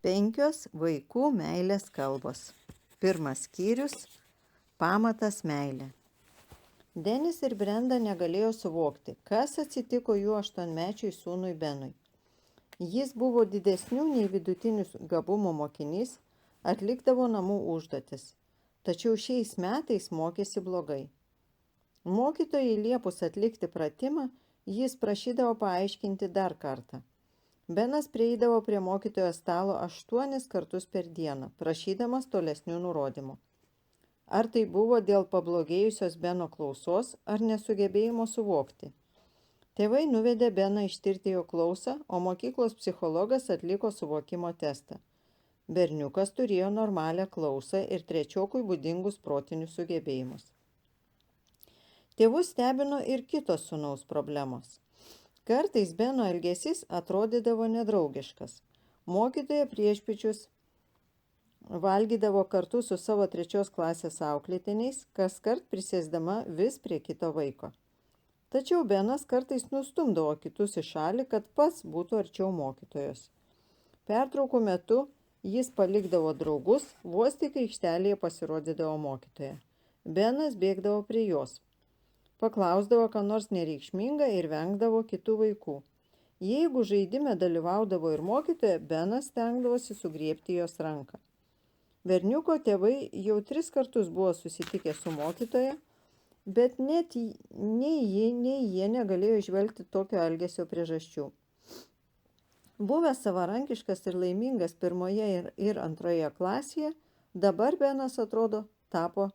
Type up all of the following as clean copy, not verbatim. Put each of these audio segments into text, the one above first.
5 vaikų meilės kalbos. Pirmas skyrius – pamatas meilė. Denis ir Brenda negalėjo suvokti, kas atsitiko jų 8-mečiui sūnui Benui. Jis buvo didesnių nei vidutinius gabumų mokinys, atlikdavo namų užduotis, tačiau šiais metais mokėsi blogai. Mokytojai liepus atlikti pratimą, jis prašydavo paaiškinti dar kartą. Benas prieidavo prie mokytojo stalo 8 kartus per dieną, prašydamas tolesnių nurodymų. Ar tai buvo dėl pablogėjusios Beno klausos, ar nesugebėjimo suvokti. Tėvai nuvedė Beną ištirti jo klausą, o mokyklos psichologas atliko suvokimo testą. Berniukas turėjo normalią klausą ir trečiokui būdingus protinius sugebėjimus. Tėvus stebino ir kitos sūnaus problemos. Kartais Beno elgesys atrodydavo nedraugiškas. Mokytoja priešpiečius valgydavo kartu su savo 3 klasės auklėtiniais, kaskart prisėsdama vis prie kito vaiko. Tačiau Benas kartais nustumdavo kitus į šalį, kad pats būtų arčiau mokytojos. Pertraukų metu jis palikdavo draugus, vos tik aikštelėje pasirodydavo mokytoja. Benas bėgdavo prie jos. Paklausdavo, ką nors nereikšminga ir vengdavo kitų vaikų. Jeigu žaidime dalyvaudavo ir mokytoja, Benas stengdavosi sugriebti jos ranką. Berniuko tėvai jau 3 kartus buvo susitikę su mokytoja, bet net nei jie negalėjo išvelgti tokio elgesio priežasčių. Buvęs savarankiškas ir laimingas 1 ir 2 klasėje, dabar Benas atrodo tapo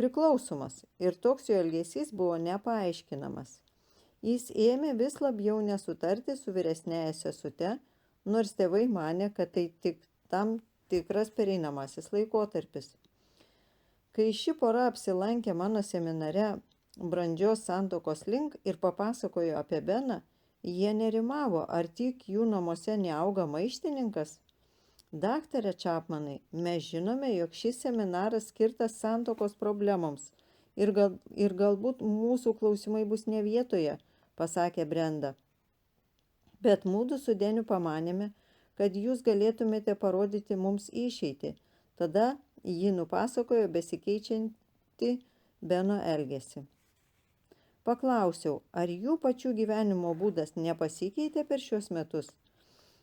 priklausomas ir toks jo elgesys buvo nepaaiškinamas. Jis ėmė vis labiau nesutarti su vyresnėja sesute, nors tėvai manė, kad tai tik tam tikras pereinamasis laikotarpis. Kai ši pora apsilankė mano seminare brandžios santuokos link ir papasakojo apie Beną, jie nerimavo, ar tik jų namuose neauga maištininkas. Daktare Čapmanai, mes žinome, jog šis seminaras skirtas santuokos problemoms ir galbūt mūsų klausimai bus ne vietoje, pasakė Brenda. Bet mudu su Deniu pamanėme, kad jūs galėtumėte parodyti mums išeitį. Tada ji nupasakojo besikeičianti Beno elgesį. Paklausiau, ar jų pačių gyvenimo būdas nepasikeitė per šios metus?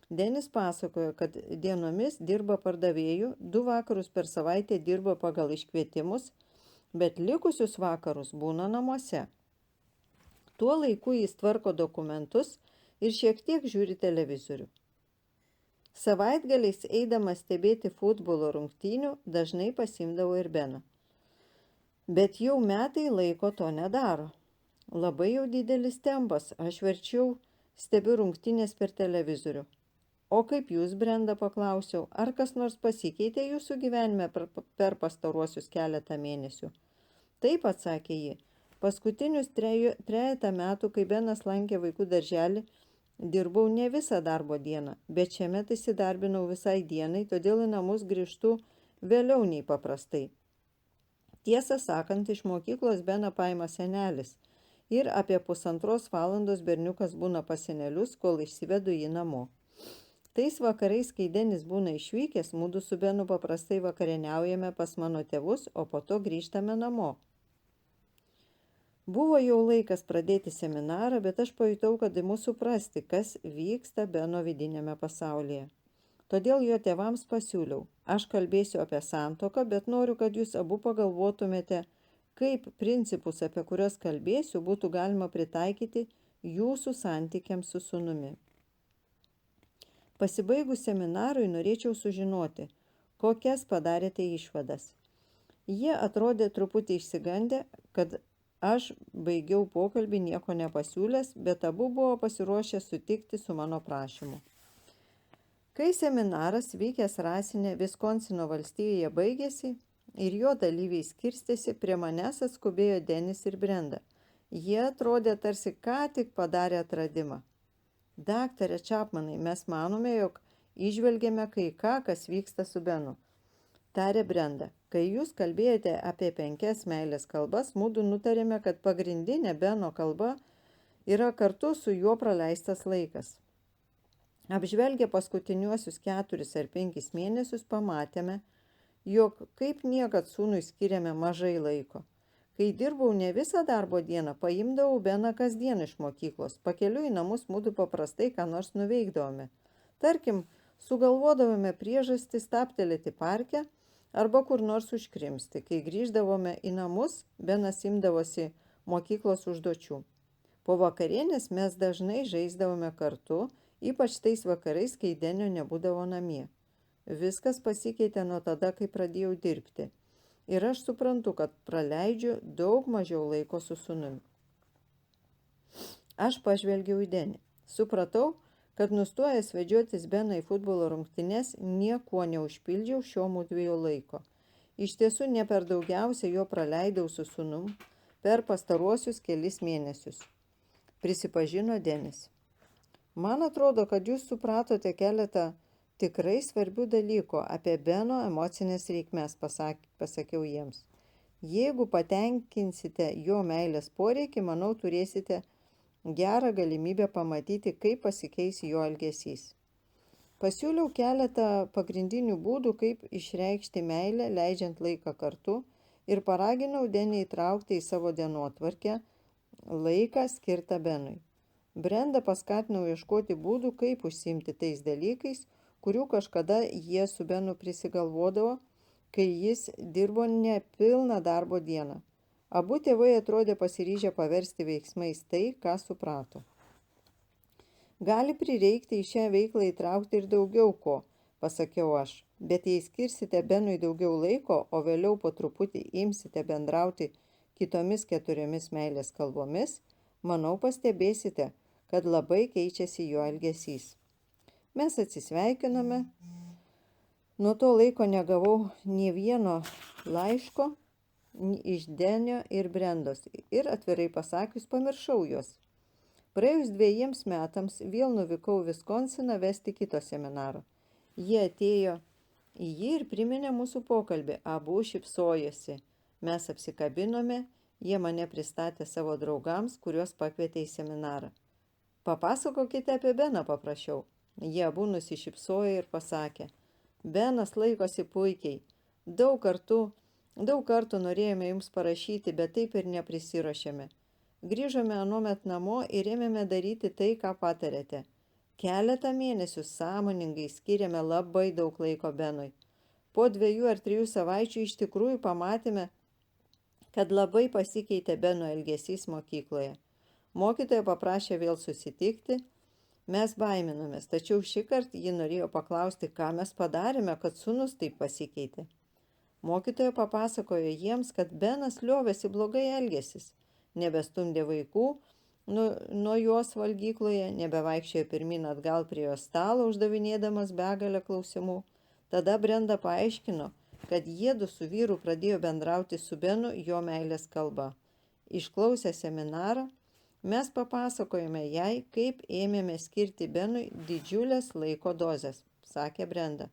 Denis pasakojo, kad dienomis dirba pardavėjų, 2 vakarus per savaitę dirba pagal iškvietimus, bet likusius vakarus būna namuose. Tuo laiku jis tvarko dokumentus ir šiek tiek žiūri televizorių. Savaitgaliais eidamas stebėti futbolo rungtynių dažnai pasiimdavo ir Beną. Bet jau metai laiko to nedaro. Labai jau didelis tempas, aš verčiau stebiu rungtynės per televizorių. O kaip jūs, Brenda, paklausiau, ar kas nors pasikeitė jūsų gyvenime per pastaruosius keletą mėnesių? Taip, atsakė ji. Paskutinius 3 metų, kai Benas lankė vaikų darželį, dirbau ne visą darbo dieną, bet šiemet įsidarbinau visai dienai, todėl į namus grįžtu vėliau nei paprastai. Tiesą sakant, iš mokyklos Beną paima senelis ir apie 1,5 valandos berniukas būna pas senelius, kol išsivedu jį namo. Tais vakarais, kai Denis būna išvykęs, mudu su Benu paprastai vakarieniaujame pas mano tėvus, o po to grįžtame namo. Buvo jau laikas pradėti seminarą, bet aš pajutau, kad imu suprasti, kas vyksta Beno vidinėme pasaulyje. Todėl jo tėvams pasiūliau, aš kalbėsiu apie santuoką, bet noriu, kad jūs abu pagalvotumėte, kaip principus, apie kuriuos kalbėsiu, būtų galima pritaikyti jūsų santykiams su sūnumi. Pasibaigus seminarui norėčiau sužinoti, kokias padarėte išvadas. Jie atrodė truputį išsigandę, kad aš baigiau pokalbį nieko nepasiūlęs, bet abu buvo pasiruošę sutikti su mano prašymu. Kai seminaras vykęs Rasine, Viskonsino valstijoje baigėsi ir jo dalyviai skirstėsi, prie manęs atskubėjo Denis ir Brenda. Jie atrodė tarsi ką tik padarė atradimą. Daktare Čapmanai, mes manome, jog įžvelgėme kai ką, kas vyksta su Benu. Tarė Brenda, kai jūs kalbėjote apie 5 meilės kalbas, mudu nutarėme, kad pagrindinė Beno kalba yra kartu su juo praleistas laikas. Apžvelgę paskutiniuosius 4 ar 5 mėnesius pamatėme, jog kaip niekad sūnui skiriame mažai laiko. Kai dirbau ne visą darbo dieną, paimdavau Beną kasdien iš mokyklos. Pakeliu į namus mudu paprastai ką nors nuveikdavome. Tarkim, sugalvodavome priežastį stabtelėti parke arba kur nors užkrimsti. Kai grįždavome į namus, Benas imdavosi mokyklos užduočių. Po vakarienės mes dažnai žaisdavome kartu, ypač tais vakarais, kai Denio nebūdavo namie. Viskas pasikeitė nuo tada, kai pradėjau dirbti. Ir aš suprantu, kad praleidžiu daug mažiau laiko su sūnumi. Aš pažvelgiau į Denį. Supratau, kad nustojęs vedžiotis Beną į futbolo rungtynes, niekuo neužpildžiau šio mudviejų laiko. Iš tiesų, ne per daugiausia jo praleidau su sūnum per pastaruosius kelis mėnesius. Prisipažino Denis. Man atrodo, kad jūs supratote keletą tikrai svarbių dalykų apie Beno emocinės reikmes, pasakiau jiems. Jeigu patenkinsite jo meilės poreikį, manau, turėsite gerą galimybę pamatyti, kaip pasikeis jo elgesys. Pasiūliau keletą pagrindinių būdų, kaip išreikšti meilę, leidžiant laiką kartu, ir paraginau Denį įtraukti į savo dienotvarkę laiką skirtą Benui. Brendą paskatinau ieškoti būdų, kaip užsiimti tais dalykais, kurių kažkada jie su Benu prisigalvodavo, kai jis dirbo nepilną darbo dieną. Abu tėvai atrodė pasiryžę paversti veiksmais tai, ką suprato. Gali prireikti į šią veiklą įtraukti ir daugiau ko, pasakiau aš, bet jei skirsite Benui daugiau laiko, o vėliau po truputį imsite bendrauti kitomis 4 meilės kalbomis, manau, pastebėsite, kad labai keičiasi jo elgesys. Mes atsisveikinome. Nuo to laiko negavau nė vieno laiško iš Denio ir Brendos ir atvirai pasakius pamiršau juos. Praėjus 2 metams vėl nuvykau Viskonsiną vesti kito seminaro. Jie atėjo į jį ir priminė mūsų pokalbį. Abu šypsojosi. Mes apsikabinome, jie mane pristatė savo draugams, kuriuos pakvietė į seminarą. Papasakokite apie Beną, paprašiau. Jie abu nusišypsojo ir pasakė, Benas laikosi puikiai. Daug kartų norėjome jums parašyti, bet taip ir neprisiruošėme. Grįžome anuomet namo ir ėmėme daryti tai, ką patarėte. Keletą mėnesių sąmoningai skiriame labai daug laiko Benui. Po 2 ar 3 savaičių iš tikrųjų pamatėme, kad labai pasikeitė Beno elgesys mokykloje. Mokytoja paprašė vėl susitikti. Mes baiminomės, tačiau šįkart ji norėjo paklausti, ką mes padarėme, kad sūnus taip pasikeitė. Mokytoja papasakojo jiems, kad Benas liovėsi blogai elgęsis, nebestumdė vaikų nuo jos valgykloje, nebevaikščiojo pirmyn atgal prie jo stalo, uždavinėdamas begalę klausimų. Tada Brenda paaiškino, kad jiedu su vyru pradėjo bendrauti su Benu jo meilės kalba. Išklausę seminarą, mes papasakojome jai, kaip ėmėme skirti Benui didžiulės laiko dozes, sakė Brenda.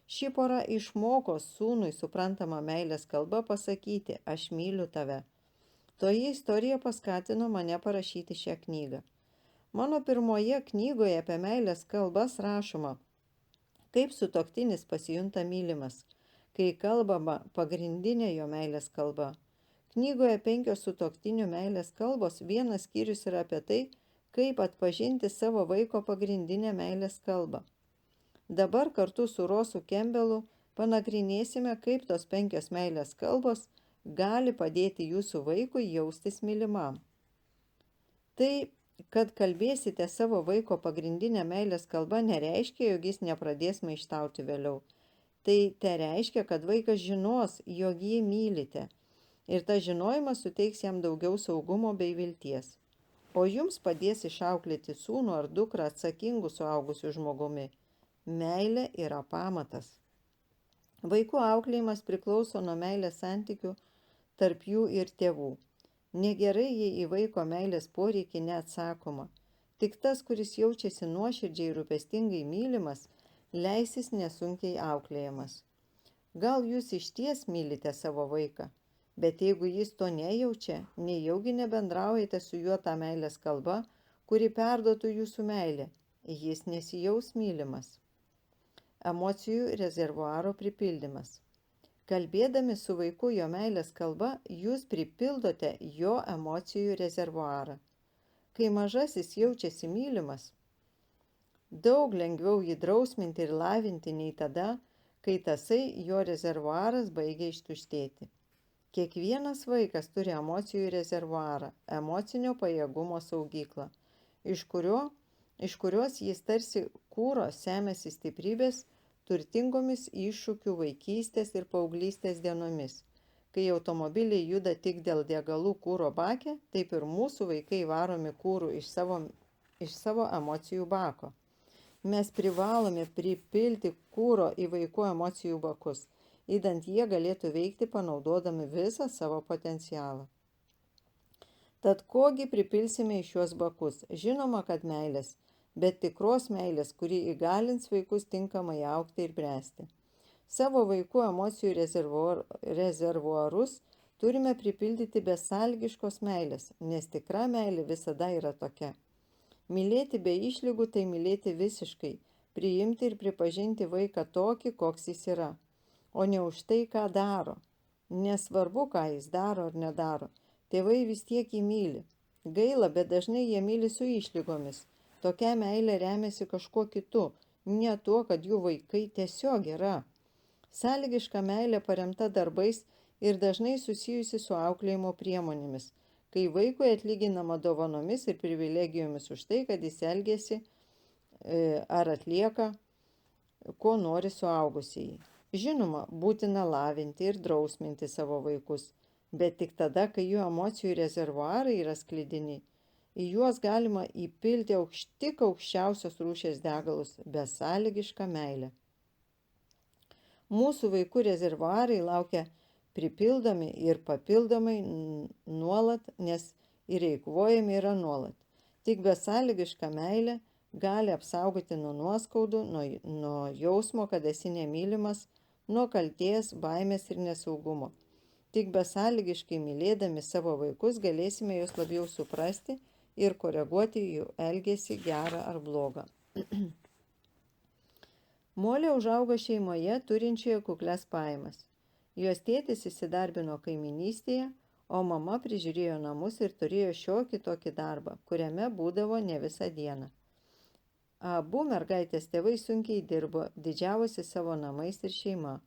Ši pora išmoko sūnui suprantamą meilės kalbą pasakyti, aš myliu tave. Toji istorija paskatino mane parašyti šią knygą. Mano pirmoje knygoje apie meilės kalbas rašoma, kaip sutuoktinis pasijunta mylimas, kai kalbama pagrindinė jo meilės kalba. Knygoje 5 sutuoktinių meilės kalbos, vienas skyrius yra apie tai, kaip atpažinti savo vaiko pagrindinę meilės kalbą. Dabar kartu su Rosu Kembelu panagrinėsime, kaip tos 5 meilės kalbos gali padėti jūsų vaikui jaustis mylimam. Tai, kad kalbėsite savo vaiko pagrindinę meilės kalbą, nereiškia, jog jis nepradės maištauti vėliau. Tai reiškia, kad vaikas žinos, jog jį mylite. Ir tas žinojimas suteiks jam daugiau saugumo bei vilties. O jums padės išauklėti sūnų ar dukrą atsakingų suaugusių žmogumi. Meilė yra pamatas. Vaikų auklėjimas priklauso nuo meilės santykių tarp jų ir tėvų. Negerai, jei į vaiko meilės poreikį neatsakoma. Tik tas, kuris jaučiasi nuoširdžiai ir rūpestingai mylimas, leisis nesunkiai auklėjamas. Gal jūs išties mylite savo vaiką? Bet jeigu jis to nejaučia, nejaugi nebendraujate su juo tą meilės kalba, kuri perduotų jūsų meilę. jis nesijaus mylimas. Emocijų rezervuaro pripildymas. Kalbėdami su vaiku jo meilės kalba, jūs pripildote jo emocijų rezervuarą. Kai mažasis jaučiasi mylimas, daug lengviau jį drausminti ir lavinti nei tada, kai tasai jo rezervuaras baigia ištuštėti. Kiekvienas vaikas turi emocijų rezervuarą, emocinio pajėgumo saugyklą, iš kurios jis tarsi kūro semiasi stiprybės turtingomis iššūkių vaikystės ir paauglystės dienomis. Kai automobiliai juda tik dėl degalų kūro bake, taip ir mūsų vaikai varomi kūrų iš savo emocijų bako. Mes privalome pripilti kūro į vaikų emocijų bakus, idant jie galėtų veikti panaudodami visą savo potencialą. Tad kogi pripilsime į šiuos bakus? Žinoma, kad meilės, bet tikros meilės, kuri įgalins vaikus tinkamai augti ir bręsti. Savo vaikų emocijų rezervuarus turime pripildyti besąlygiškos meilės, nes tikra meilė visada yra tokia. Mylėti be išlygų tai mylėti visiškai, priimti ir pripažinti vaiką tokį, koks jis yra, o ne už tai, ką daro. Nesvarbu, ką jis daro ar nedaro, tėvai vis tiek jį myli. Gaila, bet dažnai jie myli su išlygomis. Tokia meilė remiasi kažkuo kitu, ne tuo, kad jų vaikai tiesiog yra. Sąlygiška meilė paremta darbais ir dažnai susijusi su auklėjimo priemonėmis, kai vaikui atlyginama dovanomis ir privilegijomis už tai, kad jis elgiasi ar atlieka, ko nori suaugusieji. Žinoma, būtina lavinti ir drausminti savo vaikus, bet tik tada, kai jų emocijų rezervuarai yra sklidini, į juos galima įpilti tik aukščiausios rūšies degalus, besąlygišką meilę. Mūsų vaikų rezervuarai laukia pripildomi ir papildomai nuolat, nes ir eikvojami yra nuolat. Tik besąlygiška meilė gali apsaugoti nuo nuoskaudų, nuo jausmo, kad esi nemylimas, nuo kaltės, baimės ir nesaugumo. Tik besąlygiškai mylėdami savo vaikus galėsime juos labiau suprasti ir koreguoti jų elgesį gerą ar blogą. Molė užaugo šeimoje turinčioje kuklias pajamas. Jos tėtis įsidarbino kaiminystėje, o mama prižiūrėjo namus ir turėjo šiokį tokį darbą, kuriame būdavo ne visą dieną. Abu mergaitės tėvai sunkiai dirbo, didžiavosi savo namais ir šeima.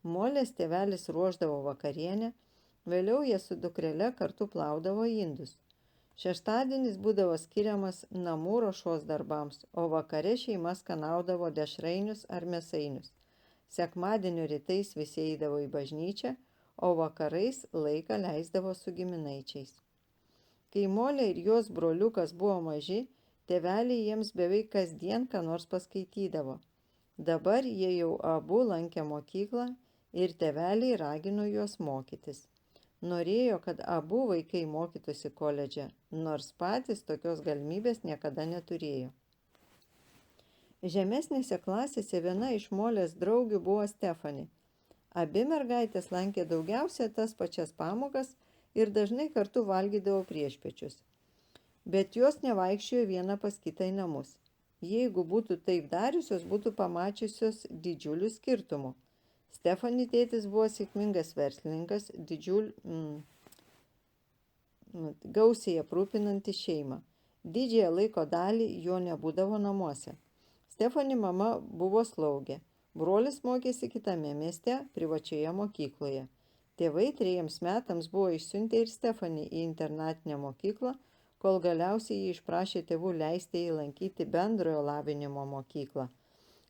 Molės tėvelis ruošdavo vakarienę, vėliau jie su dukrele kartu plaudavo indus. Šeštadienis būdavo skiriamas namų ruošos darbams, o vakare šeima skanaudavo dešrainius ar mėsainius. Sekmadienio rytais visi eidavo į bažnyčią, o vakarais laiką leisdavo su giminaičiais. Kai Molė ir jos broliukas buvo maži, tėveliai jiems beveik kasdien ką nors paskaitydavo. Dabar jie jau abu lankė mokyklą ir tėveliai ragino juos mokytis. Norėjo, kad abu vaikai mokytųsi koledže, nors patys tokios galimybės niekada neturėjo. Žemesnėse klasėse viena iš Molės draugių buvo Stefani. Abi mergaitės lankė daugiausia tas pačias pamokas ir dažnai kartu valgydavo priešpiečius. Bet jos nevaikščiojo viena pas kitą į namus. Jeigu būtų taip dariusios, būtų pamačiusios didžiulių skirtumų. Stefani tėtis buvo sėkmingas verslininkas, gausiai aprūpinanti šeimą. Didžiąją laiko dalį jo nebūdavo namuose. Stefani mama buvo slaugė. Brolis mokėsi kitame mieste, privačioje mokykloje. Tėvai 3 metams buvo išsiuntę ir Stefani į internatinę mokyklą, kol galiausiai jį išprašė tėvų leisti jį lankyti bendrojo lavinimo mokyklą.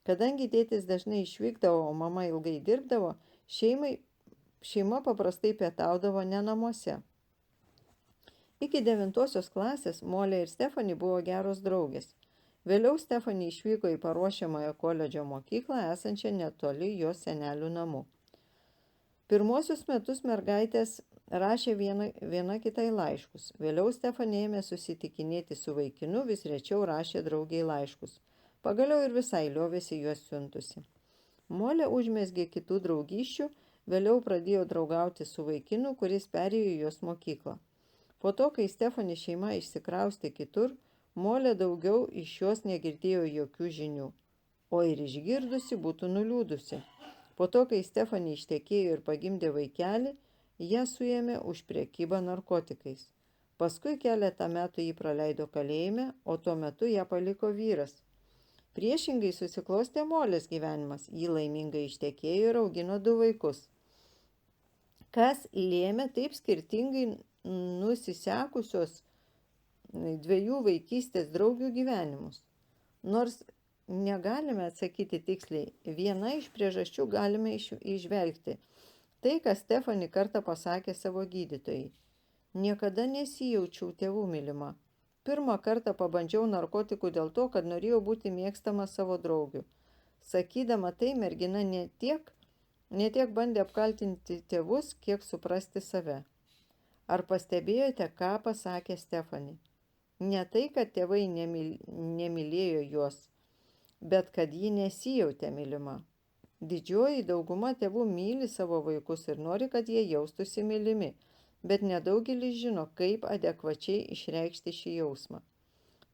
Kadangi tėtis dažnai išvykdavo, o mama ilgai dirbdavo, šeima paprastai pietaudavo ne namuose. Iki 9 klasės Molė ir Stefani buvo geros draugės. Vėliau Stefani išvyko į paruošiamąją koledžo mokyklą, esančią netoli jos senelių namų. Pirmosius metus mergaitės rašė viena kitai laiškus. Vėliau Stefani ėmė susitikinėti su vaikinu, vis rečiau rašė draugiai laiškus. Pagaliau ir visai liovėsi juos siuntusi. Molė užmezgė kitų draugysčių, vėliau pradėjo draugauti su vaikinu, kuris perėjo į jos mokyklą. Po to, kai Stefani šeima išsikraustė kitur, Molė daugiau iš jos negirdėjo jokių žinių, o ir išgirdusi būtų nuliūdusi. Po to, kai Stephanie ištekėjo ir pagimdė vaikelį, ją suėmė už prekybą narkotikais. Paskui keletą metų jį praleido kalėjime, o tuo metu ją paliko vyras. Priešingai susiklostė Molės gyvenimas, ji laimingai ištekėjo ir augino 2 vaikus. Kas lėmė taip skirtingai nusisekusios 2 vaikystės draugių gyvenimus? Nors negalime atsakyti tiksliai, viena iš priežasčių galime įžvelgti. Tai, ką Stephanie kartą pasakė savo gydytojai. Niekada nesijaučiau tėvų mylima. Pirmą kartą pabandžiau narkotikų dėl to, kad norėjau būti mėgstama savo draugių. Sakydama tai, mergina ne tiek bandė apkaltinti tėvus, kiek suprasti save. Ar pastebėjote, ką pasakė Stephanie? Ne tai, kad tėvai nemylėjo juos, bet kad ji nesijautė mylima. Didžioji dauguma tėvų myli savo vaikus ir nori, kad jie jaustųsi mylimi, bet nedaugelis žino, kaip adekvačiai išreikšti šį jausmą.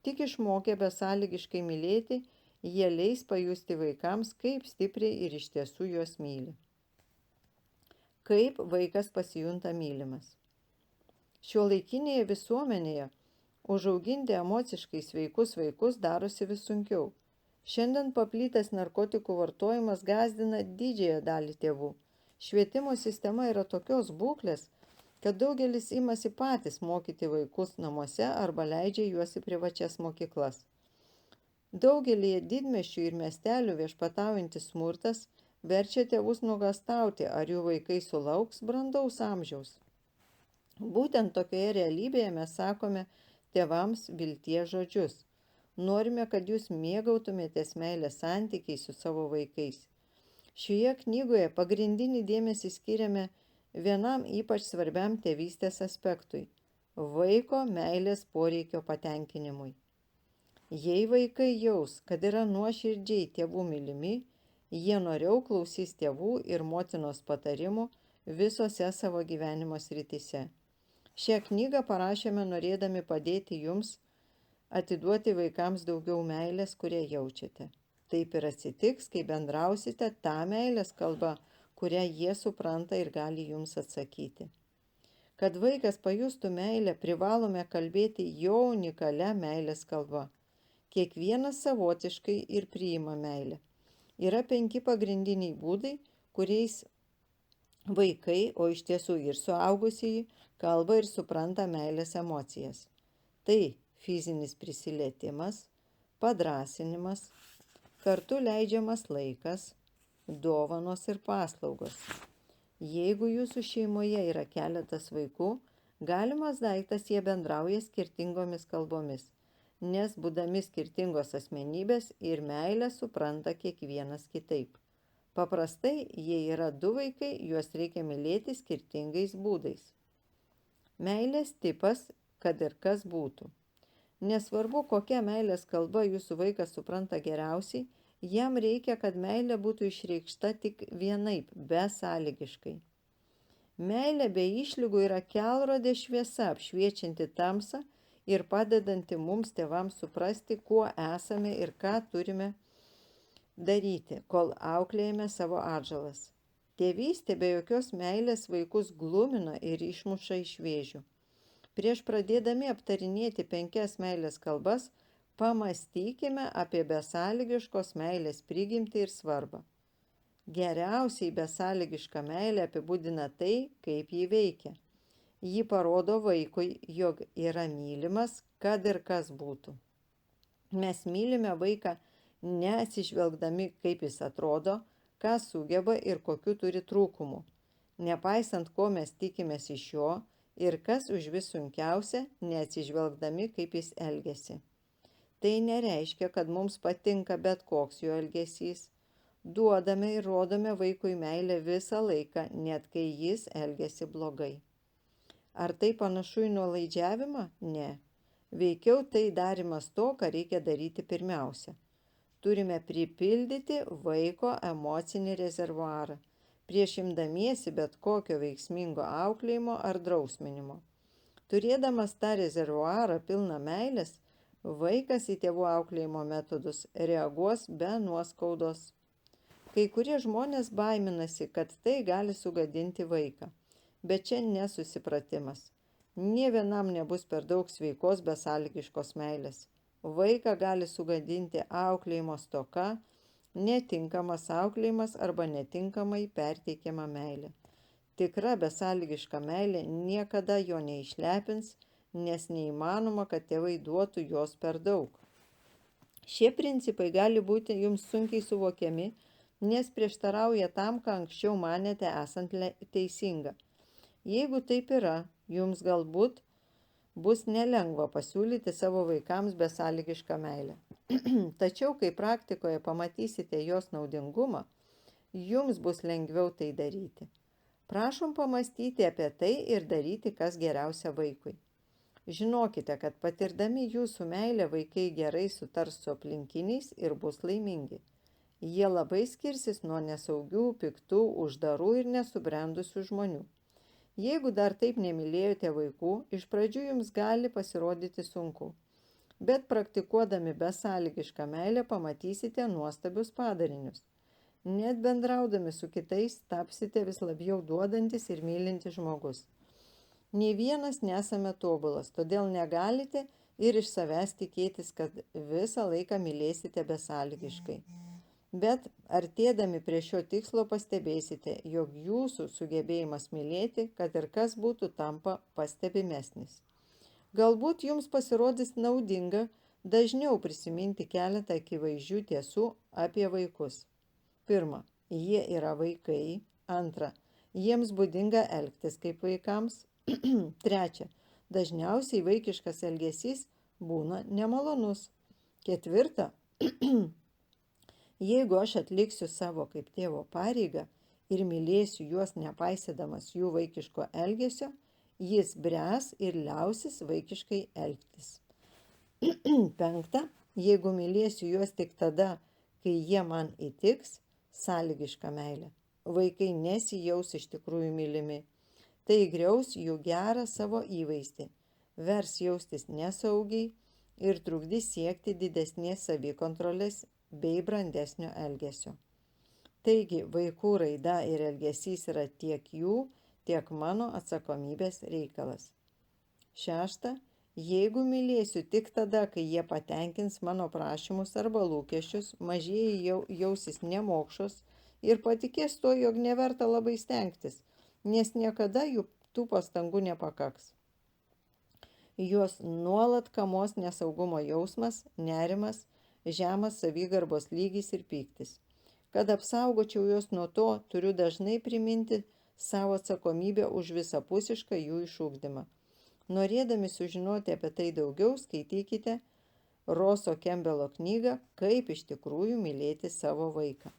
Tik išmokę besąlygiškai mylėti, jie leis pajusti vaikams, kaip stipriai ir iš tiesų juos myli. Kaip vaikas pasijunta mylimas? Šiuolaikinėje visuomenėje užauginti emociškai sveikus vaikus darosi vis sunkiau. Šiandien paplitęs narkotikų vartojimas gąsdina didžiąją dalį tėvų. Švietimo sistema yra tokios būklės, kad daugelis imasi patys mokyti vaikus namuose arba leidžia juos į privačias mokyklas. Daugelį didmiesčių ir miestelių viešpataujantis smurtas verčia tėvus nuogąstauti, ar jų vaikai sulauks brandaus amžiaus. Būtent tokioje realybėje mes sakome tėvams vilties žodžius. Norime, kad jūs mėgautumėtės meilės santykiai su savo vaikais. Šioje knygoje pagrindinį dėmesį skiriame vienam ypač svarbiam tėvystės aspektui – vaiko meilės poreikio patenkinimui. Jei vaikai jaus, kad yra nuoširdžiai tėvų mylimi, jie noriau klausys tėvų ir motinos patarimų visose savo gyvenimo srityse. Šią knygą parašėme norėdami padėti jums atiduoti vaikams daugiau meilės, kurią jaučiate. Taip ir atsitiks, kai bendrausite tą meilės kalbą, kurią jie supranta ir gali jums atsakyti. Kad vaikas pajustų meilę, privalome kalbėti jo unikalia meilės kalba. Kiekvienas savotiškai ir priima meilę. Yra 5 pagrindiniai būdai, kuriais vaikai, o iš tiesų ir suaugusieji, kalba ir supranta meilės emocijas. Tai fizinis prisilietimas, padrąsinimas, kartu leidžiamas laikas, dovanos ir paslaugos. Jeigu jūsų šeimoje yra keletas vaikų, galimas daiktas jie bendrauja skirtingomis kalbomis, nes būdami skirtingos asmenybės ir meilę supranta kiekvienas kitaip. Paprastai, jei yra 2 vaikai, juos reikia mylėti skirtingais būdais. Meilės tipas, kad ir kas būtų. Nesvarbu, kokia meilės kalba jūsų vaikas supranta geriausiai, jam reikia, kad meilė būtų išreikšta tik vienaip, besąlygiškai. Meilė be išlygų yra kelrodė šviesa, apšviečianti tamsą ir padedanti mums tėvams suprasti, kuo esame ir ką turime daryti, kol auklėjame savo atžalas. Tėvystė be jokios meilės vaikus glumina ir išmuša iš vėžių. Prieš pradėdami aptarinėti 5 meilės kalbas, pamastykime apie besąlygiškos meilės prigimtį ir svarbą. Geriausiai besąlygišką meilę apibūdina tai, kaip ji veikia. Ji parodo vaikui, jog yra mylimas, kad ir kas būtų. Mes mylime vaiką neatsižvelgdami, kaip jis atrodo, ką sugeba ir kokių turi trūkumų, nepaisant, ko mes tikimės iš jo ir kas užvis sunkiausia, neatsižvelgdami, kaip jis elgiasi. Tai nereiškia, kad mums patinka bet koks jo elgesys. Duodame ir rodome vaikui meilę visą laiką, net kai jis elgiasi blogai. Ar tai panašu į nuolaidžiavimą? Ne. Veikiau tai darymas to, ką reikia daryti pirmiausia. Turime pripildyti vaiko emocinį rezervuarą, prieš imdamiesi bet kokio veiksmingo auklėjimo ar drausminimo. Turėdamas tą rezervuarą pilną meilės, Vaikas į tėvų auklėjimo metodus reaguos be nuoskaudos. Kai kurie žmonės baiminasi, kad tai gali sugadinti vaiką. Bet čia nesusipratimas. Nė vienam nebus per daug sveikos besąlygiškos meilės. Vaiką gali sugadinti auklėjimo stoka, netinkamas auklėjimas arba netinkamai perteikiama meilė. Tikra besąlygiška meilė niekada jo neišlepins, nes neįmanoma, kad tėvai duotų jos per daug. Šie principai gali būti jums sunkiai suvokiami, nes prieštarauja tam, ką anksčiau manėte esant teisinga. Jeigu taip yra, jums galbūt bus nelengva pasiūlyti savo vaikams besąlygišką meilę. Tačiau, kai praktikoje pamatysite jos naudingumą, jums bus lengviau tai daryti. Prašom pamastyti apie tai ir daryti, kas geriausia vaikui. Žinokite, kad patirdami jūsų meilę vaikai gerai sutars su aplinkiniais ir bus laimingi. Jie labai skirsis nuo nesaugių, piktų, uždarų ir nesubrendusių žmonių. Jeigu dar taip nemylėjote vaikų, iš pradžių jums gali pasirodyti sunku. Bet praktikuodami besąlygišką meilę pamatysite nuostabius padarinius. Net bendraudami su kitais tapsite vis labiau duodantis ir mylintis žmogus. Nė vienas nesame tobulas, todėl negalite ir iš savęs tikėtis, kad visą laiką mylėsite besąlygiškai. Bet artėdami prie šio tikslo pastebėsite, jog jūsų sugebėjimas mylėti, kad ir kas būtų, tampa pastebimesnis. Galbūt jums pasirodys naudinga dažniau prisiminti keletą akivaizdžių tiesų apie vaikus. Pirma, jie yra vaikai. Antra, jiems būdinga elgtis kaip vaikams. Trečia, dažniausiai vaikiškas elgesys būna nemalonus. Ketvirta, jeigu aš atliksiu savo kaip tėvo pareigą ir mylėsiu juos nepaisydamas jų vaikiško elgesio, jis bręs ir liausis vaikiškai elgtis. Penkta, jeigu mylėsiu juos tik tada, kai jie man įtiks, sąlygiška meilė. Vaikai nesijaus iš tikrųjų mylimi. Tai griaus jų gerą savo įvaizdį, vers jaustis nesaugiai ir trukdys siekti didesnės savikontrolės bei brandesnio elgesio. Taigi, vaikų raida ir elgesys yra tiek jų, tiek mano atsakomybės reikalas. Šešta, jeigu mylėsiu tik tada, kai jie patenkins mano prašymus arba lūkesčius, mažieji jausis nemokšos ir patikės to, jog neverta labai stengtis, nes niekada jų tų pastangų nepakaks. Juos nuolat kamos nesaugumo jausmas, nerimas, žemas savigarbos lygis ir pyktis. Kad apsaugočiau juos nuo to, turiu dažnai priminti savo atsakomybę už visapusišką jų išugdymą. Norėdami sužinoti apie tai daugiau, skaitykite Roso Kembelo knygą Kaip iš tikrųjų mylėti savo vaiką.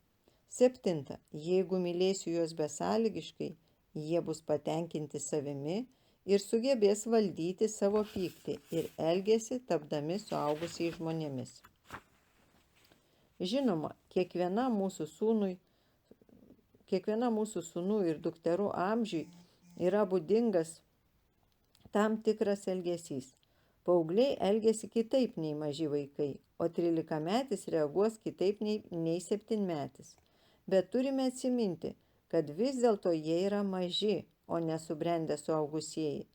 7. Jeigu mylėsiu juos besąlygiškai, jie bus patenkinti savimi ir sugebės valdyti savo pyktį ir elgesį tapdami suaugusiais žmonėmis. Žinoma, kiekviena mūsų sūnų ir dukterų amžiui yra būdingas tam tikras elgesys. Paaugliai elgiasi kitaip nei maži vaikai, o 13-metis reaguos kitaip nei 7-metis. Bet turime atsiminti, kad vis dėlto jie yra maži, o nesubrendę suaugusieji.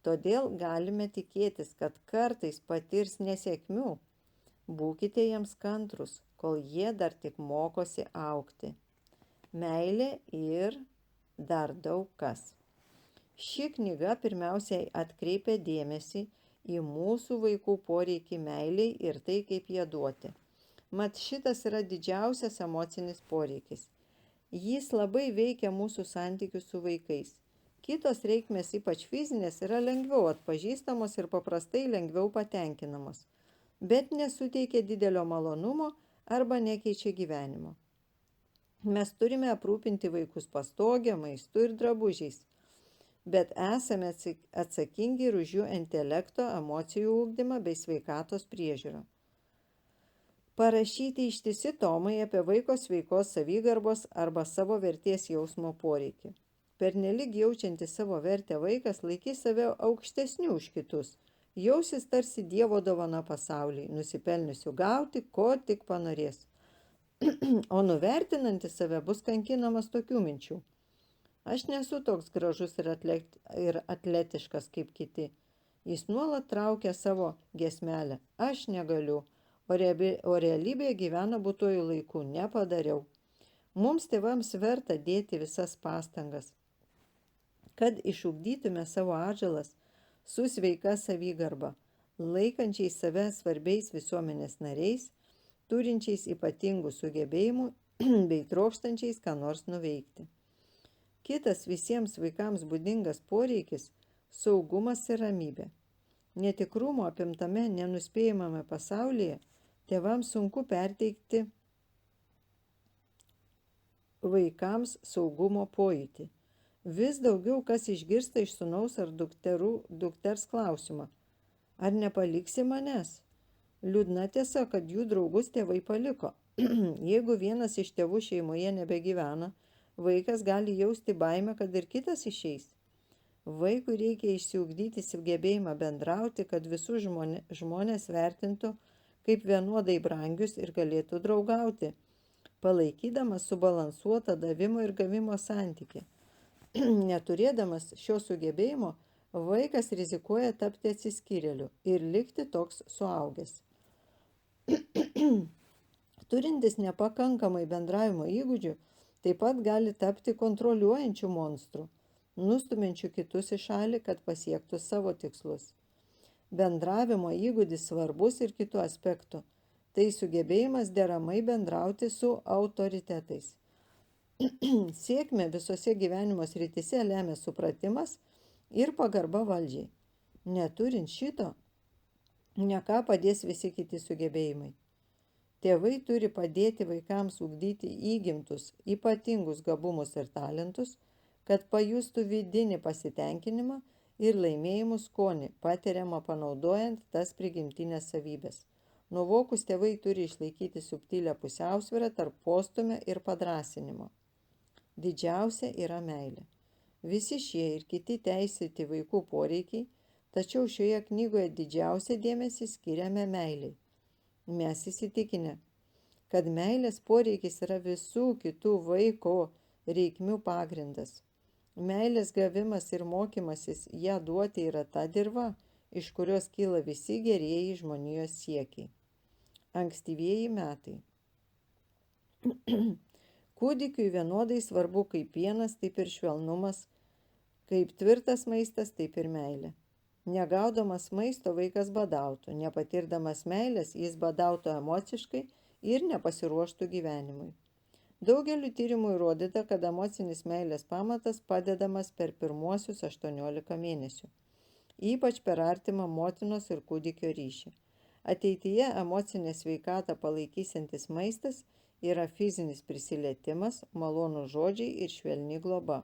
Todėl galime tikėtis, kad kartais patirs nesėkmių. Būkite jiems kantrus, kol jie dar tik mokosi augti. Meilė ir dar daug kas. Ši knyga pirmiausiai atkreipia dėmesį į mūsų vaikų poreikį meiliai ir tai, kaip jie duoti. Mat šitas yra didžiausias emocinis poreikis. Jis labai veikia mūsų santykius su vaikais. Kitos reikmės, ypač fizinės, yra lengviau atpažįstamos ir paprastai lengviau patenkinamos, bet nesuteikia didelio malonumo arba nekeičia gyvenimo. Mes turime aprūpinti vaikus pastogę, maistu ir drabužiais, bet esame atsakingi ir už jų intelekto, emocijų ugdymą bei sveikatos priežiūrą. Parašyti ištisi tomai apie vaiko sveikos savigarbos arba savo vertės jausmo poreikį. Pernelyg jaučiantis savo vertę vaikas laikys save aukštesniu už kitus, Jausis tarsi Dievo dovana pasauliui, nusipelniusių gauti, ko tik panorės. O nuvertinantis save bus kankinamas tokių minčių. Aš nesu toks gražus ir atletiškas kaip kiti. Jis nuolat traukia savo giesmelę. Aš negaliu, o realybėje gyvena būtuoju laiku. Nepadariau. Mums tėvams verta dėti visas pastangas, kad išugdytume savo atžalas su sveika savigarba, laikančiais save svarbiais visuomenės nariais, turinčiais ypatingų sugebėjimų bei trokštančiais ką nors nuveikti. Kitas visiems vaikams būdingas poreikis – saugumas ir ramybė. Netikrumo apimtame nenuspėjamame pasaulyje tėvams sunku perteikti vaikams saugumo pojūtį. Vis daugiau kas išgirsta iš sūnaus ar dukters klausimą: ar nepaliksi manęs? Liūdna tiesa, kad jų draugus tėvai paliko. Jeigu vienas iš tėvų šeimoje nebegyvena, vaikas gali jausti baimę, kad ir kitas išeis. Vaikui reikia išsiugdyti sugebėjimą bendrauti, kad visus žmonės vertintų kaip vienodai brangius ir galėtų draugauti, palaikydamas subalansuotą davimo ir gavimo santykį. Neturėdamas šio sugebėjimo, vaikas rizikuoja tapti atsiskyrėliu ir likti toks suaugęs. Turintis nepakankamai bendravimo įgūdžių, taip pat gali tapti kontroliuojančių monstrų, nustumiančių kitus į šalį, kad pasiektų savo tikslus. Bendravimo įgūdis svarbus ir kitų aspektų. Tai sugebėjimas deramai bendrauti su autoritetais. Sėkmę visose gyvenimo srityse lemia supratimas ir pagarba valdžiai. Neturint šito, ne ką padės visi kiti sugebėjimai. Tėvai turi padėti vaikams ugdyti įgimtus, ypatingus gabumus ir talentus, kad pajustų vidinį pasitenkinimą ir laimėjimų skonį, patiriamą panaudojant tas prigimtinės savybės. Nuvokus tėvai turi išlaikyti subtilę pusiausvyrą tarp postumio ir padrąsinimo. Didžiausia yra meilė. Visi šie ir kiti teisėti vaikų poreikiai, tačiau šioje knygoje didžiausią dėmesį skiriame meiliai. Mes įsitikinę, kad meilės poreikis yra visų kitų vaiko reikmių pagrindas. Meilės gavimas ir mokymasis ją duoti yra ta dirva, iš kurios kyla visi gerieji žmonijos siekiai. Ankstyvieji metai. Kūdikiui vienodai svarbu kaip pienas, taip ir švelnumas, kaip tvirtas maistas, taip ir meilė. Negaudamas maisto vaikas badautų, nepatirdamas meilės jis badautų emociškai ir nepasiruoštų gyvenimui. Daugeliu tyrimų įrodyta, kad emocinis meilės pamatas padedamas per pirmuosius 18 mėnesių, ypač per artimą motinos ir kūdikio ryšį. Ateityje emocinę sveikatą palaikysiantis maistas yra fizinis prisilietimas, malonūs žodžiai ir švelni globa.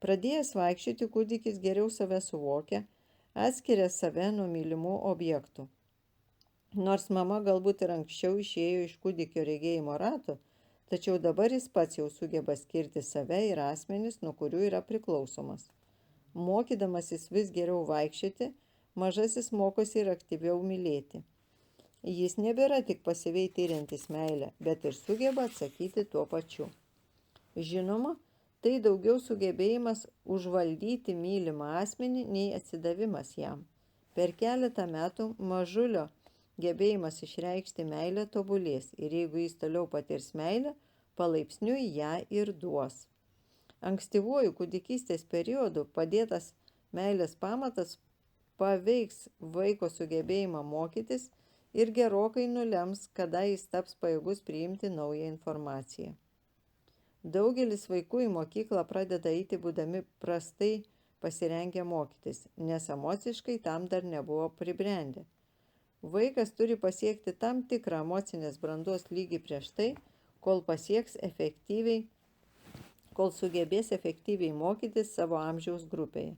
Pradėjęs vaikščioti, kūdikis geriau save suvokia, atskiria save nuo mylimų objektų. Nors mama galbūt ir anksčiau išėjo iš kūdikio regėjimo rato, tačiau dabar jis pats jau sugeba skirti save ir asmenis, nuo kurių yra priklausomas. Mokydamasis vis geriau vaikščioti, mažasis mokosi ir aktyviau mylėti. Jis nebėra tik pasyviai tyriantis meilę, bet ir sugeba atsakyti tuo pačiu. Žinoma, tai daugiau sugebėjimas užvaldyti mylimą asmenį nei atsidavimas jam. Per keletą metų mažulio gebėjimas išreikšti meilę tobulės ir jeigu jis toliau patirs meilę, palaipsniui ją ir duos. Ankstyvuoju kūdikystės periodu padėtas meilės pamatas paveiks vaiko sugebėjimą mokytis ir gerokai nulems, kada jis taps pajėgus priimti naują informaciją. Daugelis vaikų į mokyklą pradeda eiti būdami prastai pasirengę mokytis, nes emociškai tam dar nebuvo pribrendę. Vaikas turi pasiekti tam tikrą emocinės brandos lygį prieš tai, kol sugebės efektyviai mokytis savo amžiaus grupėje.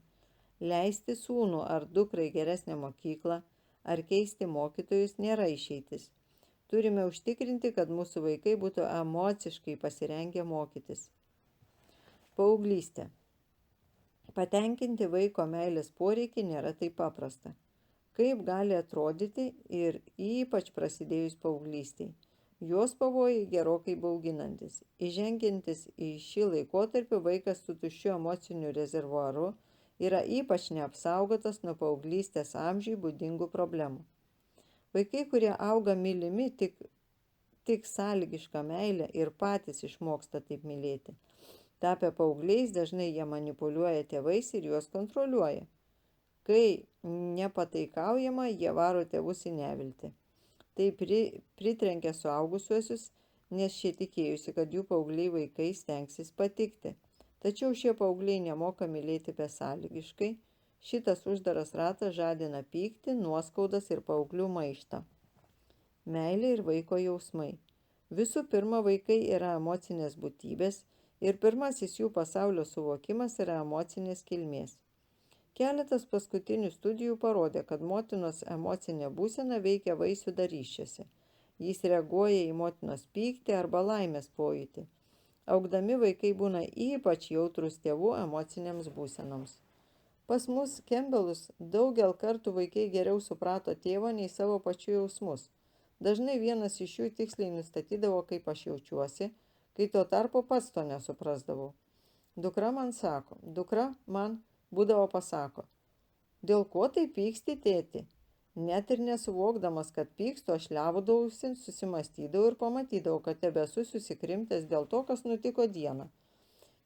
Leisti sūnų ar dukrai geresnę mokyklą ar keisti mokytojus nėra išeitis. Turime užtikrinti, kad mūsų vaikai būtų emociškai pasirengę mokytis. Paauglystė. Patenkinti vaiko meilės poreikį nėra taip paprasta. kaip gali atrodyti ir ypač prasidėjus paauglystei. Jos pavojai gerokai bauginantis. Įžengiantis į šį laikotarpį vaikas su tuščiu emociniu rezervuaru yra ypač neapsaugotas nuo paauglystės amžiui būdingų problemų. Vaikai, kurie auga mylimi tik sąlygišką meilę ir patys išmoksta taip mylėti. Tapę paaugliais dažnai jie manipuliuoja tėvais ir juos kontroliuoja. Kai nepataikaujama, jie varo tėvus į neviltį. Tai pritrenkia suaugusiuosius, nes šie tikėjusi, kad jų paaugliai vaikai stengsis patikti. Tačiau šie paaugliai nemoka mylėti besąlygiškai. Šitas uždaras ratas žadina pyktį, nuoskaudas ir paauglių maištą. Meilė ir vaiko jausmai. Visų pirma, vaikai yra emocinės būtybės ir pirmasis jų pasaulio suvokimas yra emocinės kilmės. Keletas paskutinių studijų parodė, kad motinos emocinė būsena veikia vaisių darysčiose. Jis reaguoja į motinos pyktį arba laimės pojūtį. Augdami vaikai būna ypač jautrus tėvų emocinėms būsenoms. Pas mus Kembelus daugel kartų vaikai geriau suprato tėvą nei savo pačių jausmus. Dažnai vienas iš jų tiksliai nustatydavo, kaip aš jaučiuosi, kai tuo tarpu pats to nesuprasdavau. Dukra man būdavo pasako, dėl ko tai pyksti, tėti? Net ir nesuvokdamas, kad pykstu, aš liaudavausi, susimastydavau ir pamatydavau, kad tebesu susikrimtęs dėl to, kas nutiko dieną.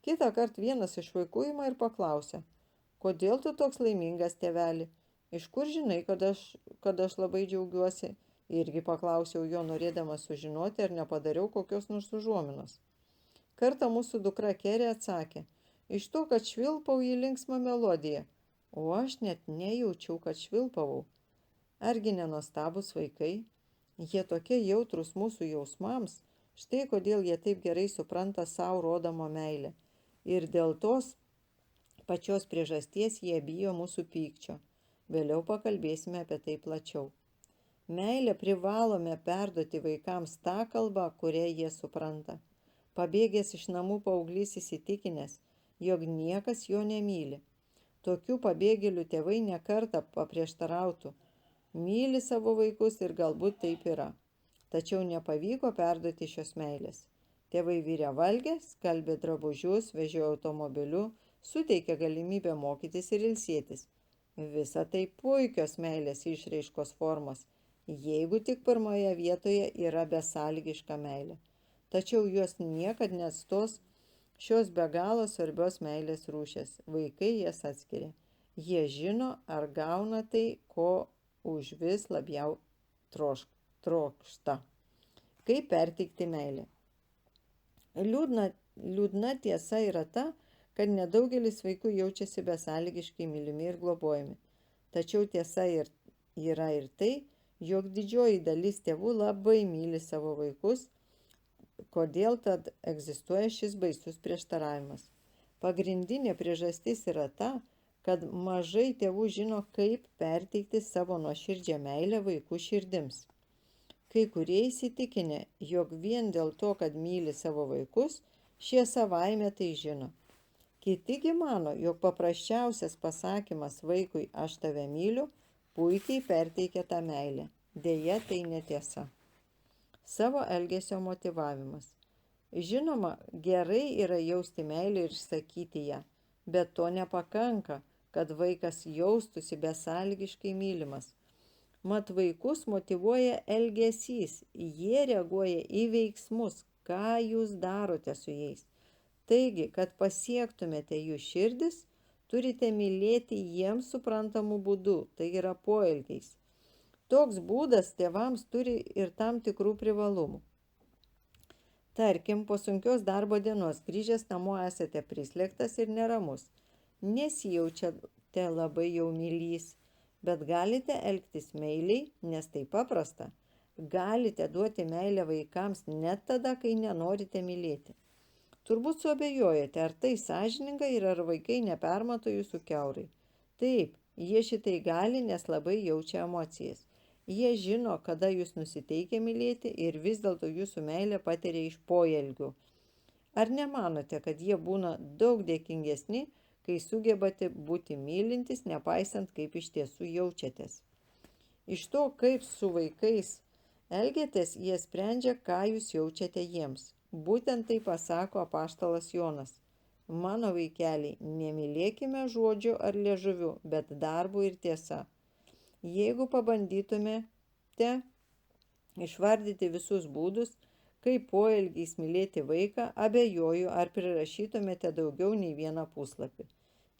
Kitą kartą vienas iš vaikų ima ir paklausė, kodėl tu toks laimingas, tėveli? Iš kur žinai, kad aš labai džiaugiuosi? Irgi paklausiau jo, norėdamas sužinoti, ar nepadariau kokios nors užuominos. Kartą mūsų dukra Kerė atsakė, iš to, kad švilpau į linksmą melodiją, o aš net nejaučiau, kad švilpavau. Argi nenuostabūs vaikai? Jie tokie jautrus mūsų jausmams, štai kodėl jie taip gerai supranta savo rodomą meilę. Ir dėl tos pačios priežasties jie bijo mūsų pykčio. Vėliau pakalbėsime apie tai plačiau. Meilę privalome perduoti vaikams tą kalbą, kurią jie supranta. Pabėgęs iš namų paauglys įsitikinęs, jog niekas jo nemyli. Tokių pabėgėlių tėvai nekartą paprieštarautų. Myli savo vaikus ir galbūt taip yra. Tačiau nepavyko perduoti šios meilės. Tėvai virė valgę, skalbė drabužius, vežiojo automobiliu, suteikė galimybę mokytis ir ilsėtis. Visa tai puikios meilės išraiškos formos, jeigu tik pirmoje vietoje yra besąlygiška meilė. Tačiau jos niekad neatstos šios be galo svarbios meilės rūšės. Vaikai jas atskiria. Jie žino, ar gauna tai, ko už vis labiau trokšta. Kaip perteikti meilę? Liūdna tiesa yra ta, kad nedaugelis vaikų jaučiasi besąlygiškai mylimi ir globojami. Tačiau tiesa yra ir tai, jog didžioji dalis tėvų labai myli savo vaikus. Kodėl tad egzistuoja šis baisus prieštaravimas? Pagrindinė priežastis yra ta, kad mažai tėvų žino, kaip perteikti savo nuoširdžią meilę vaikų širdims. Kai kurie įsitikinę, jog vien dėl to, kad myli savo vaikus, šie savaime tai žino. Kitigi mano, jog paprasčiausias pasakymas vaikui aš tave myliu, puikiai perteikia tą meilę. Deja, tai netiesa. Savo elgesio motyvavimas. Žinoma, gerai yra jausti meilę ir išsakyti ją, bet to nepakanka, kad vaikas jaustųsi besąlygiškai mylimas. Mat vaikus motyvuoja elgesys, jie reaguoja į veiksmus, ką jūs darote su jais. Taigi, kad pasiektumėte jų širdis, turite mylėti jiems suprantamų būdų, tai yra poelgiais. Toks būdas tėvams turi ir tam tikrų privalumų. Tarkim, po sunkios darbo dienos grįžęs namo esate prislėgtas ir neramus. Nesijaučiate labai jau mylys, bet galite elgtis meiliai, nes tai paprasta. Galite duoti meilę vaikams net tada, kai nenorite mylėti. Turbūt suabejojate, ar tai sąžininga ir ar vaikai nepermato jūsų kiaurai. Taip, jie šitai gali, nes labai jaučia emocijas. Jie žino, kada jūs nusiteikia mylėti ir vis dėlto jūsų meilę patiria iš poelgių. Ar nemanote, kad jie būna daug dėkingesni, kai sugebate būti mylintis, nepaisant kaip iš tiesų jaučiatės? Iš to, kaip su vaikais elgiatės, jie sprendžia, ką jūs jaučiate jiems. Būtent tai pasako apaštalas Jonas. Mano vaikeliai, nemylėkime žodžiu ar liežuviu, bet darbu ir tiesa. Jeigu pabandytumėte išvardyti visus būdus, kaip poelgiais mylėti vaiką, abejoju, ar prirašytumėte daugiau nei vieną puslapį.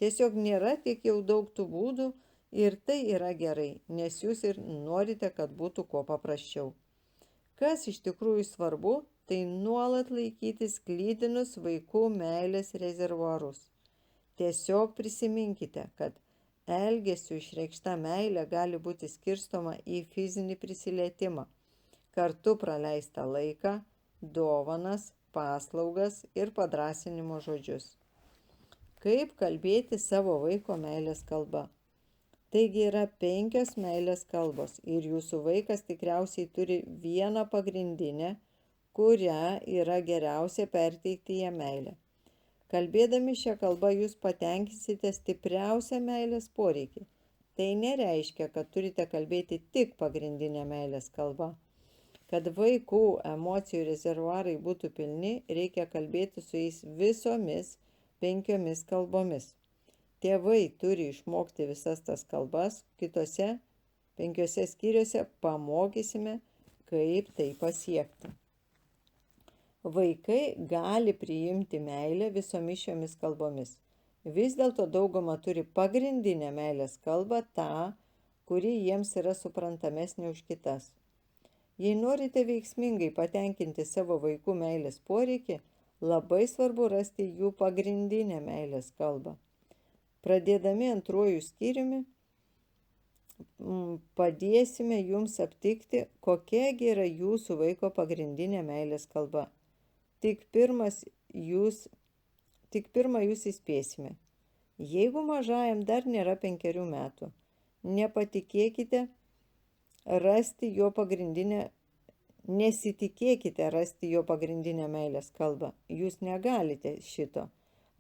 Tiesiog nėra tiek jau daug tų būdų ir tai yra gerai, nes jūs ir norite, kad būtų kuo paprasčiau. Kas iš tikrųjų svarbu, tai nuolat laikyti sklydinus vaikų meilės rezervuarus. Tiesiog prisiminkite, kad elgesiu išreikšta meilė gali būti skirstoma į fizinį prisilietimą, kartu praleistą laiką, dovanas, paslaugas ir padrąsinimo žodžius. Kaip kalbėti savo vaiko meilės kalba? Taigi yra 5 meilės kalbos ir jūsų vaikas tikriausiai turi vieną pagrindinę, kurią yra geriausia perteikti ją meilę. Kalbėdami šią kalbą jūs patenkinsite stipriausią meilės poreikį. Tai nereiškia, kad turite kalbėti tik pagrindinę meilės kalbą. Kad vaikų emocijų rezervuarai būtų pilni, reikia kalbėti su jais visomis 5 kalbomis. Tėvai turi išmokti visas tas kalbas, kitose 5 skyriuose pamokysime, kaip tai pasiekti. Vaikai gali priimti meilę visomis šiomis kalbomis. Vis dėlto dauguma turi pagrindinę meilės kalbą, tą, kuri jiems yra suprantamesnė už kitas. Jei norite veiksmingai patenkinti savo vaikų meilės poreikį, labai svarbu rasti jų pagrindinę meilės kalbą. Pradėdami 2 skyriumi, padėsime jums aptikti, kokiagi yra jūsų vaiko pagrindinė meilės kalba. Tik pirmą jūs įspėsime. Jeigu mažajam dar nėra 5 metų, nesitikėkite rasti jo pagrindinę meilės kalbą. Jūs negalite šito.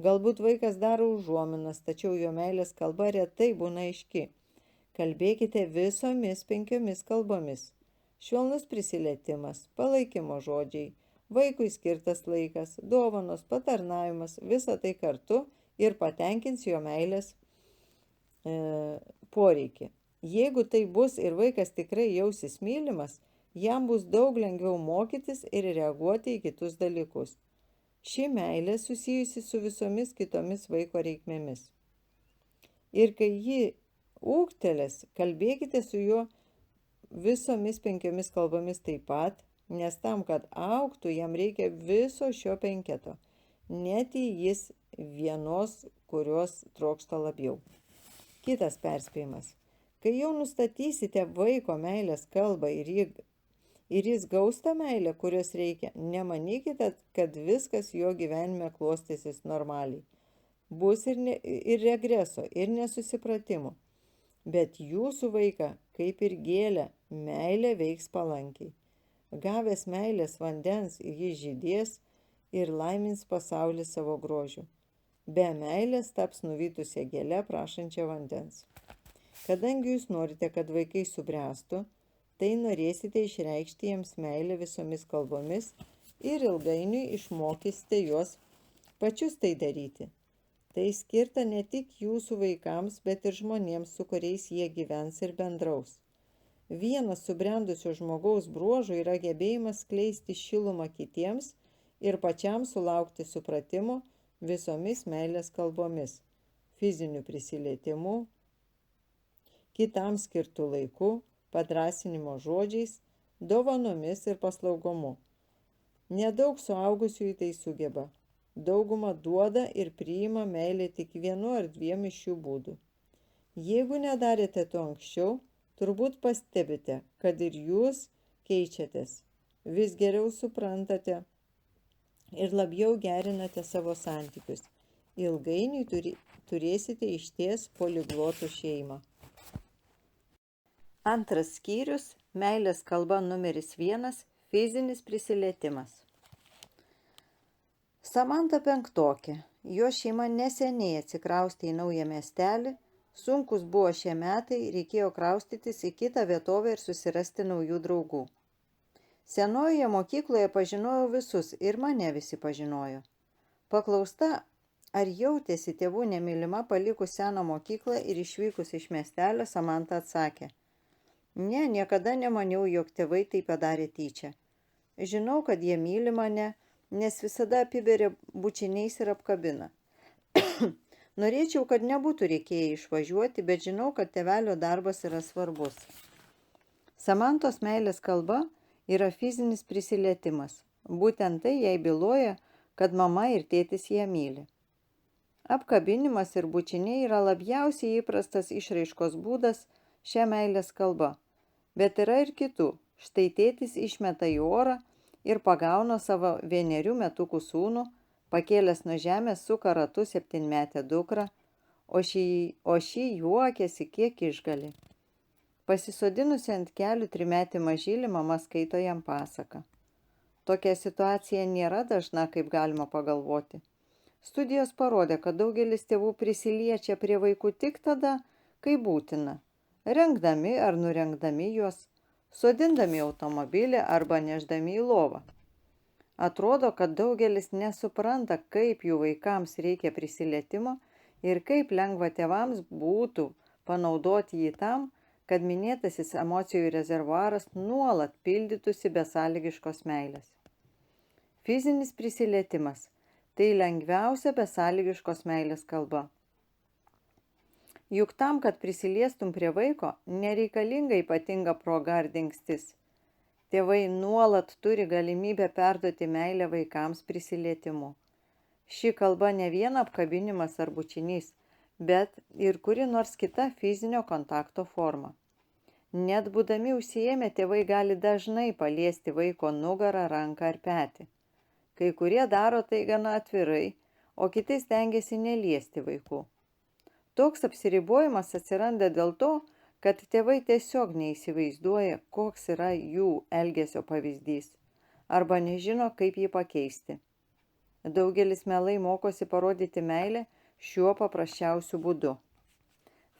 Galbūt vaikas daro užuominas, tačiau jo meilės kalba retai būna aiški. Kalbėkite visomis 5 kalbomis. Švelnus prisilietimas, palaikymo žodžiai, vaikui skirtas laikas, dovanos, patarnavimas, visa tai kartu ir patenkins jo meilės poreikį. Jeigu tai bus ir vaikas tikrai jausis mylimas, jam bus daug lengviau mokytis ir reaguoti į kitus dalykus. Ši meilė susijusi su visomis kitomis vaiko reikmėmis. Ir kai ji ūgtelės, kalbėkite su juo visomis 5 kalbomis taip pat, nes tam, kad augtų, jam reikia viso šio 5, net jei jis vienos, kurios trokšta labiau. Kitas perspėjimas. Kai jau nustatysite vaiko meilės kalbą ir jis gaus tą meilę, kurios reikia, nemanykite, kad viskas jo gyvenime klostysis normaliai. Bus ir regreso, ir nesusipratimų. Bet jūsų vaiką, kaip ir gėlę, meilė veiks palankiai. Gavęs meilės vandens, jis žydės ir laimins pasaulį savo grožiu. Be meilės taps nuvytusią gėlę prašančią vandens. Kadangi jūs norite, kad vaikai subręstų, tai norėsite išreikšti jiems meilę visomis kalbomis ir ilgainiui išmokysite juos pačius tai daryti. Tai skirta ne tik jūsų vaikams, bet ir žmonėms, su kuriais jie gyvens ir bendraus. Vienas subrendusio žmogaus bruožų yra gebėjimas skleisti šilumą kitiems ir pačiam sulaukti supratimo visomis meilės kalbomis, fiziniu prisilietimu, kitam skirtų laiku, padrąsinimo žodžiais, dovanomis ir paslaugomu. Nedaug suaugusiųjų tai sugeba. Dauguma duoda ir priima meilę tik 1 ar 2 iš šių būdų. Jeigu nedarėte to anksčiau, turbūt pastebite, kad ir jūs keičiatės, vis geriau suprantate ir labiau gerinate savo santykius. Ilgainiui turėsite išties poliglotų šeimą. 2 skyrius – meilės kalba numeris 1 – fizinis prisilietimas. Samanta 5. Jo šeima neseniai atsikraustė į naują miestelį Sunkus buvo šie metai, reikėjo kraustytis į kitą vietovę ir susirasti naujų draugų. Senojoje mokykloje pažinojau visus ir mane visi pažinojo. Paklausta, ar jautėsi tėvų nemylima palikus seną mokyklą ir išvykus iš miestelio, Samanta atsakė: Ne, niekada nemaniau, jog tėvai tai padarė tyčia. Žinau, kad jie myli mane, nes visada apiberia bučiniais ir apkabina. Norėčiau, kad nebūtų reikėję išvažiuoti, bet žinau, kad tėvelio darbas yra svarbus. Samantos meilės kalba yra fizinis prisilietimas. Būtent tai jai byloja, kad mama ir tėtis ją myli. Apkabinimas ir bučiniai yra labiausiai įprastas išraiškos būdas šią meilės kalbą. Bet yra ir kitų. Štai tėtis išmeta į orą ir pagauna savo 1 metukų sūnų, pakėlęs nuo žemės suka ratu 7-metę dukrą, o šį juokiasi kiek išgali. Pasisodinusi ant kelių 3-metį mažylį, mama skaito jam pasaką. Tokia situacija nėra dažna, kaip galima pagalvoti. Studijos parodė, kad daugelis tėvų prisiliečia prie vaikų tik tada, kai būtina, rengdami ar nurengdami juos, sodindami automobilį arba neždami į lovą. Atrodo, kad daugelis nesupranta, kaip jų vaikams reikia prisilietimo ir kaip lengva tėvams būtų panaudoti jį tam, kad minėtasis emocijų rezervuaras nuolat pildytųsi besąlygiškos meilės. Fizinis prisilietimas – tai lengviausia besąlygiškos meilės kalba. Juk tam, kad prisiliestum prie vaiko, nereikalinga ypatinga proga ar dingstis. Tėvai nuolat turi galimybę perduoti meilę vaikams prisilietimu. Ši kalba ne vien apkabinimas ar bučinys, bet ir kuri nors kita fizinio kontakto forma. Net būdami užsiėmę, tėvai gali dažnai paliesti vaiko nugarą, ranką ar petį. Kai kurie daro tai gana atvirai, o kiti stengiasi neliesti vaikų. Toks apsiribojimas atsiranda dėl to, kad tėvai tiesiog neįsivaizduoja, koks yra jų elgesio pavyzdys, arba nežino, kaip jį pakeisti. Daugelis mielai mokosi parodyti meilę šiuo paprasčiausiu būdu.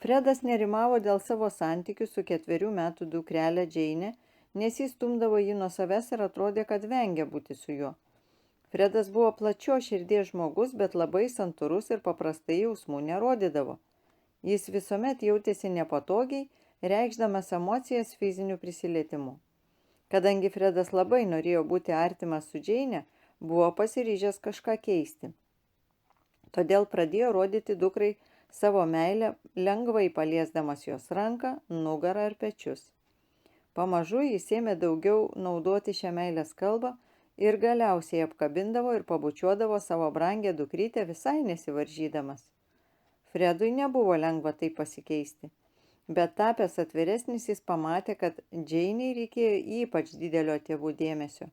Fredas nerimavo dėl savo santykių su 4 metų dukrelė Džeinė, nes jis stumdavo jį nuo savęs ir atrodė, kad vengia būti su juo. Fredas buvo plačios širdies žmogus, bet labai santūrus ir paprastai jausmų nerodydavo. Jis visuomet jautėsi nepatogiai, reikšdamas emocijas fiziniu prisilietimu. Kadangi Fredas labai norėjo būti artimas su Džeinė, buvo pasiryžęs kažką keisti. Todėl pradėjo rodyti dukrai savo meilę, lengvai paliesdamas jos ranką, nugarą ir pečius. Pamažu jis ėmė daugiau naudoti šią meilės kalbą ir galiausiai apkabindavo ir pabučiuodavo savo brangią dukrytę visai nesivaržydamas. Fredui nebuvo lengva tai pasikeisti, bet tapęs atviresnis jis pamatė, kad Džeinei reikėjo ypač didelio tėvų dėmesio.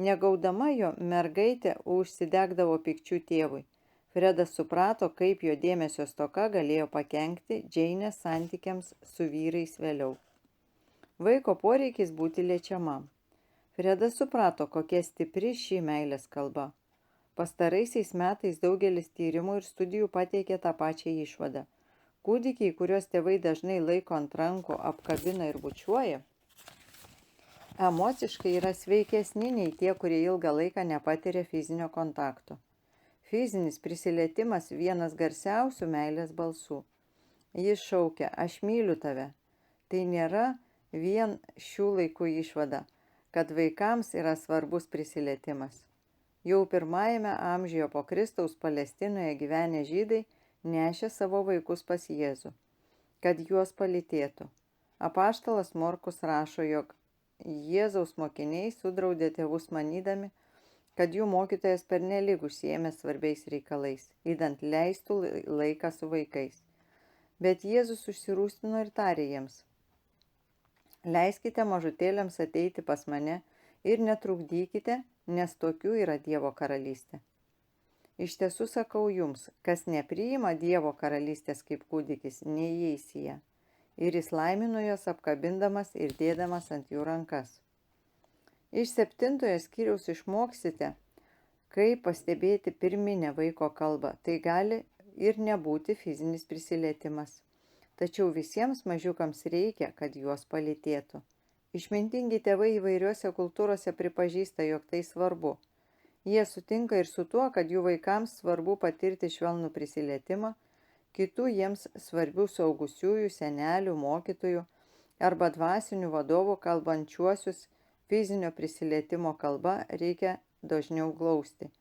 Negaudama jo, mergaitė užsidegdavo pykčių tėvui. Fredas suprato, kaip jo dėmesio stoka galėjo pakenkti Džeinės santykiams su vyrais vėliau. Vaiko poreikis būti liečiamam. Fredas suprato, kokia stipri ši meilės kalba. Pastaraisiais metais daugelis tyrimų ir studijų pateikė tą pačią išvadą. Kūdikiai, kuriuos tėvai dažnai laiko ant rankų, apkabina ir bučiuoja, emociškai yra sveikesni nei tie, kurie ilgą laiką nepatiria fizinio kontakto. Fizinis prisilietimas vienas garsiausių meilės balsų. Jis šaukia: aš myliu tave. Tai nėra vien šių laikų išvada, kad vaikams yra svarbus prisilietimas. Jau 1 amžiuje po Kristaus Palestinoje gyvenę žydai nešė savo vaikus pas Jėzų, kad juos palytėtų. Apaštalas Morkus rašo, jog Jėzaus mokiniai sudraudė tėvus manydami, kad jų mokytojas pernelyg užsiėmė svarbiais reikalais, idant leistų laiką su vaikais. Bet Jėzus užsirūstino ir tarė jiems: leiskite mažutėliams ateiti pas mane ir netrukdykite, nes tokių yra Dievo karalystė. Iš tiesų sakau jums, kas nepriima Dievo karalystės kaip kūdikis, neįeis į ją. Ir jis laimino juos apkabindamas ir dėdamas ant jų rankas. Iš 7 skyriaus išmoksite, kaip pastebėti pirminę vaiko kalbą. Tai gali ir nebūti fizinis prisilietimas. tačiau visiems mažiukams reikia, kad juos palytėtų. Išmintingi tėvai įvairiuose kultūrose pripažįsta, jog tai svarbu. Jie sutinka ir su tuo, kad jų vaikams svarbu patirti švelnų prisilietimą, kitų jiems svarbių suaugusiųjų, senelių, mokytojų arba dvasinių vadovų kalbančiuosius fizinio prisilietimo kalba reikia dažniau glausti.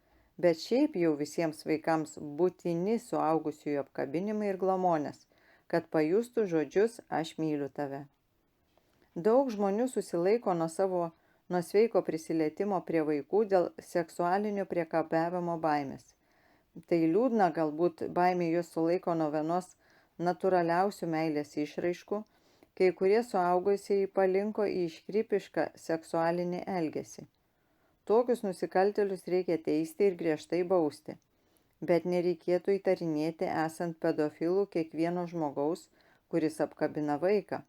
Bet šiaip jau visiems vaikams būtini suaugusiųjų apkabinimai ir glamonės, kad pajustų žodžius "aš myliu tave". Daug žmonių susilaiko nuo sveiko prisilietimo prie vaikų dėl seksualinio priekabiavimo baimės. Tai liūdna, galbūt baimė juos sulaiko nuo vienos natūraliausių meilės išraiškų, kai kurie suaugusieji palinko į iškrypišką seksualinį elgesį. Tokius nusikaltėlius reikia teisti ir griežtai bausti, bet nereikėtų įtarinėti esant pedofilų kiekvieno žmogaus, kuris apkabina vaiką.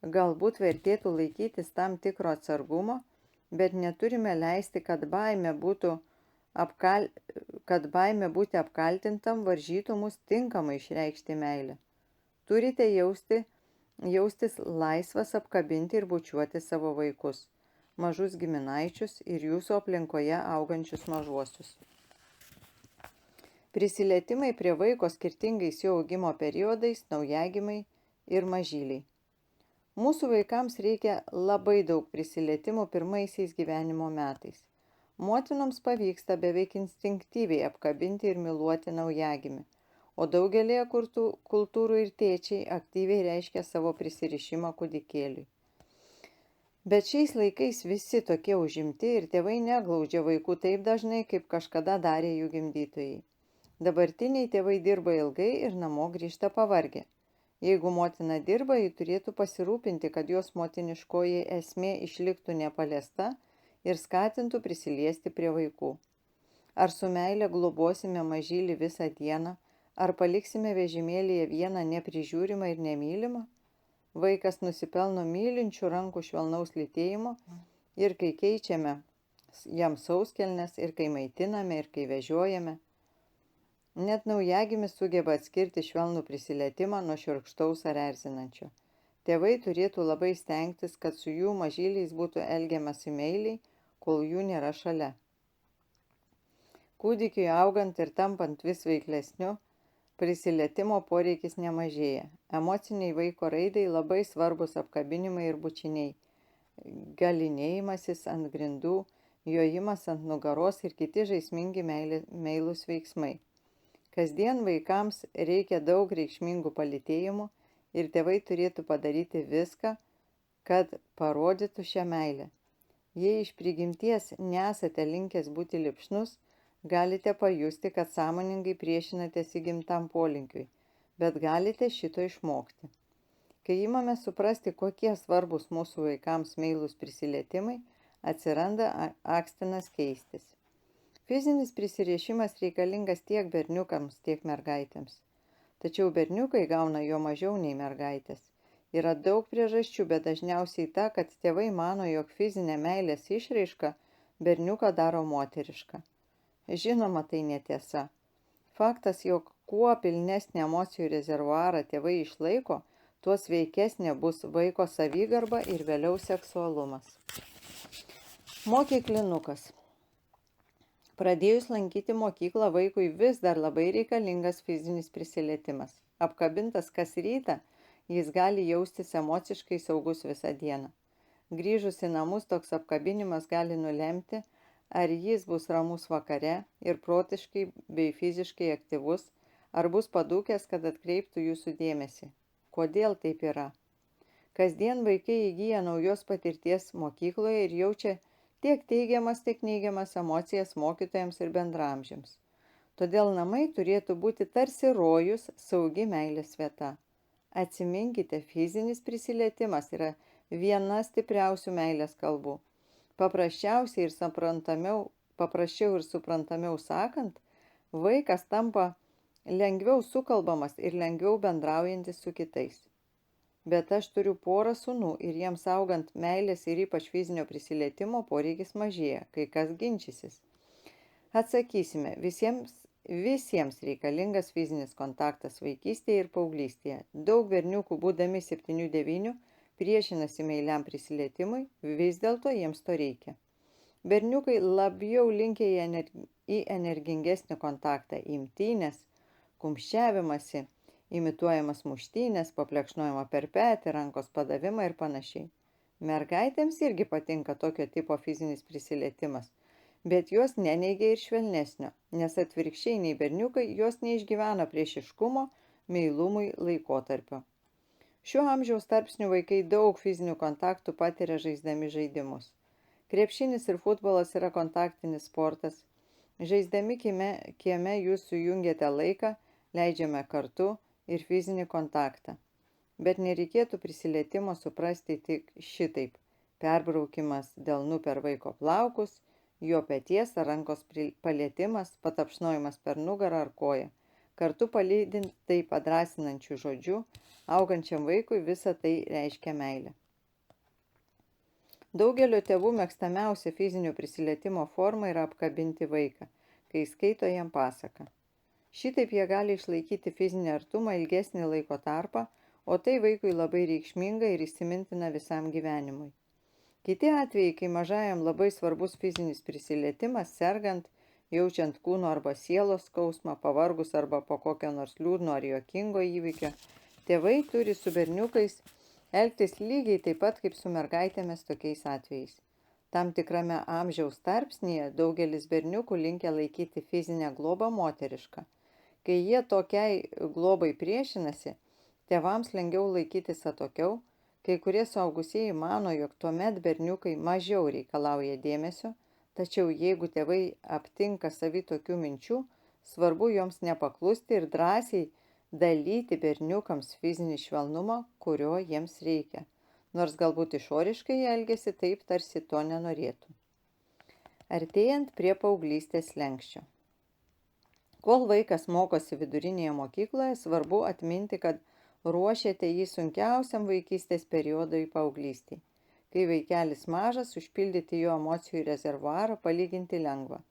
Galbūt vertėtų laikytis tam tikro atsargumo, bet neturime leisti, kad baimė būti apkaltintam varžytų mus tinkamai išreikšti meilę. Turite jaustis laisvas apkabinti ir bučiuoti savo vaikus, mažus giminaičius ir jūsų aplinkoje augančius mažuosius. Prisilietimai prie vaiko skirtingais jo augimo periodais, naujagimiai ir mažyliai. Mūsų vaikams reikia labai daug prisilietimų pirmaisiais gyvenimo metais. Motinoms pavyksta beveik instinktyviai apkabinti ir myluoti naujagimį, o daugelėje kultūrų ir tėčiai aktyviai reiškia savo prisirišimą kūdikėliui. Bet šiais laikais visi tokie užimti ir tėvai neglaudžia vaikų taip dažnai, kaip kažkada darė jų gimdytojai. Dabartiniai tėvai dirba ilgai ir namo grįžta pavargę. Jeigu motina dirba, ji turėtų pasirūpinti, kad jos motiniškoji esmė išliktų nepaliesta ir skatintų prisiliesti prie vaikų. Ar su meile globosime mažylį visą dieną, ar paliksime vežimėlyje vieną neprižiūrimą ir nemylimą? Vaikas nusipelno mylinčių rankų švelnaus lytėjimo ir kai keičiame jam sauskelnes, ir kai maitiname, ir kai vežiojame. Net naujagimis sugeba atskirti švelnų prisilietimą nuo šiurkštaus ar erzinančio. Tėvai turėtų labai stengtis, kad su jų mažyliais būtų elgiamasi meiliai, kol jų nėra šalia. Kūdikiui augant ir tampant vis veiklesniu, prisilietimo poreikis nemažėja. Emociniai vaiko raidai labai svarbus apkabinimai ir bučiniai, galinėjimasis ant grindų, jojimas ant nugaros ir kiti žaismingi meilūs veiksmai. Kasdien vaikams reikia daug reikšmingų palytėjimų ir tėvai turėtų padaryti viską, kad parodytų šią meilę. Jei iš prigimties nesate linkęs būti lipšnus, galite pajusti, kad sąmoningai priešinatės įgimtam polinkiui, bet galite šito išmokti. Kai imame suprasti, kokie svarbus mūsų vaikams meilūs prisilietimai, atsiranda akstinas keistis. Fizinis prisirišimas reikalingas tiek berniukams, tiek mergaitėms. Tačiau berniukai gauna jo mažiau nei mergaitės. Yra daug priežasčių, bet dažniausiai ta, kad tėvai mano, jog fizinė meilės išraiška berniuką daro moterišką. Žinoma, tai netiesa. Faktas, jog kuo pilnesnį emocijų rezervuarą tėvai išlaiko, tuo sveikesnė bus vaiko savigarba ir vėliau seksualumas. Mokyklinukas. Pradėjus lankyti mokyklą, vaikui vis dar labai reikalingas fizinis prisilietimas. Apkabintas kas rytą, jis gali jaustis emociškai saugus visą dieną. Grįžus į namus, toks apkabinimas gali nulemti, ar jis bus ramus vakare ir protiškai bei fiziškai aktyvus, ar bus padūkęs, kad atkreiptų jūsų dėmesį. Kodėl taip yra? Kasdien vaikai įgyja naujos patirties mokykloje ir jaučia tiek teigiamas, tiek neigiamas emocijas mokytojams ir bendramžiams. Todėl namai turėtų būti tarsi rojus, saugi meilės vieta. Atsiminkite, fizinis prisilietimas yra viena stipriausių meilės kalbų. Paprasčiau ir suprantamiau sakant, vaikas tampa lengviau sukalbamas ir lengviau bendraujantis su kitais. Bet aš turiu porą sūnų ir jiems augant meilės ir ypač fizinio prisilietimo poreikis mažėja, kai kas ginčysis. Atsakysime, visiems Visiems reikalingas fizinis kontaktas vaikystėje ir paauglystėje. Daug berniukų, būdami 7-9, priešinasi meiliam prisilietimui, vis dėlto jiems to reikia. Berniukai labiau linkę į energingesnį kontaktą, imtynės, kumščiavimąsi, imituojamas muštynės, paplekšnojimą per petį, rankos padavimą ir panašiai. Mergaitėms irgi patinka tokio tipo fizinis prisilietimas, bet jos neneigia ir švelnesnio, nes atvirkščiai nei berniukai jos neišgyvena priešiškumo, meilumui laikotarpio. Šiuo amžiaus tarpsniu vaikai daug fizinių kontaktų patiria žaisdami žaidimus. Krepšinis ir futbolas yra kontaktinis sportas. Žaisdami kieme jūs sujungiate laiką, leidžiame kartu ir fizinį kontaktą. Bet nereikėtų prisilietimo suprasti tik šitaip. Perbraukimas delnu per vaiko plaukus, jo peties ar rankos palietimas, patapšnojimas per nugarą ar koją. Kartu palydint tai padrasinančių žodžių, augančiam vaikui visa tai reiškia meilę. Daugelio tėvų mėgstamiausia fizinio prisilietimo forma yra apkabinti vaiką, kai skaito jam pasaką. Šitaip jie gali išlaikyti fizinį artumą ilgesnį laiko tarpą, o tai vaikui labai reikšminga ir įsimintina visam gyvenimui. Kiti atvejai, kai mažajam labai svarbus fizinis prisilietimas, sergant, jaučiant kūno arba sielos skausmą, pavargus arba po kokio nors liūdno ar juokingo įvykio, tėvai turi su berniukais elgtis lygiai taip pat kaip su mergaitėmis tokiais atvejais. Tam tikrame amžiaus tarpsnyje daugelis berniukų linkę laikyti fizinę globą moterišką. Kai jie tokiai globai priešinasi, tėvams lengviau laikytis atokiau, kai kurie suaugusieji mano, jog tuomet berniukai mažiau reikalauja dėmesio, tačiau jeigu tėvai aptinka savi tokių minčių, svarbu joms nepaklusti ir drąsiai dalyti berniukams fizinį švelnumą, kurio jiems reikia, nors galbūt išoriškai elgiasi taip, tarsi to nenorėtų. Artėjant prie paauglystės slenksčio. Kol vaikas mokosi vidurinėje mokykloje, svarbu atminti, kad ruošiate jį sunkiausiam vaikystės periodui paauglystėj. Kai vaikelis mažas, užpildyti jo emocijų rezervuarą palyginti lengva.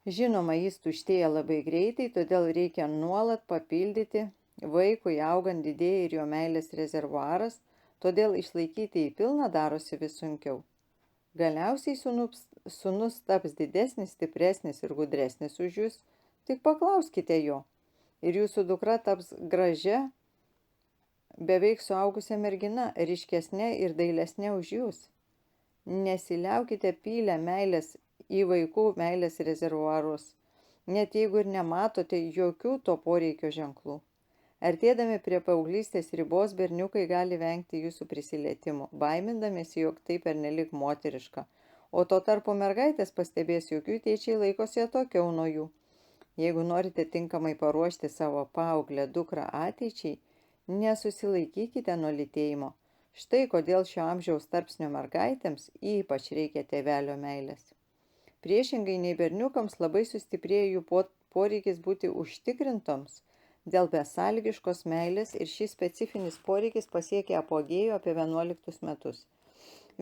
Žinoma, jis tuštėja labai greitai, todėl reikia nuolat papildyti, vaikui augant didėja ir jo meilės rezervuaras, todėl išlaikyti į pilną darosi vis sunkiau. Galiausiai sūnus taps didesnis, stipresnis ir gudresnis už jūs, tik paklauskite jo, ir jūsų dukra taps gražia, beveik suaugusia mergina, ryškesnė ir dailesnė už jūs. Nesiliaukite pylę meilės į vaikų meilės rezervuarus, net jeigu ir nematote jokių to poreikio ženklų. Artėdami prie paauglystės ribos, berniukai gali vengti jūsų prisilietimų, baimindamiesi, jog tai pernelyg moteriška, o tuo tarpu mergaitės pastebės, jog jų tėčiai laikosi atokiau nuo jų. Jeigu norite tinkamai paruošti savo paauglę dukrą ateičiai, nesusilaikykite nuo lytėjimo. Štai kodėl šio amžiaus tarpsnio mergaitėms ypač reikia tėvelio meilės. Priešingai nei berniukams labai sustiprėja jų poreikis būti užtikrintoms dėl besąlygiškos meilės ir šis specifinis poreikis pasiekia apogėjų apie 11 metus.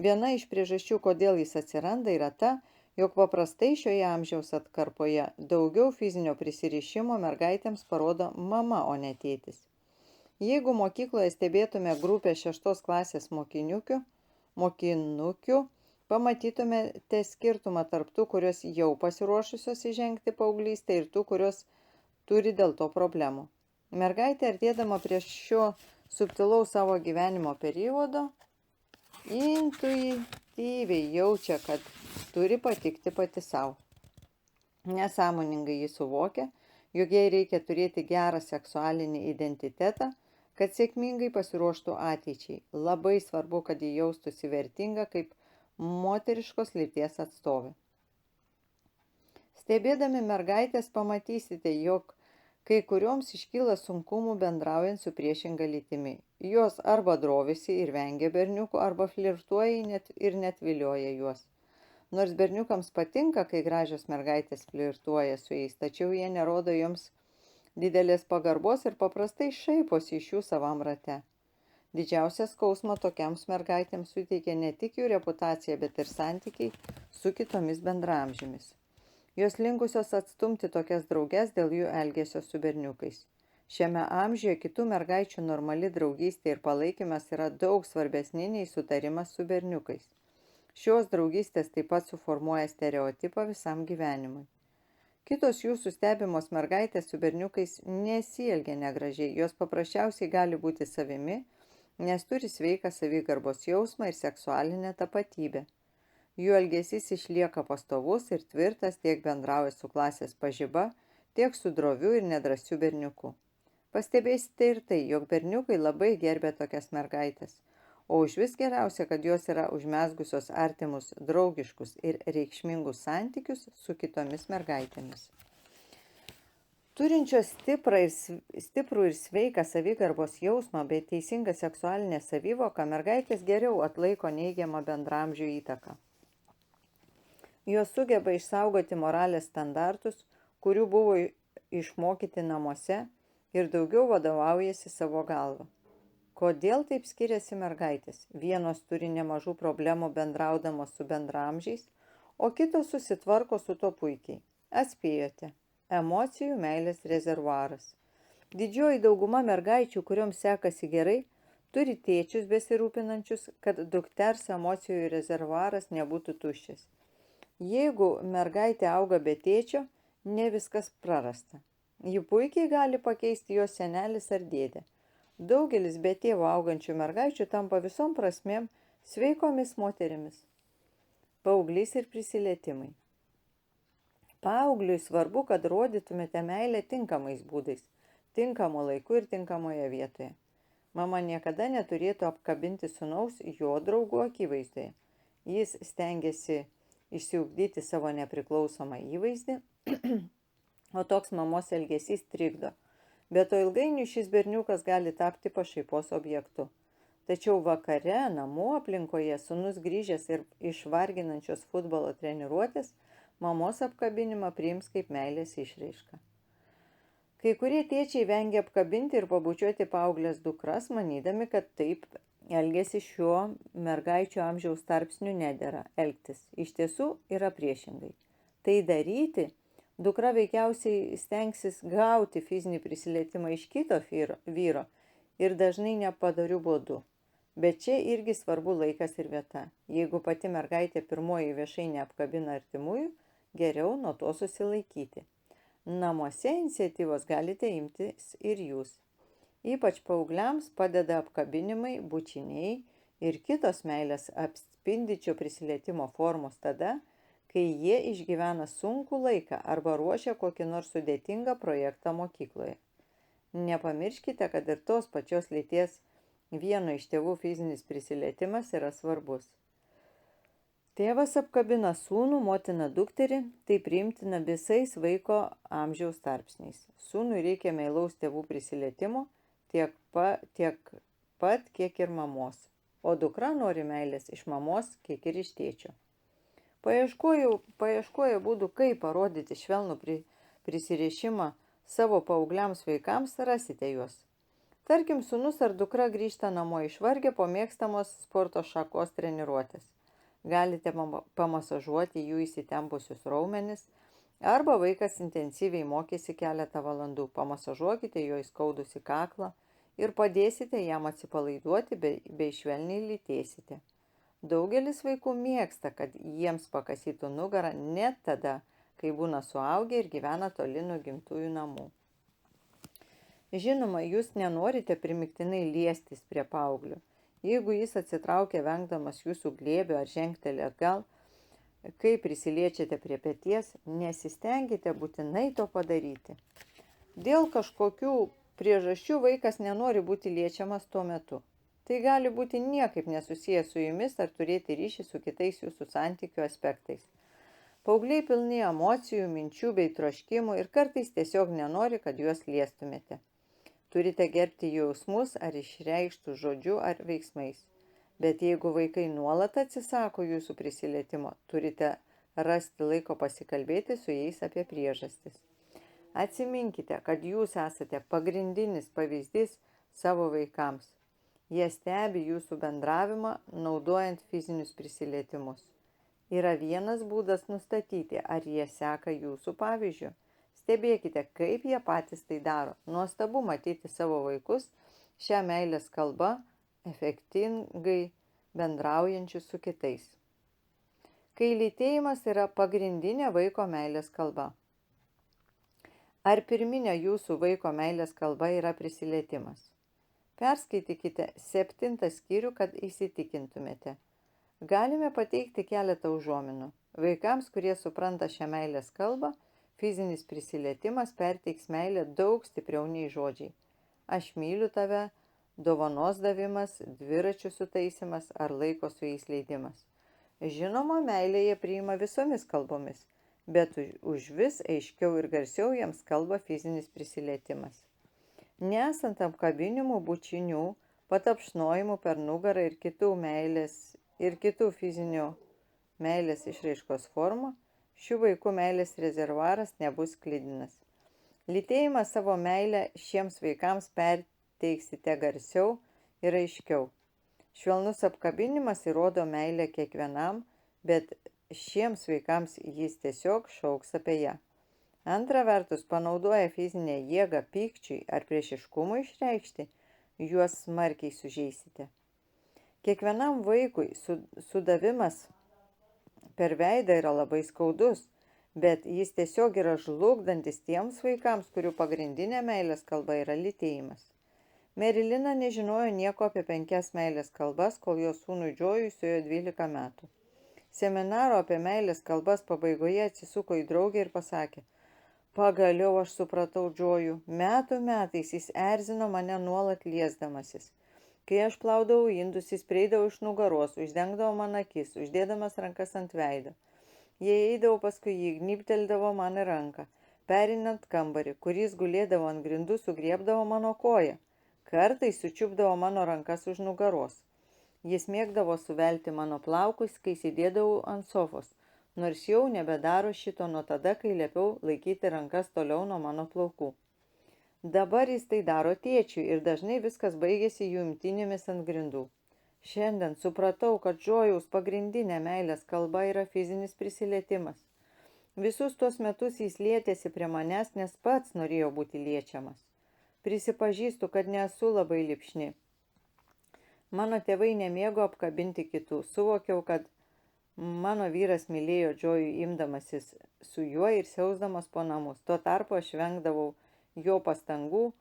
Viena iš priežasčių, kodėl jis atsiranda, yra ta, jog paprastai šioje amžiaus atkarpoje daugiau fizinio prisirišimo mergaitėms parodo mama, o ne tėtis. Jeigu mokykloje stebėtume grupę 6 klasės mokinukių, pamatytumėte skirtumą tarp tų, kurios jau pasiruošusios įžengti paauglystę ir tų, kurios turi dėl to problemų. Mergaitė artėdama prie šio subtilaus savo gyvenimo periodo intuityviai jaučia, kad turi patikti pati savo. Nesąmoningai jis suvokia, jog jai reikia turėti gerą seksualinį identitetą, kad sėkmingai pasiruoštų ateičiai. Labai svarbu, kad ji jaustųsi vertinga kaip moteriškos lyties atstovė. Stebėdami mergaitės pamatysite, jog kai kurioms iškyla sunkumų bendraujant su priešinga lytimi. Jos arba drovisi ir vengia berniukų, arba flirtuoja ir net vilioja juos. Nors berniukams patinka, kai gražios mergaitės flirtuoja su jais, tačiau jie nerodo joms didelės pagarbos ir paprastai šaiposi iš jų savam rate. Didžiausią skausmą tokiams mergaitėms suteikia ne tik jų reputacija, bet ir santykiai su kitomis bendraamžėmis. Jos linkusios atstumti tokias drauges dėl jų elgesio su berniukais. Šiame amžiuje kitų mergaičių normali draugystė ir palaikymas yra daug svarbesni nei sutarimas su berniukais. Šios draugystės taip pat suformuoja stereotipą visam gyvenimui. Kitos jūsų stebimos mergaitės su berniukais nesielgia negražiai, jos paprasčiausiai gali būti savimi, nes turi sveiką savigarbos jausmą ir seksualinę tapatybę. Jų elgesys išlieka pastovus ir tvirtas, tiek bendrauja su klasės pažiba, tiek su droviu ir nedrąsiu berniuku. Pastebėsite ir tai, jog berniukai labai gerbė tokias mergaitės, o užvis geriausia, kad jos yra užmezgusios artimus, draugiškus ir reikšmingus santykius su kitomis mergaitėmis. Turinčios stiprų ir sveiką savigarbos jausmą bei teisingą seksualinę savivoką, mergaitės geriau atlaiko neigiamą bendramžių įtaką. Jos sugeba išsaugoti moralės standartus, kurių buvo išmokyti namuose ir daugiau vadovaujasi savo galvą. Kodėl taip skiriasi mergaitės? Vienos turi nemažų problemų bendraudamos su bendramžiais, o kitos susitvarko su to puikiai. Atspėjote. Emocijų meilės rezervuaras. Didžioji dauguma mergaičių, kurioms sekasi gerai, turi tėčius besirūpinančius, kad dukters emocijų rezervuaras nebūtų tuščias. Jeigu mergaitė auga be tėčio, ne viskas prarasta. Ji puikiai gali pakeisti jos senelis ar dėdė. Daugelis be tėvo augančių mergaičių tampa visom prasmėm sveikomis moterimis. Paauglys ir prisilietimai. Paaugliui svarbu, kad rodytumėte meilę tinkamais būdais, tinkamu laiku ir tinkamoje vietoje. Mama niekada neturėtų apkabinti sūnaus jo draugų akivaizdoje. Jis stengiasi išsiugdyti savo nepriklausomą įvaizdį, o toks mamos elgesys trikdo. Bet to ilgainiui šis berniukas gali tapti pašaipos objektu. Tačiau vakare, namų aplinkoje, sūnus grįžęs ir iš varginančios futbolo treniruotės, mamos apkabinimą priims kaip meilės išraišką. Kai kurie tėčiai vengia apkabinti ir pabučiuoti paauglės dukras, manydami, kad taip elgesi šiuo mergaičių amžiaus tarpsniu nedera elgtis. Iš tiesų yra priešingai. Tai daryti dukra veikiausiai stengsis gauti fizinį prisilietimą iš kito vyro ir dažnai nepadariu būdu. Bet čia irgi svarbu laikas ir vieta. Jeigu pati mergaitė pirmoji viešai neapkabina artimųjų, geriau nuo to susilaikyti. Namuose iniciatyvos galite imtis ir jūs. Ypač paaugliams padeda apkabinimai, bučiniai ir kitos meilės atspindinčio prisilietimo formos tada, kai jie išgyvena sunkų laiką arba ruošia kokį nors sudėtingą projektą mokykloje. Nepamirškite, kad ir tos pačios lyties vieno iš tėvų fizinis prisilietimas yra svarbus. Tėvas apkabina sūnų, motina dukterį, tai priimtina visais vaiko amžiaus tarpsniais. Sūnui reikia meilaus tėvų prisilietimo tiek pat, kiek ir mamos, o dukra nori meilės iš mamos, kiek ir iš tėčio. Paieškoję būdų, kaip parodyti švelnų prisirišimą savo paaugliams vaikams, rasite juos. Tarkim, sūnus ar dukra grįžta namo išvargę po mėgstamos sporto šakos treniruotės. Galite pamasažuoti jų įsitempusius raumenis, arba vaikas intensyviai mokėsi keletą valandų. Pamasažuokite jo įskaudusį kaklą ir padėsite jam atsipalaiduoti bei švelniai lytėsite. Daugelis vaikų mėgsta, kad jiems pakasytų nugarą net tada, kai būna suaugę ir gyvena toli nuo gimtųjų namų. Žinoma, jūs nenorite primiktinai liestis prie paauglio. Jeigu jis atsitraukia vengdamas jūsų glėbio ar žengteli atgal, kai prisiliečiate prie peties, nesistengite būtinai to padaryti. Dėl kažkokių priežasčių vaikas nenori būti liečiamas tuo metu. Tai gali būti niekaip nesusijęs su jumis ar turėti ryšį su kitais jūsų santykių aspektais. Paaugliai pilni emocijų, minčių bei troškimų ir kartais tiesiog nenori, kad juos liestumėte. Turite gerbti jausmus ar išreikštų žodžiu ar veiksmais. Bet jeigu vaikai nuolat atsisako jūsų prisilietimo, turite rasti laiko pasikalbėti su jais apie priežastis. Atsiminkite, kad jūs esate pagrindinis pavyzdys savo vaikams. Jie stebi jūsų bendravimą, naudojant fizinius prisilietimus. Yra vienas būdas nustatyti, ar jie seka jūsų pavyzdžiu. Stebėkite, kaip jie patys tai daro. Nuostabu matyti savo vaikus šią meilės kalbą efektingai bendraujančius su kitais. Kai lytėjimas yra pagrindinė vaiko meilės kalba. Ar pirminė jūsų vaiko meilės kalba yra prisilietimas? Perskaitykite 7 skyrių, kad įsitikintumėte. Galime pateikti keletą užuominų. Vaikams, kurie supranta šią meilės kalbą, fizinis prisilietimas perteiks meilę daug stipriau nei žodžiai. Aš myliu tave, dovanos davimas, dviračių sutaisimas ar laiko su jais leidimas. Žinoma, meilę jie priima visomis kalbomis, bet už vis aiškiau ir garsiau jiems kalba fizinis prisilietimas. Nesant apkabinimų, bučinių, patapšnojimų per nugarą ir kitų fizinių meilės išraiškos formų, šių vaikų meilės rezervuaras nebus sklidinas. Lytėjimą savo meilę šiems vaikams perteiksite garsiau ir aiškiau. Švelnus apkabinimas įrodo meilę kiekvienam, bet šiems vaikams jis tiesiog šauks apie ją. Antra vertus, panaudoja fizinę jėgą pykčiui ar priešiškumui išreikšti, juos smarkiai sužeisite. Kiekvienam vaikui sudavimas per veidą yra labai skaudus, bet jis tiesiog yra žlugdantis tiems vaikams, kurių pagrindinė meilės kalba yra lytėjimas. Merilina nežinojo nieko apie 5 meilės kalbas, kol jos sūnui Džojui suėjo 12 metų. Seminaro apie meilės kalbas pabaigoje atsisuko į draugę ir pasakė: pagaliau aš supratau Džojų, metų metais jis erzino mane nuolat liesdamasis. Kai aš plaudavau indus, jis prieidavo iš nugaros, uždengdavo man akis, uždėdamas rankas ant veido. Jei eidavo paskui jį, gnybteldavo man į ranką. Perinant kambarį, kuris gulėdavo ant grindų, sugriebdavo mano koją. Kartais sučiupdavo mano rankas už nugaros. Jis mėgdavo suvelti mano plaukus, kai sėdėdavau ant sofos, nors jau nebedaro šito nuo tada, kai liepiau laikyti rankas toliau nuo mano plaukų. Dabar jis tai daro tėčiui ir dažnai viskas baigėsi jų imtynėmis ant grindų. Šiandien supratau, kad Džojaus pagrindinė meilės kalba yra fizinis prisilietimas. Visus tuos metus jis lietėsi prie manęs, nes pats norėjo būti liečiamas. Prisipažįstu, kad nesu labai lipšni. Mano tėvai nemėgo apkabinti kitų. Suvokiau, kad mano vyras mylėjo Džojų imdamasis su juo ir siausdamas po namus. Tuo tarpu aš vengdavau jo pastangų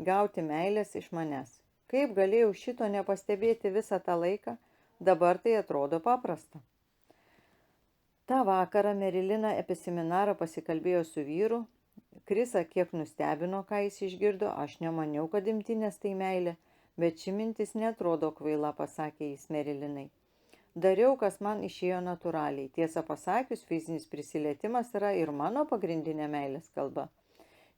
gauti meilės iš manęs. Kaip galėjau šito nepastebėti visą tą laiką? Dabar tai atrodo paprasta. Ta vakarą Merilina apie seminarą pasikalbėjo su vyru. Krisą kiek nustebino, ką jis išgirdo. Aš nemaniau, kad imtinės tai meilė, bet ši mintis netrodo kvaila, pasakė jis Merilinai. Dariau, kas man išėjo natūraliai. Tiesą pasakius, fizinis prisilietimas yra ir mano pagrindinė meilės kalba.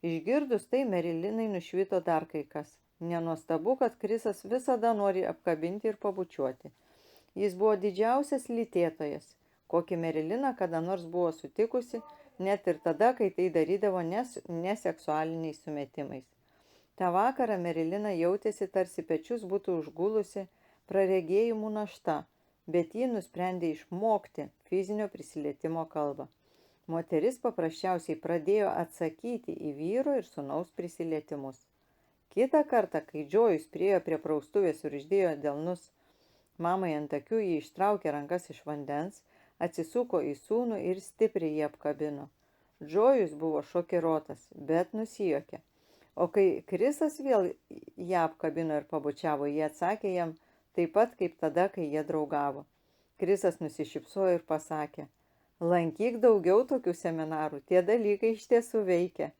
Išgirdus tai, Merilinai nušvito dar kai kas. Nenuostabu, kad Krisas visada nori apkabinti ir pabučiuoti. Jis buvo didžiausias lytėtojas, kokį Merilina kada nors buvo sutikusi, net ir tada, kai tai darydavo neseksualiniais sumetimais. Ta vakarą Merilina jautėsi, tarsi pečius būtų užgulusi praregėjimų našta, bet ji nusprendė išmokti fizinio prisilietimo kalbą. Moteris paprasčiausiai pradėjo atsakyti į vyro ir sūnaus prisilietimus. Kitą kartą, kai Džojus priėjo prie praustuvės ir uždėjo delnus mamai ant akių, jį ištraukė rankas iš vandens, atsisuko į sūnų ir stipriai jį apkabino. Džojus buvo šokiruotas, bet nusijuokė. O kai Krisas vėl ją apkabino ir pabučiavo, jie atsakė jam taip pat kaip tada, kai jie draugavo. Krisas nusišypsojo ir pasakė: lankyk daugiau tokių seminarų, tie dalykai iš tiesų veikia.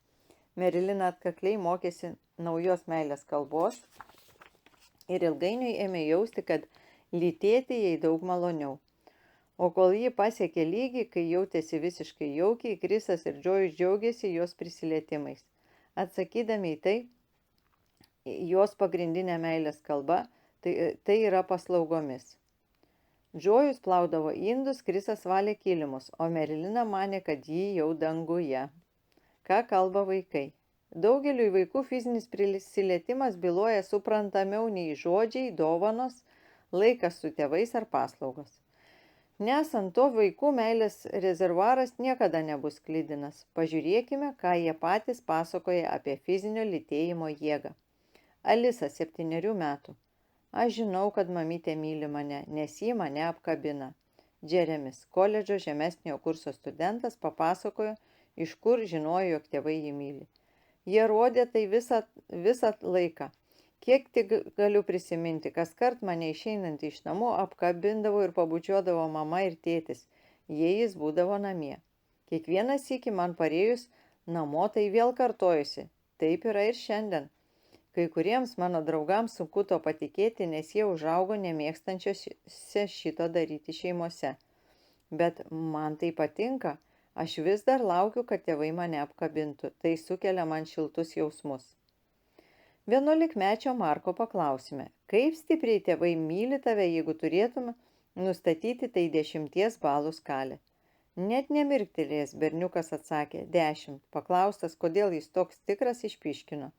Merilina atkakliai mokėsi naujos meilės kalbos ir ilgainiui ėmė jausti, kad lytėti jai daug maloniau. O kol ji pasiekė lygį, kai jautėsi visiškai jaukiai, Krisas ir Džojus džiaugiasi jos prisilietimais. Atsakydami į tai, jos pagrindinė meilės kalba, tai yra paslaugomis. Džojus plaudavo indus, Krisas valė kilimus, o Merilina manė, kad ji jau danguje. Ką kalba vaikai? Daugeliui vaikų fizinis prisilietimas byloja suprantamiau nei žodžiai, dovanos, laikas su tėvais ar paslaugos. Nesant to, vaikų meilės rezervuaras niekada nebus sklidinas. Pažiūrėkime, ką jie patys pasakoja apie fizinio lytėjimo jėgą. Alisa, 7 metų. Aš žinau, kad mamytė myli mane, nes ji mane apkabina. Džeremis, koledžo žemesniojo kurso studentas, papasakojo, iš kur žinojo, jog tėvai jį myli. Jie rodė tai visą laiką. Kiek tik galiu prisiminti, kas kart mane išeinant iš namų apkabindavo ir pabučiuodavo mama ir tėtis, jei jis būdavo namie. Kiekvieną sykį man parėjus namo tai vėl kartojusi. Taip yra ir šiandien. Kai kuriems mano draugams sunku to patikėti, nes jie užaugo nemėgstančiose šito daryti šeimose. Bet man tai patinka. Aš vis dar laukiu, kad tėvai mane apkabintų. Tai sukelia man šiltus jausmus. 11-mečio Marko paklausime, kaip stipriai tėvai myli tave, jeigu turėtume nustatyti tai 10 balų skalę. Net nemirktelėjęs, berniukas atsakė 10. Paklaustas, kodėl jis toks tikras, išpyškino.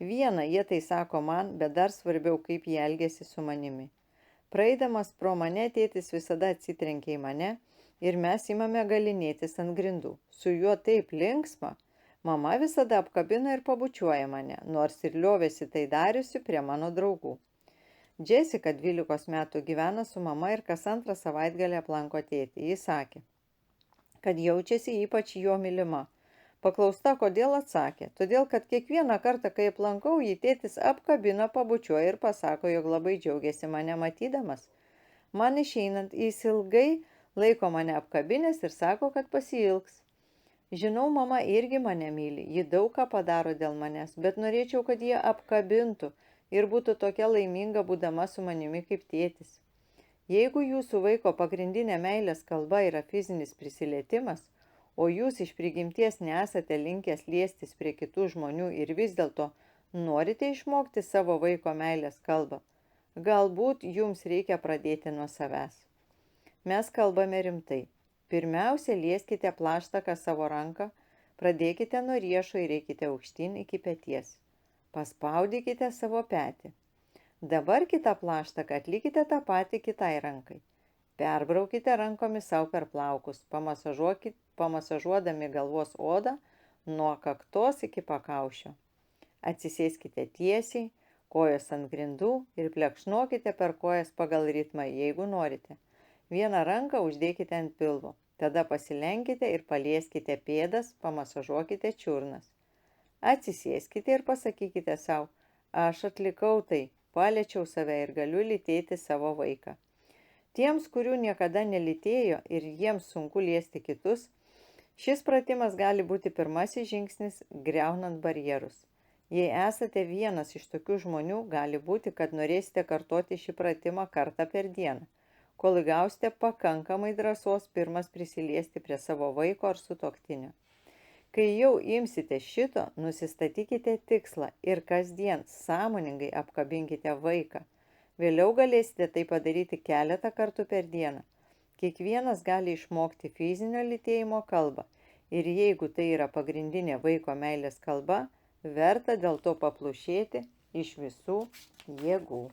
Viena, jie tai sako man, bet dar svarbiau, kaip jie elgėsi su manimi. Praeidamas pro mane, tėtis visada atsitrenkė į mane ir mes imame galinėtis ant grindų. Su juo taip linksma. Mama visada apkabina ir pabučiuoja mane, nors ir liovėsi tai dariusi prie mano draugų. Jessica, 12 metų, gyvena su mama ir kas antrą savaitgalį aplanko tėtį. Jis sakė, kad jaučiasi ypač jo mylima. Paklausta, kodėl, atsakė, todėl, kad kiekvieną kartą, kai aplankau, jį tėtis apkabina, pabučiuoja ir pasako, jog labai džiaugiasi mane matydamas. Man išeinant, jis ilgai laiko mane apkabinęs ir sako, kad pasiilgs. Žinau, mama irgi mane myli, ji daug ką padaro dėl manęs, bet norėčiau, kad jie apkabintų ir būtų tokia laiminga būdama su manimi kaip tėtis. Jeigu jūsų vaiko pagrindinė meilės kalba yra fizinis prisilietimas, o jūs iš prigimties nesate linkęs liestis prie kitų žmonių ir vis dėlto norite išmokti savo vaiko meilės kalbą, galbūt jums reikia pradėti nuo savęs. Mes kalbame rimtai. Pirmiausia, lieskite plaštaką savo ranką, pradėkite nuo riešo ir eikite aukštyn iki peties. Paspaudykite savo petį. Dabar kitą plaštaką atlikite tą patį kitai rankai. Perbraukite rankomis savo per plaukus, pamasažuodami galvos odą nuo kaktos iki pakaušio. Atsisėskite tiesiai, kojos ant grindų ir plekšnokite per kojas pagal ritmą, jeigu norite. Vieną ranką uždėkite ant pilvo, tada pasilenkite ir palieskite pėdas, pamasažuokite čiurnas. Atsisėskite ir pasakykite savo, aš atlikau tai, paliečiau save ir galiu lytėti savo vaiką. Tiems, kurių niekada nelytėjo ir jiems sunku liesti kitus, šis pratimas gali būti pirmasis žingsnis griaunant barjerus. Jei esate vienas iš tokių žmonių, gali būti, kad norėsite kartoti šį pratimą kartą per dieną, kol įgausite pakankamai drąsos pirmas prisiliesti prie savo vaiko ar sutuoktinio. Kai jau imsite šito, nusistatykite tikslą ir kasdien sąmoningai apkabinkite vaiką. Vėliau galėsite tai padaryti keletą kartų per dieną. Kiekvienas gali išmokti fizinio lytėjimo kalbą ir jeigu tai yra pagrindinė vaiko meilės kalba, verta dėl to paplušėti iš visų jėgų.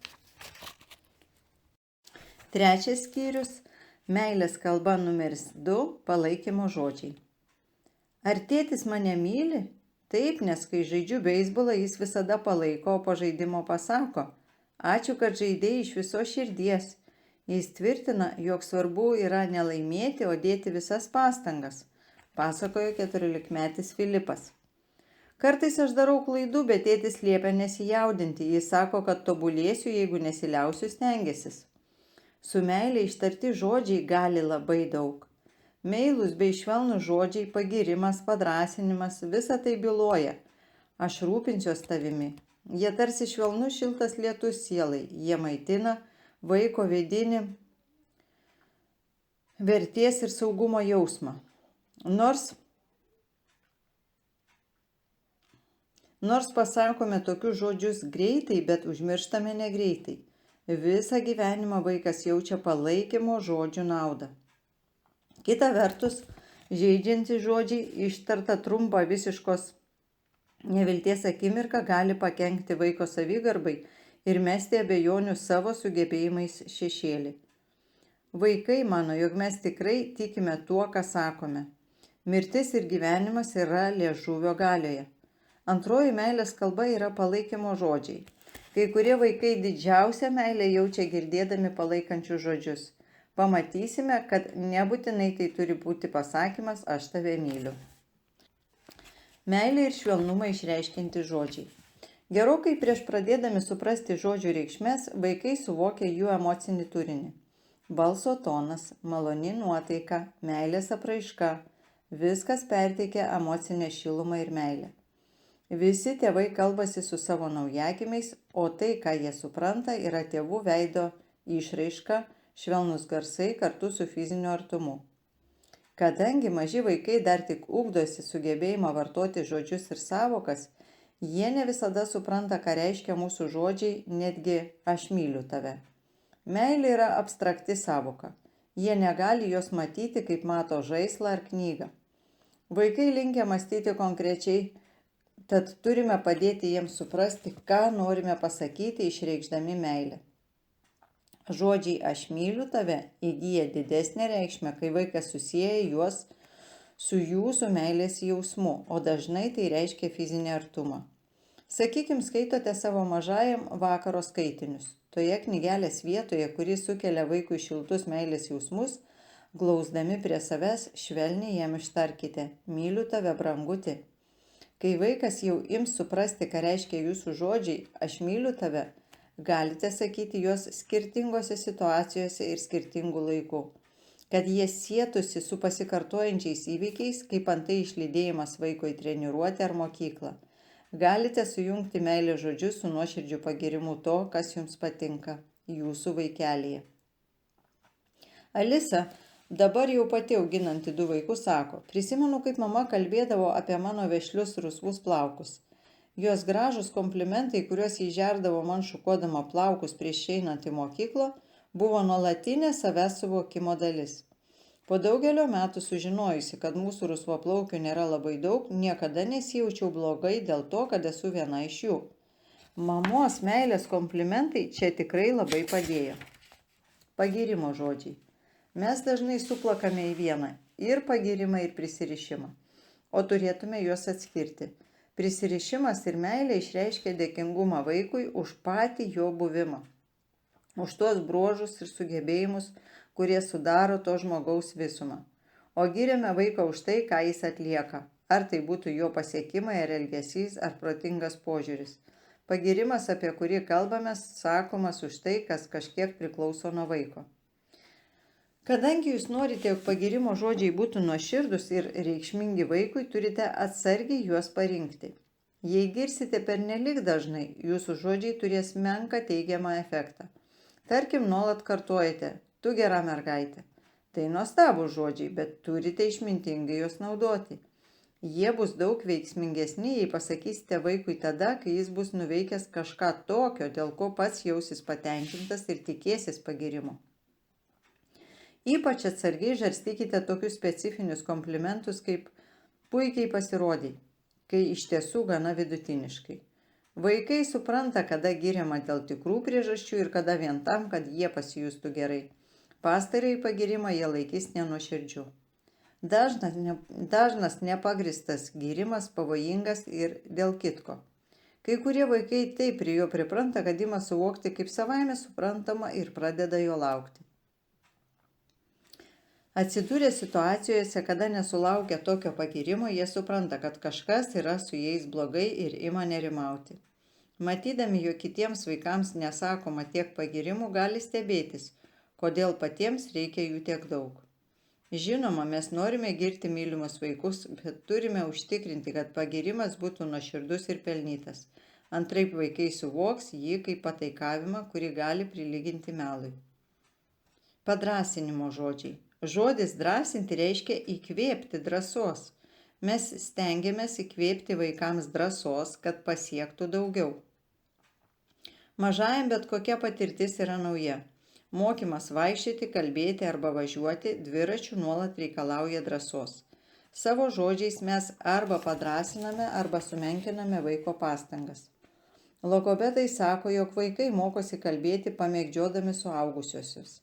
Trečias skyrius – meilės kalba numeris 2 – palaikymo žodžiai. Ar tėtis mane myli? Taip, nes kai žaidžiu beisbolą, jis visada palaiko, o po žaidimo pasako – ačiū, kad žaidėjai iš viso širdies. Jis tvirtina, jog svarbu yra nelaimėti, o dėti visas pastangas, pasakojo 14-metis Filipas. Kartais aš darau klaidų, bet tėtis liepia nesijaudinti. Jis sako, kad tobulėsiu, jeigu nesiliausiu stengęsis. Su meilė ištarti žodžiai gali labai daug. Meilūs bei švelnūs žodžiai, pagirimas, padrąsinimas, visa tai byloja. Aš rūpinsiuos tavimi. Jie tarsi švelnus šiltas lietus sielai, jie maitina vaiko vidinį vertės ir saugumo jausmą. Nors pasakome tokius žodžius greitai, bet užmirštame negreitai. Visą gyvenimą vaikas jaučia palaikymo žodžių naudą. Kita vertus, žeidžiantys žodžiai ištarta trumpa visiškos nevilties akimirka gali pakenkti vaiko savigarbai ir mesti abejonių savo sugebėjimais šešėlį. Vaikai mano, jog mes tikrai tikime tuo, ką sakome. Mirtis ir gyvenimas yra liežuvio galioje. Antroji meilės kalba yra palaikymo žodžiai. Kai kurie vaikai didžiausią meilę jaučia girdėdami palaikančius žodžius. Pamatysime, kad nebūtinai tai turi būti pasakymas "aš tave myliu". Meilė ir švelnumą išreiškianti žodžiai. Gerokai prieš pradėdami suprasti žodžių reikšmes, vaikai suvokia jų emocinį turinį. Balso tonas, maloni nuotaika, meilės apraiška – viskas perteikia emocinę šilumą ir meilę. Visi tėvai kalbasi su savo naujagimiais, o tai, ką jie supranta, yra tėvų veido išraiška, švelnus garsai kartu su fiziniu artumu. Kadangi maži vaikai dar tik ugdosi sugebėjimą vartoti žodžius ir sąvokas, jie ne visada supranta, ką reiškia mūsų žodžiai, netgi "aš myliu tave". Meilė yra abstrakti sąvoka. Jie negali jos matyti, kaip mato žaislą ar knygą. Vaikai linkę mąstyti konkrečiai, tad turime padėti jiems suprasti, ką norime pasakyti išreikšdami meilę. Žodžiai "aš myliu tave" įgyja didesnę reikšmę, kai vaikas susieja juos su jūsų meilės jausmu, o dažnai tai reiškia fizinį artumą. Sakykime, skaitote savo mažajam vakaro skaitinius. Toje knygelės vietoje, kuri sukelia vaikui šiltus meilės jausmus, glausdami prie savęs, švelniai jam ištarkite "myliu tave, branguti". Kai vaikas jau ims suprasti, ką reiškia jūsų žodžiai "aš myliu tave", galite sakyti juos skirtingose situacijose ir skirtingų laikų, kad jie sietųsi su pasikartojančiais įvykiais, kaip antai išlydėjimas vaiko į treniruotę ar mokyklą. Galite sujungti meilės žodžius su nuoširdžiu pagirimu to, kas jums patinka jūsų vaikelyje. Alisa, dabar jau pati auginanti 2 vaikus, sako: "Prisimenu, kaip mama kalbėdavo apie mano vešlius rusvus plaukus. Jos gražus komplimentai, kuriuos jį žerdavo man šukuodama plaukus prieš einant į mokyklą, buvo nuolatinė savęs suvokimo dalis. Po daugelio metų sužinojusi, kad mūsų rusvaplaukių nėra labai daug, niekada nesijaučiau blogai dėl to, kad esu viena iš jų. Mamos meilės komplimentai čia tikrai labai padėjo." Pagirimo žodžiai. Mes dažnai suplakame į vieną ir pagirimą, ir prisirišimą, o turėtume juos atskirti. Prisirišimas ir meilė išreiškia dėkingumą vaikui už patį jo buvimą, už tuos bruožus ir sugebėjimus, kurie sudaro to žmogaus visumą. O giriame vaiką už tai, ką jis atlieka, ar tai būtų jo pasiekimai, ar elgesys, ar protingas požiūris. Pagirimas, apie kurį kalbame, sakomas už tai, kas kažkiek priklauso nuo vaiko. Kadangi jūs norite, jog pagirimo žodžiai būtų nuoširdūs ir reikšmingi vaikui, turite atsargiai juos parinkti. Jei girsite pernelyg dažnai, jūsų žodžiai turės menką teigiamą efektą. Tarkim, nuolat kartojate: "tu gera mergaitė". Tai nuostabūs žodžiai, bet turite išmintingai juos naudoti. Jie bus daug veiksmingesni, jei pasakysite vaikui tada, kai jis bus nuveikęs kažką tokio, dėl ko pats jausis patenkintas ir tikėsis pagirimo. Ypač atsargiai žarstykite tokius specifinius komplimentus kaip "puikiai pasirodei", kai iš tiesų gana vidutiniškai. Vaikai supranta, kada giriama dėl tikrų priežasčių ir kada vien tam, kad jie pasijustų gerai. Pastarąjį pagirimą jie laikys nenuoširdžiu. Dažnas nepagristas girimas pavojingas ir dėl kitko. Kai kurie vaikai taip prie jo pripranta, kad ima suvokti kaip savaime suprantama ir pradeda jo laukti. Atsidūrę situacijose, kada nesulaukia tokio pagirimo, jie supranta, kad kažkas yra su jais blogai ir ima nerimauti. Matydami, jog kitiems vaikams nesakoma tiek pagirimų, gali stebėtis, kodėl patiems reikia jų tiek daug. Žinoma, mes norime girti mylimus vaikus, bet turime užtikrinti, kad pagirimas būtų nuoširdus ir pelnytas. Antraip vaikai suvoks jį kaip pataikavimą, kurį gali prilyginti melui. Padrąsinimo žodžiai. Žodis drąsinti reiškia įkvėpti drąsos. Mes stengiamės įkvėpti vaikams drąsos, kad pasiektų daugiau. Mažajam bet kokia patirtis yra nauja. Mokymas vaikščioti, kalbėti arba važiuoti dviračiu nuolat reikalauja drąsos. Savo žodžiais mes arba padrąsiname, arba sumenkiname vaiko pastangas. Logopedai sako, jog vaikai mokosi kalbėti pamėgdžiodami suaugusiuosius.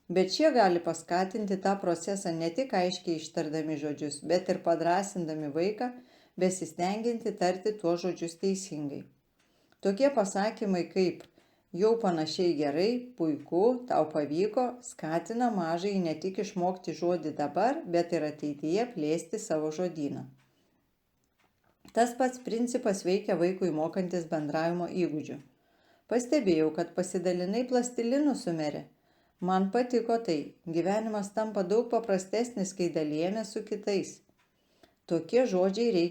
Bet šie gali paskatinti tą procesą ne tik aiškiai ištardami žodžius, bet ir padrąsindami vaiką, besistengianti tarti tuos žodžius teisingai. Tokie pasakymai kaip jau panašiai gerai, puiku, tau pavyko, skatina mažąjį ne tik išmokti žodį dabar, bet ir ateityje plėsti savo žodyną. Tas pats principas veikia vaikui mokantis bendravimo įgūdžių. Pastebėjau, kad pasidalinai plastilinu su mere. Man patiko tai, gyvenimas tampa daug paprastesnis, kai dalijamės su kitais. Tokie žodžiai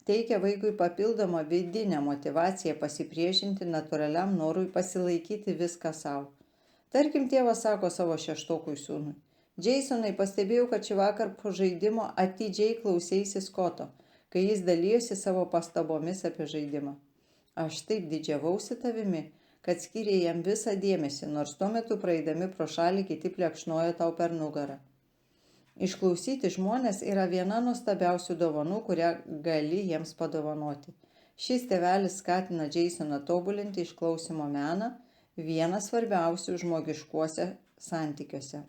teikia vaikui papildomą vidinę motyvaciją pasipriešinti natūraliam norui pasilaikyti viską savo. Tarkim, tėvas sako savo šeštokui sūnui: Jasonai, pastebėjau, kad šį vakar po žaidimo atidžiai klausėsi Skoto, kai jis dalyjosi savo pastabomis apie žaidimą. Aš taip didžiavausi tavimi, kad skyrė jam visą dėmesį, nors tuo metu praeidami pro šalį kiti plekšnojo tau per nugarą. Išklausyti žmonės yra viena nuostabiausių dovanų, kurią gali jiems padovanoti. Šis tėvelis skatina Jasoną tobulinti išklausimo meną, vieną svarbiausių žmogiškuose santykiuose.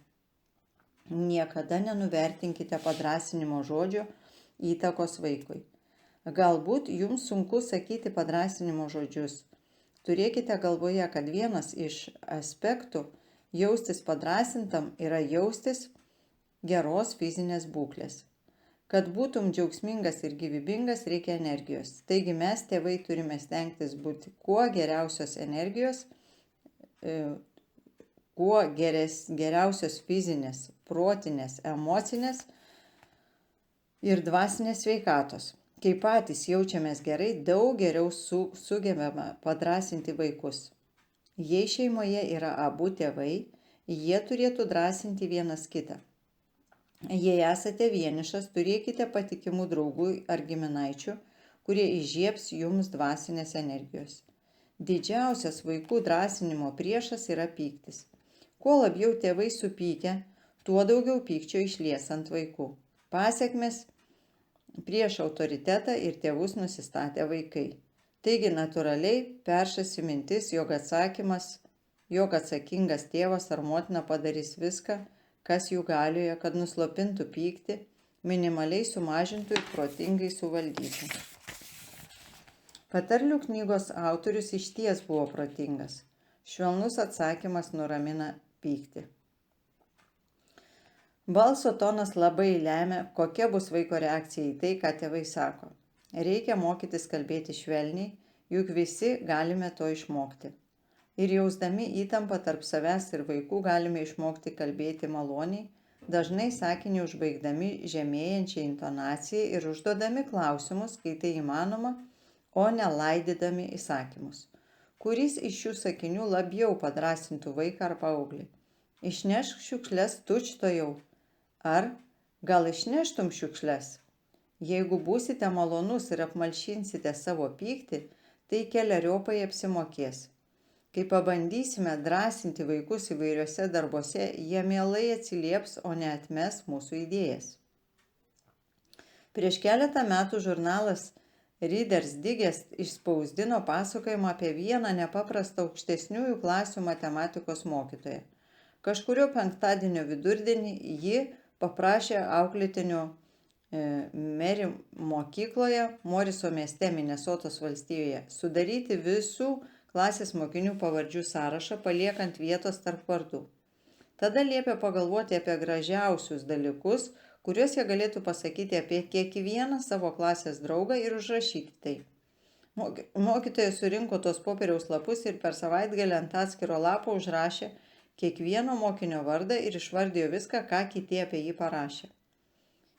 Niekada nenuvertinkite padrąsinimo žodžio įtakos vaikui. Galbūt jums sunku sakyti padrąsinimo žodžius. Turėkite galvoje, kad vienas iš aspektų jaustis padrąsintam yra jaustis geros fizinės būklės. Kad būtum džiaugsmingas ir gyvybingas, reikia energijos. Taigi mes, tėvai, turime stengtis būti kuo geriausios energijos, kuo geriausios fizinės, protinės, emocinės ir dvasinės sveikatos. Kai patys jaučiamės gerai, daug geriau sugebame padrąsinti vaikus. Jei šeimoje yra abu tėvai, jie turėtų drąsinti vienas kitą. Jei esate vienišas, turėkite patikimų draugų ar giminaičių, kurie įžiebs jums dvasinės energijos. Didžiausias vaikų drąsinimo priešas yra pyktis. Kuo labiau tėvai supykę, tuo daugiau pykčio išlies ant vaikų. Pasekmės prieš autoritetą ir tėvus nusistatę vaikai. Taigi natūraliai peršasi mintis, jog atsakingas tėvas ar motina padarys viską, kas jų galioje, kad nuslopintų pyktį, minimaliai sumažintų ir protingai suvaldytų. Patarlių knygos autorius išties buvo protingas. Švelnus atsakymas nuramina pyktį. Balso tonas labai lemia, kokia bus vaiko reakcija į tai, ką tėvai sako. Reikia mokytis kalbėti švelniai, juk visi galime to išmokti. Ir jausdami įtampą tarp savęs ir vaikų galime išmokti kalbėti maloniai, dažnai sakinį užbaigdami žemėjančią intonaciją ir užduodami klausimus, kai tai įmanoma, o ne laidydami įsakymus. Kuris iš šių sakinių labiau padrąsintų vaiką ar paauglį? Išnešk šiukšles tučtuojau. Ar gal išneštum šiukšles? Jeigu būsite malonus ir apmalšinsite savo pyktį, tai keleriopai apsimokės. Kai pabandysime drąsinti vaikus įvairiuose darbuose, jie mielai atsilieps, o ne atmes mūsų idėjas. Prieš keletą metų žurnalas Reader's Digest išspausdino pasakojimą apie vieną nepaprastą aukštesniųjų klasių matematikos mokytoją. Kažkurio penktadienio vidurdienį ji paprašė auklėtinių Meri mokykloje, Moriso mieste Minesotos valstijoje, sudaryti visų klasės mokinių pavardžių sąrašą, paliekant vietos tarp vardų. Tada liepė pagalvoti apie gražiausius dalykus, kuriuos jie galėtų pasakyti apie kiekvieną savo klasės draugą ir užrašyti tai. Mokytojas surinko tos popieriaus lapus ir per savaitgalį ant atskiro lapo užrašė kiekvieno mokinio vardą ir išvardijo viską, ką kiti apie jį parašė.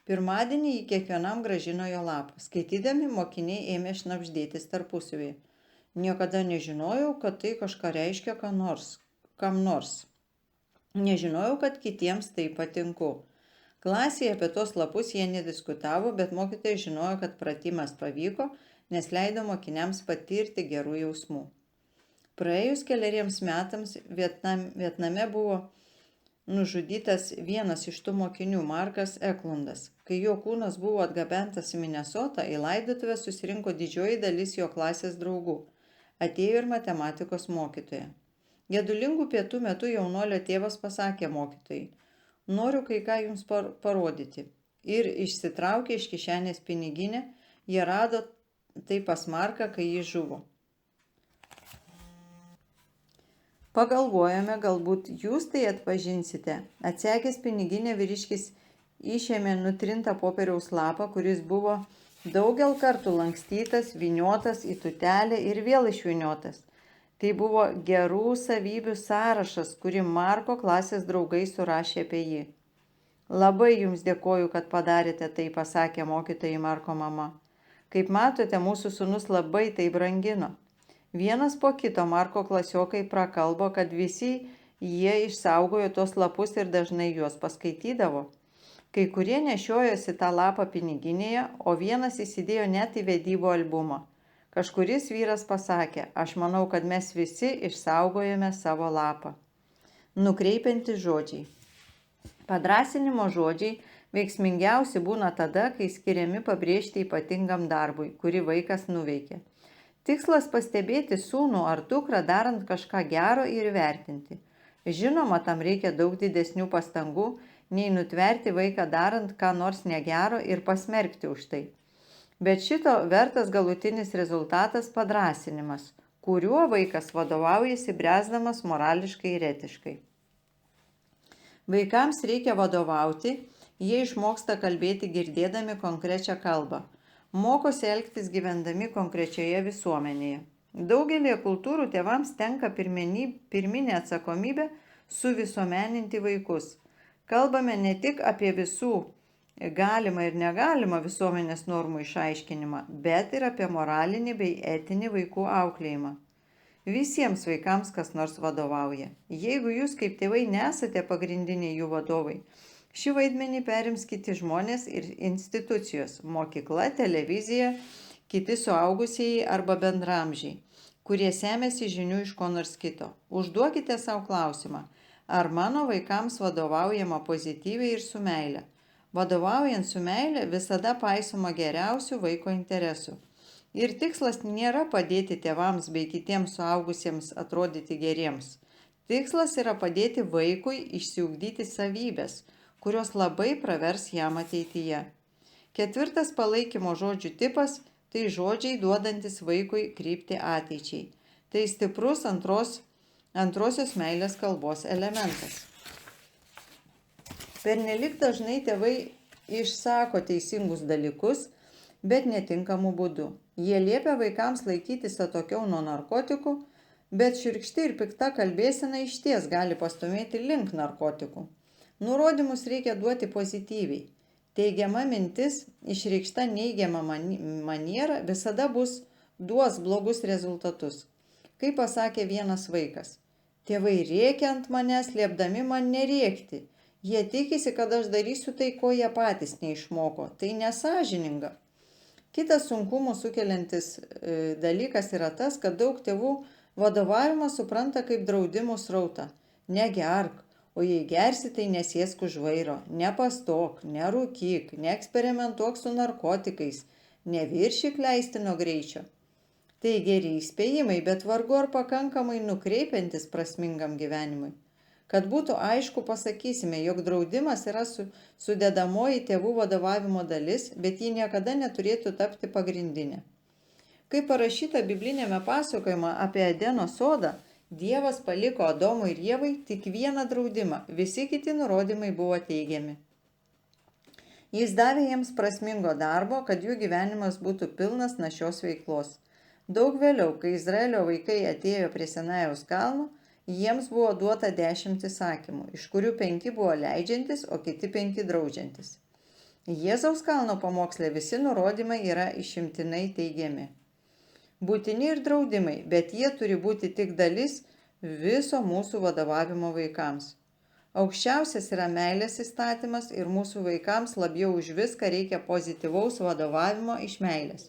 Pirmadienį jį kiekvienam grąžino jo lapą. Skaitydami mokiniai ėmė šnabždėtis tarpusavyje. Niekada nežinojau, kad tai kažką reiškia kam nors. Nežinojau, kad kitiems tai patinku. Klasėje apie tos lapus jie nediskutavo, bet mokytojai žinojo, kad pratimas pavyko, nes leido mokiniams patirti gerų jausmų. Praėjus keleriems metams Vietname buvo nužudytas vienas iš tų mokinių, Markas Eklundas. Kai jo kūnas buvo atgabentas į Minesotą, į laidotuvę susirinko didžioji dalis jo klasės draugų. Atėjo ir matematikos mokytoja. Gedulingų pietų metu jaunuolio tėvas pasakė mokytojai: noriu kai ką jums parodyti. Ir išsitraukė iš kišenės piniginę, jie rado tai pas Marką, kai jis žuvo. Pagalvojome, galbūt jūs tai atpažinsite. Atsekęs piniginę, vyriškis išėmė nutrintą popieriaus lapą, kuris buvo daugel kartų lankstytas, vyniotas į tūtelę ir vėl išvyniotas. Tai buvo gerų savybių sąrašas, kurį Marko klasės draugai surašė apie jį. Labai jums dėkoju, kad padarėte tai, pasakė mokytojai Marko mama. Kaip matote, mūsų sūnus labai tai brangino. Vienas po kito Marko klasiokai prakalbo, kad visi jie išsaugojo tos lapus ir dažnai juos paskaitydavo. Kai kurie nešiojosi tą lapą piniginėje, o vienas įsidėjo net į vedybų albumą. Kažkuris vyras pasakė: aš manau, kad mes visi išsaugojame savo lapą. Nukreipiantys žodžiai. Padrąsinimo žodžiai veiksmingiausi būna tada, kai skiriami pabrėžti ypatingam darbui, kurį vaikas nuveikė. Tikslas pastebėti sūnų ar dukrą darant kažką gero ir vertinti. Žinoma, tam reikia daug didesnių pastangų, nei nutverti vaiką darant ką nors negero ir pasmerkti už tai. Bet šito vertas galutinis rezultatas padrąsinimas, kuriuo vaikas vadovaujasi bręsdamas morališkai ir etiškai. Vaikams reikia vadovauti, jie išmoksta kalbėti girdėdami konkrečią kalbą, mokosi elgtis gyvendami konkrečioje visuomenėje. Daugelį kultūrų tėvams tenka pirminė atsakomybė suvisuomeninti vaikus. Kalbame ne tik apie visų galima ir negalima visuomenės normų išaiškinimą, bet ir apie moralinį bei etinį vaikų auklėjimą. Visiems vaikams kas nors vadovauja. Jeigu jūs kaip tėvai nesate pagrindiniai jų vadovai, šį vaidmenį perims kiti žmonės ir institucijos – mokykla, televizija, kiti suaugusieji arba bendramžiai, kurie semiasi žinių iš ko nors kito. Užduokite savo klausimą: ar mano vaikams vadovaujama pozityviai ir su meile? Vadovaujant su meile visada paisoma geriausių vaiko interesų. Ir tikslas nėra padėti tėvams bei kitiems suaugusiems atrodyti geriems. Tikslas yra padėti vaikui išsiugdyti savybės, kurios labai pravers jam ateityje. Ketvirtas palaikymo žodžių tipas – tai žodžiai duodantis vaikui kryptį ateičiai. Tai stiprus antrosios meilės kalbos elementas. Pernelyg dažnai tėvai išsako teisingus dalykus, bet netinkamų būdų. Jie liepia vaikams laikytis atokiau nuo narkotikų, bet šiurkšti ir pikta kalbėsena išties gali pastumėti link narkotikų. Nurodymus reikia duoti pozityviai. Teigiama mintis, išreikšta neigiama maniera visada duos blogus rezultatus. Kaip pasakė vienas vaikas: tėvai rėkia ant manęs, liepdami man nerėkti. Jie tikisi, kad aš darysiu tai, ko jie patys neišmoko. Tai nesąžininga. Kitas sunkumų sukeliantis dalykas yra tas, kad daug tėvų vadovavimą supranta kaip draudimų srautą. Negerk, o jei gersi, tai nesėsk už vairo, nepastok, nerūkyk, neeksperimentuok su narkotikais, neviršyk leistino greičio. Tai geri įspėjimai, bet vargu ar pakankamai nukreipiantis prasmingam gyvenimui. Kad būtų aišku, pasakysime, jog draudimas yra sudedamoji tėvų vadovavimo dalis, bet ji niekada neturėtų tapti pagrindinė. Kaip parašyta biblinėme pasakojime apie Edeno sodą, Dievas paliko Adomui ir Ievai tik vieną draudimą, visi kiti nurodymai buvo teigiami. Jis davė jiems prasmingo darbo, kad jų gyvenimas būtų pilnas našios veiklos. Daug vėliau, kai Izraelio vaikai atėjo prie Sinajaus kalno, jiems buvo duota 10 įsakymų, iš kurių 5 buvo leidžiantis, o kiti 5 draudžiantis. Jėzaus kalno pamoksle visi nurodymai yra išimtinai teigiami. Būtini ir draudimai, bet jie turi būti tik dalis viso mūsų vadovavimo vaikams. Aukščiausias yra meilės įstatymas ir mūsų vaikams labiau už viską reikia pozityvaus vadovavimo iš meilės.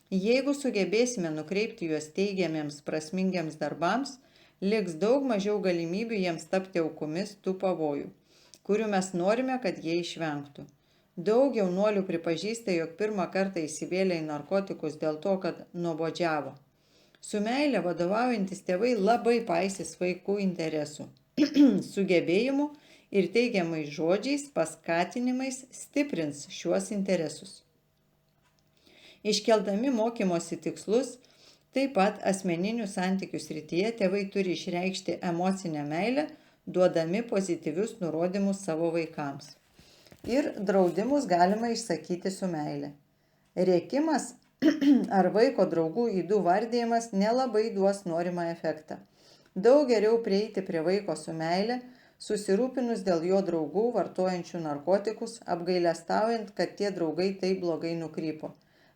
Jeigu sugebėsime nukreipti juos teigiamiems prasmingiams darbams, liks daug mažiau galimybių jiems tapti aukomis tų pavojų, kurių mes norime, kad jie išvengtų. Daug jaunuolių pripažįsta, jog pirmą kartą įsivėlė į narkotikus dėl to, kad nuobodžiavo. Su meile vadovaujantis tėvai labai paisys vaikų interesų, sugebėjimų ir teigiamais žodžiais, paskatinimais stiprins šiuos interesus. Iškeldami mokymosi tikslus, taip pat asmeninių santykių srityje tėvai turi išreikšti emocinę meilę, duodami pozityvius nurodymus savo vaikams. Ir draudimus galima išsakyti su meile. Rėkimas ar vaiko draugų ydų vardijimas nelabai duos norimą efektą. Daug geriau prieiti prie vaiko su meile, susirūpinus dėl jo draugų vartojančių narkotikus, apgailestaujant, kad tie draugai taip blogai nukrypo.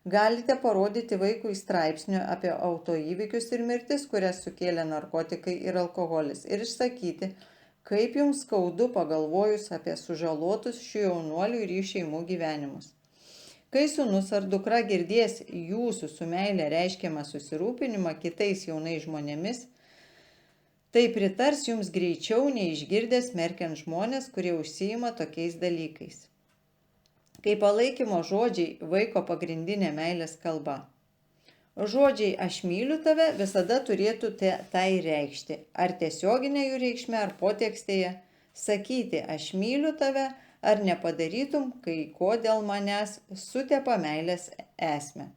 Galite parodyti vaikui straipsnių apie autoįvykius ir mirtis, kurias sukėlė narkotikai ir alkoholis, ir išsakyti, kaip jums skaudu pagalvojus apie sužalotus šių jaunuolių ir jų šeimų gyvenimus. Kai sūnus ar dukra girdės jūsų su meile reiškiamą susirūpinimą kitais jaunais žmonėmis, tai pritars jums greičiau neišgirdęs smerkiant žmonės, kurie užsiima tokiais dalykais. Kai palaikymo žodžiai vaiko pagrindinė meilės kalba. Žodžiai aš myliu tave visada turėtų tai reikšti, ar tiesioginė jų reikšmė, ar potekstėje. Sakyti aš myliu tave, ar nepadarytum kai ko dėl manęs, sutepa meilės esmę.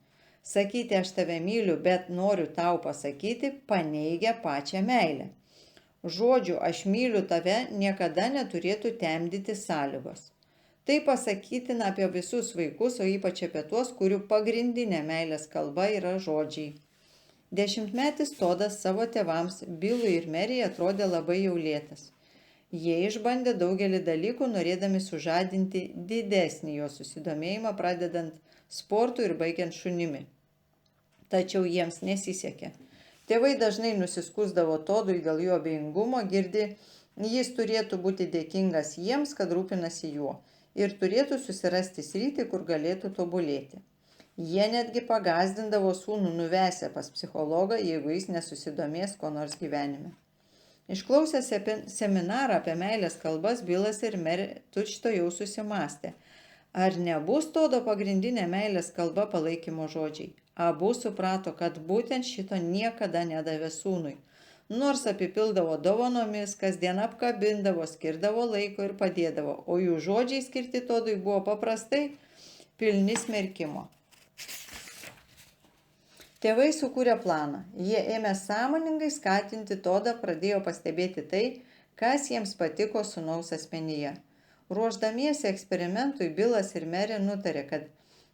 Sakyti aš tave myliu, bet noriu tau pasakyti, paneigia pačią meilę. Žodžių aš myliu tave niekada neturėtų temdyti sąlygos. Tai pasakytina apie visus vaikus, o ypač apie tuos, kurių pagrindinė meilės kalba yra žodžiai. 10-metis Todas savo tėvams, Bilui ir Mary'ai, atrodė labai jau lėtas. Jie išbandė daugelį dalykų, norėdami sužadinti didesnį jo susidomėjimą, pradedant sportu ir baigiant šunimi. Tačiau jiems nesisekė. Tėvai dažnai nusiskųsdavo Todui dėl jo abejingumo, girdi, jis turėtų būti dėkingas jiems, kad rūpinasi juo. Ir turėtų susirasti sritį, kur galėtų tobulėti. Jie netgi pagazdindavo sūnų nuvesę pas psichologą, jeigu jis nesusidomės ko nors gyvenime. Išklausę seminarą apie meilės kalbas, Bilas ir Mary tučtuojau susimąstė, ar nebus Todo pagrindinė meilės kalba palaikymo žodžiai. Abu suprato, kad būtent šito niekada nedavė sūnui. Nors apipildavo dovanomis, kasdien apkabindavo, skirdavo laiko ir padėdavo, o jų žodžiai skirti Todui buvo paprastai pilni smerkimo. Tėvai sukūrė planą. Jie ėmė sąmoningai skatinti Todą, pradėjo pastebėti tai, kas jiems patiko sūnaus asmenyje. Ruošdamiesi eksperimentui, Bilas ir Mary nutarė, kad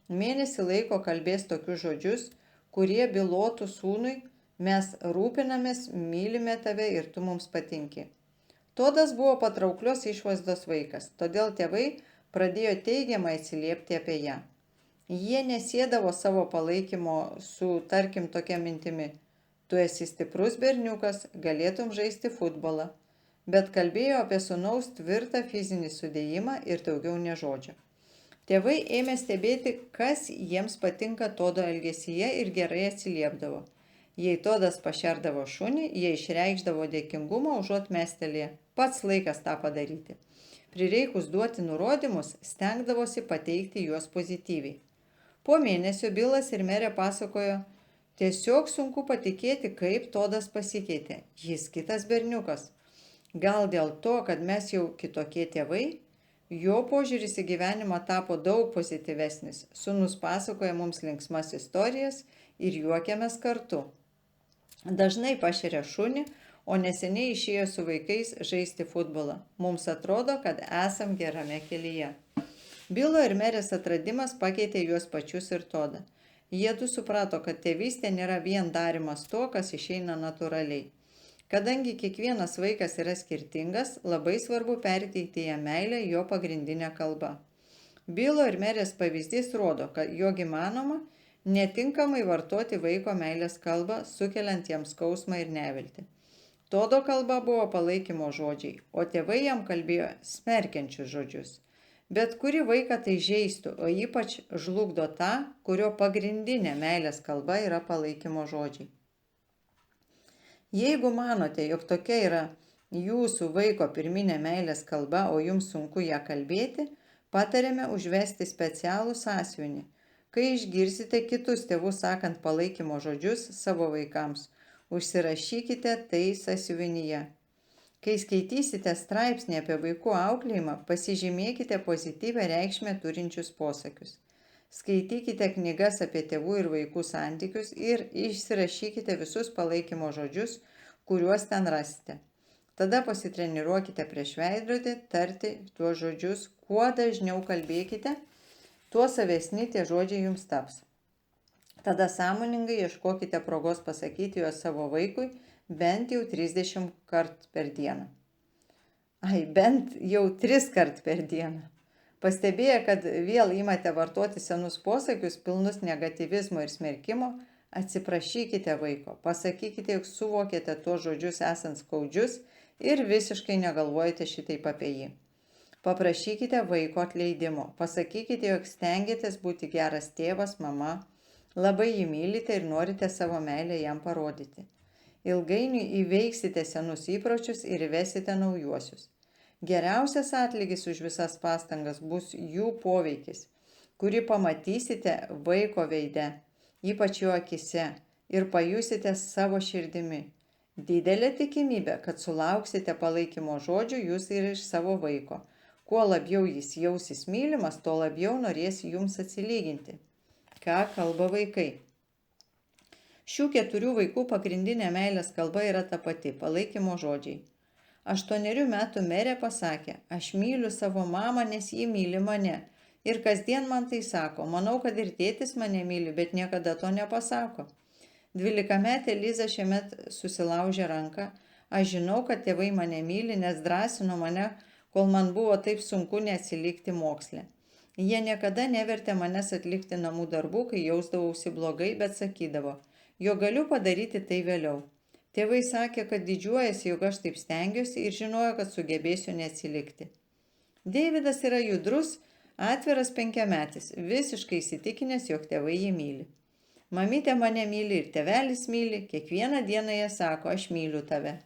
mėnesį laiko kalbės tokius žodžius, kurie bylotų sūnui, mes rūpinamės, mylime tave ir tu mums patinki. Todas buvo patrauklios išvaizdos vaikas, todėl tėvai pradėjo teigiamai atsiliepti apie ją. Jie nesėdavo savo palaikymo su, tarkim, tokia mintimi, tu esi stiprus berniukas, galėtum žaisti futbolą, bet kalbėjo apie sūnaus tvirtą fizinį sudėjimą ir daugiau nežodžio. Tėvai ėmė stebėti, kas jiems patinka Todo elgesyje ir gerai atsiliepdavo. Jei Todas pašerdavo šunį, jie išreikšdavo dėkingumą užuot mestelėje. Pats laikas tą padaryti. Prireikus duoti nurodymus, stengdavosi pateikti juos pozityviai. Po mėnesio Bilas ir Mary pasakojo, tiesiog sunku patikėti, kaip Todas pasikeitė. Jis kitas berniukas. Gal dėl to, kad mes jau kitokie tėvai? Jo požiūris į gyvenimą tapo daug pozityvesnis. Sūnus pasakoja mums linksmas istorijas ir juokiamės kartu. Dažnai pašeria šunį, o neseniai išėjo su vaikais žaisti futbolą. Mums atrodo, kad esam gerame kelyje. Bilo ir Marys atradimas pakeitė juos pačius ir Todą. Jiedu suprato, kad tėvystė nėra vien darymas to, kas išeina natūraliai. Kadangi kiekvienas vaikas yra skirtingas, labai svarbu perteikti jam meilę jo pagrindinę kalbą. Bilo ir Marys pavyzdys rodo, kad jog įmanoma netinkamai vartoti vaiko meilės kalbą, sukeliant jam skausmą ir neviltį. Todo kalba buvo palaikymo žodžiai, o tėvai jam kalbėjo smerkiančius žodžius. Bet kuri vaiką tai žeistų, o ypač žlugdo tą, kurio pagrindinė meilės kalba yra palaikymo žodžiai. Jeigu manote, jog tokia yra jūsų vaiko pirminė meilės kalba, o jums sunku ją kalbėti, patarėme užvesti specialų sąsiuvinį, Kai išgirsite kitus tėvus sakant palaikymo žodžius savo vaikams, užsirašykite tai sąsiuvinyje. Kai skaitysite straipsnį apie vaikų auklėjimą, pasižymėkite pozityvę reikšmę turinčius posakius. Skaitykite knygas apie tėvų ir vaikų santykius ir išsirašykite visus palaikymo žodžius, kuriuos ten rasite. Tada pasitreniruokite prieš veidrodį tarti tuos žodžius, kuo dažniau kalbėkite, tuo savesni tie žodžiai jums taps. Tada sąmoningai ieškokite progos pasakyti juos savo vaikui bent jau 30 kart per dieną. Bent jau 3 kart per dieną. Pastebėję, kad vėl imate vartoti senus posakius, pilnus negatyvizmo ir smerkimo, atsiprašykite vaiko, pasakykite, jog suvokėte tuos žodžius esant skaudžius ir visiškai negalvojate šitaip apie jį. Paprašykite vaiko atleidimo, pasakykite, jog stengiatės būti geras tėvas, mama, labai jį mylite ir norite savo meilę jam parodyti. Ilgainiui įveiksite senus įpročius ir įvesite naujuosius. Geriausias atlygis už visas pastangas bus jų poveikis, kurį pamatysite vaiko veide, ypač jo akise, ir pajusite savo širdimi. Didelė tikimybė, kad sulauksite palaikymo žodžių jūs ir iš savo vaiko. Kuo labiau jis jausis mylimas, tuo labiau norės jums atsilyginti. Ką kalba vaikai? Šių 4 vaikų pagrindinė meilės kalba yra ta pati – palaikymo žodžiai. 8 metų merė pasakė, aš myliu savo mamą, nes ji myli mane. Ir kasdien man tai sako, manau, kad ir tėtis mane myli, bet niekada to nepasako. 12-metė Liza šiemet susilaužė ranką. Aš žinau, kad tėvai mane myli, nes drąsino mane, kol man buvo taip sunku neatsilikti moksle. Jie niekada nevertė manęs atlikti namų darbų, kai jausdavausi blogai, bet sakydavo, jog galiu padaryti tai vėliau. Tėvai sakė, kad didžiuojasi, jog aš taip stengiuosi ir žinojo, kad sugebėsiu neatsilikti. Deividas yra judrus, atviras 5-metis, visiškai įsitikinęs, jog tėvai jį myli. Mamytė mane myli ir tėvelis myli, kiekvieną dieną jie sako, aš myliu tave.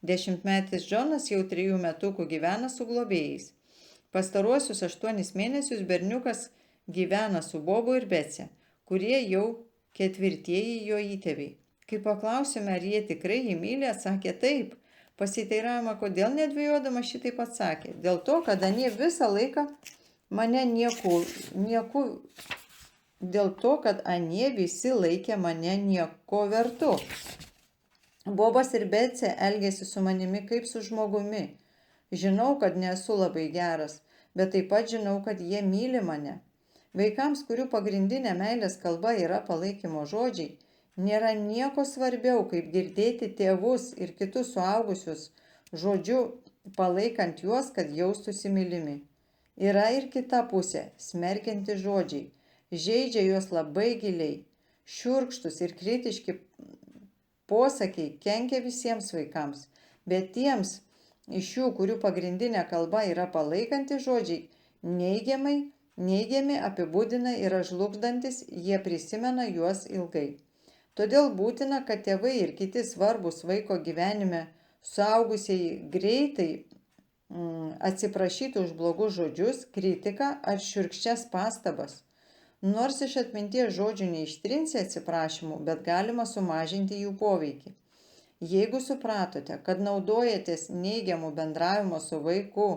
10-metis Džonas jau 3 metukų gyvena su globėjais. Pastaruosius 8 mėnesius berniukas gyvena su Bobu ir Bece, kurie jau 4-ieji jo įtėviai. Kai paklausėme, ar jie tikrai jį myli, atsakė taip. Pasiteiravimą, kodėl nedvejodama šitaip atsakė. Dėl to, kad anie visą laiką mane Dėl to, kad anie visi laikė mane nieko vertu. Bobas ir Bece elgėsi su manimi kaip su žmogumi. Žinau, kad nesu labai geras, bet taip pat žinau, kad jie myli mane. Vaikams, kurių pagrindinė meilės kalba yra palaikymo žodžiai, nėra nieko svarbiau, kaip girdėti tėvus ir kitus suaugusius žodžiu, palaikant juos, kad jaustųsi mylimi. Yra ir kita pusė, smerkianti žodžiai. Žeidžia juos labai giliai. Šiurkštus ir kritiški posakiai kenkia visiems vaikams, bet tiems iš jų, kurių pagrindinė kalba yra palaikanti žodžiai, neigiami apibūdina yra žlugdantis, jie prisimena juos ilgai. Todėl būtina, kad tėvai ir kiti svarbus vaiko gyvenime suaugusieji greitai atsiprašytų už blogus žodžius, kritiką ar šiurkščias pastabas. Nors iš atminties žodžių neištrinsi atsiprašymų, bet galima sumažinti jų poveikį. Jeigu supratote, kad naudojatės neigiamų bendravimo su vaiku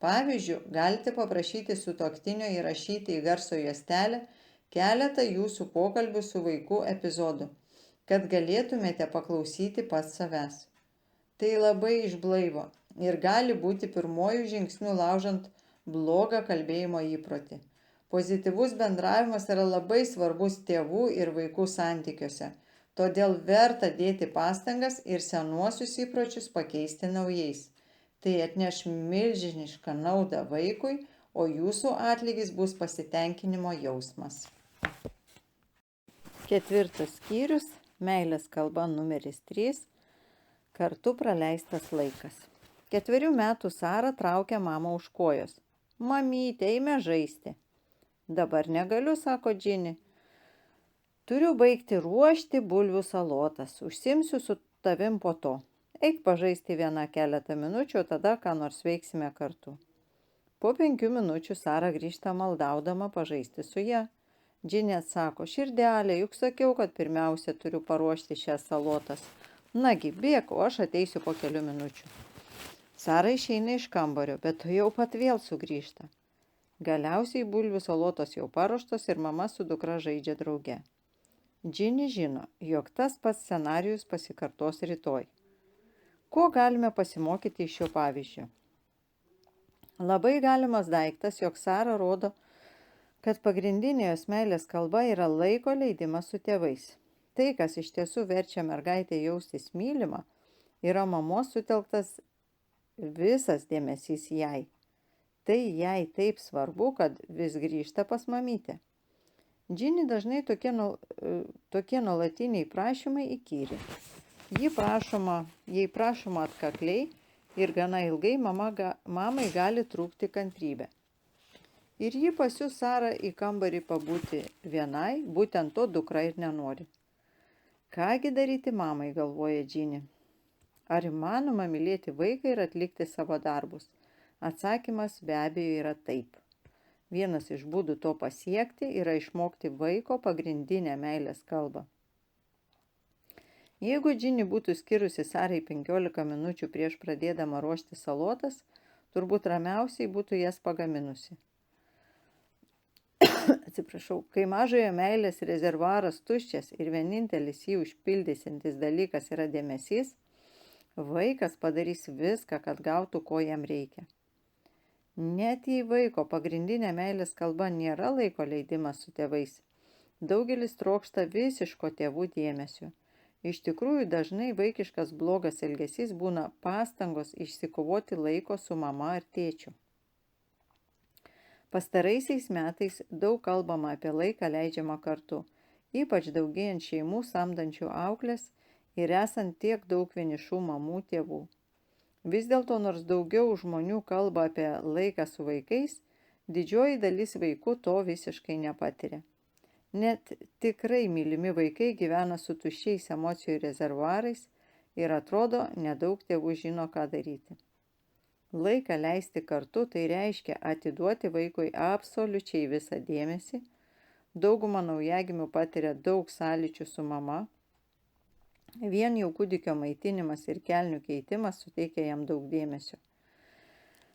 pavyzdžių, galite paprašyti sutuoktinio įrašyti į garso juostelę keletą jūsų pokalbių su vaiku epizodų, kad galėtumėte paklausyti pats savęs. Tai labai išblaivo ir gali būti pirmojų žingsnių laužant blogą kalbėjimo įprotį. Pozityvus bendravimas yra labai svarbus tėvų ir vaikų santykiuose, todėl verta dėti pastangas ir senuosius įpročius pakeisti naujais. Tai atneš milžinišką naudą vaikui, o jūsų atlygis bus pasitenkinimo jausmas. 4 skyrius, meilės kalba numeris 3, kartu praleistas laikas. 4 metų Sara traukia mamą už kojos. Mamytė, eime žaisti. Dabar negaliu, sako Džini. Turiu baigti ruošti bulvių salotas. Užsimsiu su tavim po to. Eik pažaisti viena keletą minučių, o tada ką nors veiksime kartu. Po 5 minučių Sara grįžta maldaudama pažaisti su ja. Džinė atsako, širdelė, juk sakiau, kad pirmiausia turiu paruošti šias salotas. Nagi, bėk, o aš ateisiu po kelių minučių. Sara išeina iš kambario, bet jau pat vėl sugrįžta. Galiausiai bulvių salotos jau paruoštos ir mama su dukra žaidžia drauge. Džinė žino, jog tas pats scenarijus pasikartos rytoj. Ko galime pasimokyti iš šio pavyzdžio? Labai galimas daiktas, jog Sara rodo, kad pagrindinė jos meilės kalba yra laiko leidimas su tėvais. Tai, kas iš tiesų verčia mergaitę jaustis mylimą, yra mamos sutelktas visas dėmesys jai. Tai jai taip svarbu, kad vis grįžta pas mamytę. Džinį dažnai tokie nuolatiniai prašymai įkyri. Jei prašoma atkakliai ir gana ilgai, mamai gali trūkti kantrybė. Ir ji pasiųs Sarą į kambarį pabūti vienai, būtent to dukra ir nenori. Kągi daryti mamai, galvoja Džinė. Ar įmanoma mylėti vaiką ir atlikti savo darbus? Atsakymas be abejo yra taip. Vienas iš būdų to pasiekti yra išmokti vaiko pagrindinę meilės kalbą. Jeigu Džinė būtų skirusi Sarai 15 minučių prieš pradėdama ruošti salotas, turbūt ramiausiai būtų jas pagaminusi. Kai mažojo meilės rezervuaras tuščias ir vienintelis jį užpildysiantis dalykas yra dėmesys, vaikas padarys viską, kad gautų, ko jam reikia. Net jei vaiko pagrindinė meilės kalba nėra laiko leidimas su tėvais, daugelis trokšta visiško tėvų dėmesio. Iš tikrųjų, dažnai vaikiškas blogas elgesys būna pastangos išsikovoti laiko su mama ar tėčiu. Pastaraisiais metais daug kalbama apie laiką leidžiamą kartu, ypač daugėjant šeimų samdančių auklės ir esant tiek daug vienišų mamų tėvų. Vis dėlto, nors daugiau žmonių kalba apie laiką su vaikais, didžioji dalis vaikų to visiškai nepatiria. Net tikrai mylimi vaikai gyvena su tuščiais emocijų rezervuarais ir atrodo, nedaug tėvų žino, ką daryti. Laiką leisti kartu tai reiškia atiduoti vaikui absoliučiai visą dėmesį. Dauguma naujagimių patiria daug sąlyčių su mama. Vien jau kūdikio maitinimas ir kelnių keitimas suteikia jam daug dėmesio.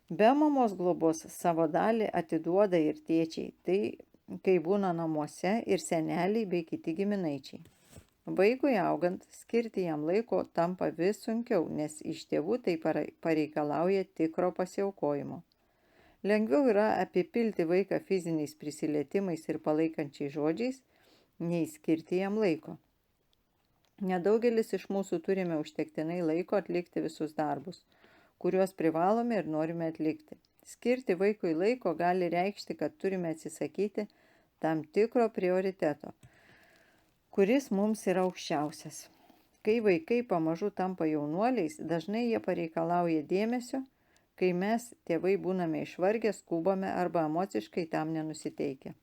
Be mamos globos savo dalį atiduoda ir tėčiai, tai kai būna namuose ir seneliai bei kiti giminaičiai. Vaikui augant, skirti jam laiko tampa vis sunkiau, nes iš tėvų tai pareikalauja tikro pasiaukojimo. Lengviau yra apipilti vaiką fiziniais prisilietimais ir palaikančiais žodžiais, nei skirti jam laiko. Nedaugelis iš mūsų turime užtektinai laiko atlikti visus darbus, kuriuos privalome ir norime atlikti. Skirti vaikui laiko gali reikšti, kad turime atsisakyti tam tikro prioriteto, kuris mums yra aukščiausias. Kai vaikai pamažu tampa jaunuoliais, dažnai jie pareikalauja dėmesio, kai mes, tėvai, būname išvargę, skubame arba emociškai tam nenusiteikę.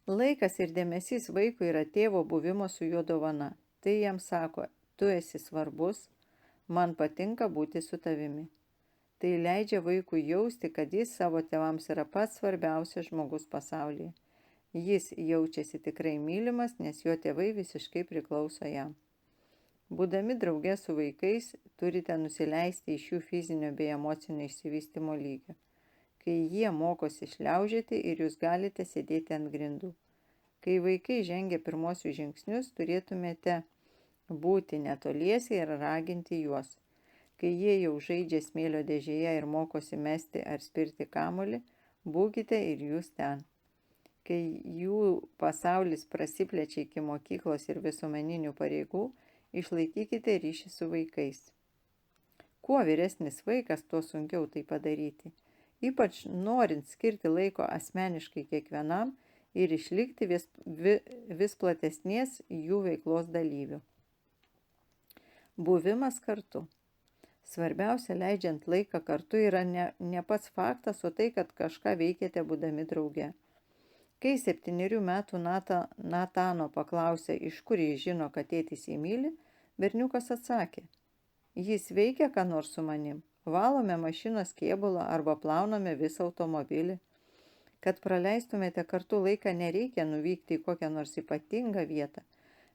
Laikas ir dėmesys vaikui yra tėvo buvimo su juo dovana. Tai jam sako, tu esi svarbus, man patinka būti su tavimi. Tai leidžia vaikui jausti, kad jis savo tėvams yra pats svarbiausias žmogus pasaulyje. Jis jaučiasi tikrai mylimas, nes jo tėvai visiškai priklauso jam. Būdami drauge su vaikais, turite nusileisti iš jų fizinio bei emocinio išsivystymo lygio. Kai jie mokosi šliaužėti ir jūs galite sėdėti ant grindų. Kai vaikai žengia pirmosius žingsnius, turėtumėte būti netoliese ir raginti juos. Kai jie jau žaidžia smėlio dėžėje ir mokosi mesti ar spirti kamuolį, būkite ir jūs ten. Kai jų pasaulis prasiplečia iki mokyklos ir visuomeninių pareigų, išlaikykite ryšį su vaikais. Kuo vyresnis vaikas, tuo sunkiau tai padaryti. Ypač norint skirti laiko asmeniškai kiekvienam ir išlikti vis platesnės jų veiklos dalyvių. Buvimas kartu. Svarbiausia, leidžiant laiką kartu yra ne pats faktas, o tai, kad kažką veikiate būdami drauge. Kai 7 metų Natano paklausė, iš kur jis žino, kad tėtis jį myli, berniukas atsakė, jis veikia ką nors su manim, valome mašinos kėbulą arba plauname visą automobilį. Kad praleistumėte kartu laiką, nereikia nuvykti į kokią nors ypatingą vietą,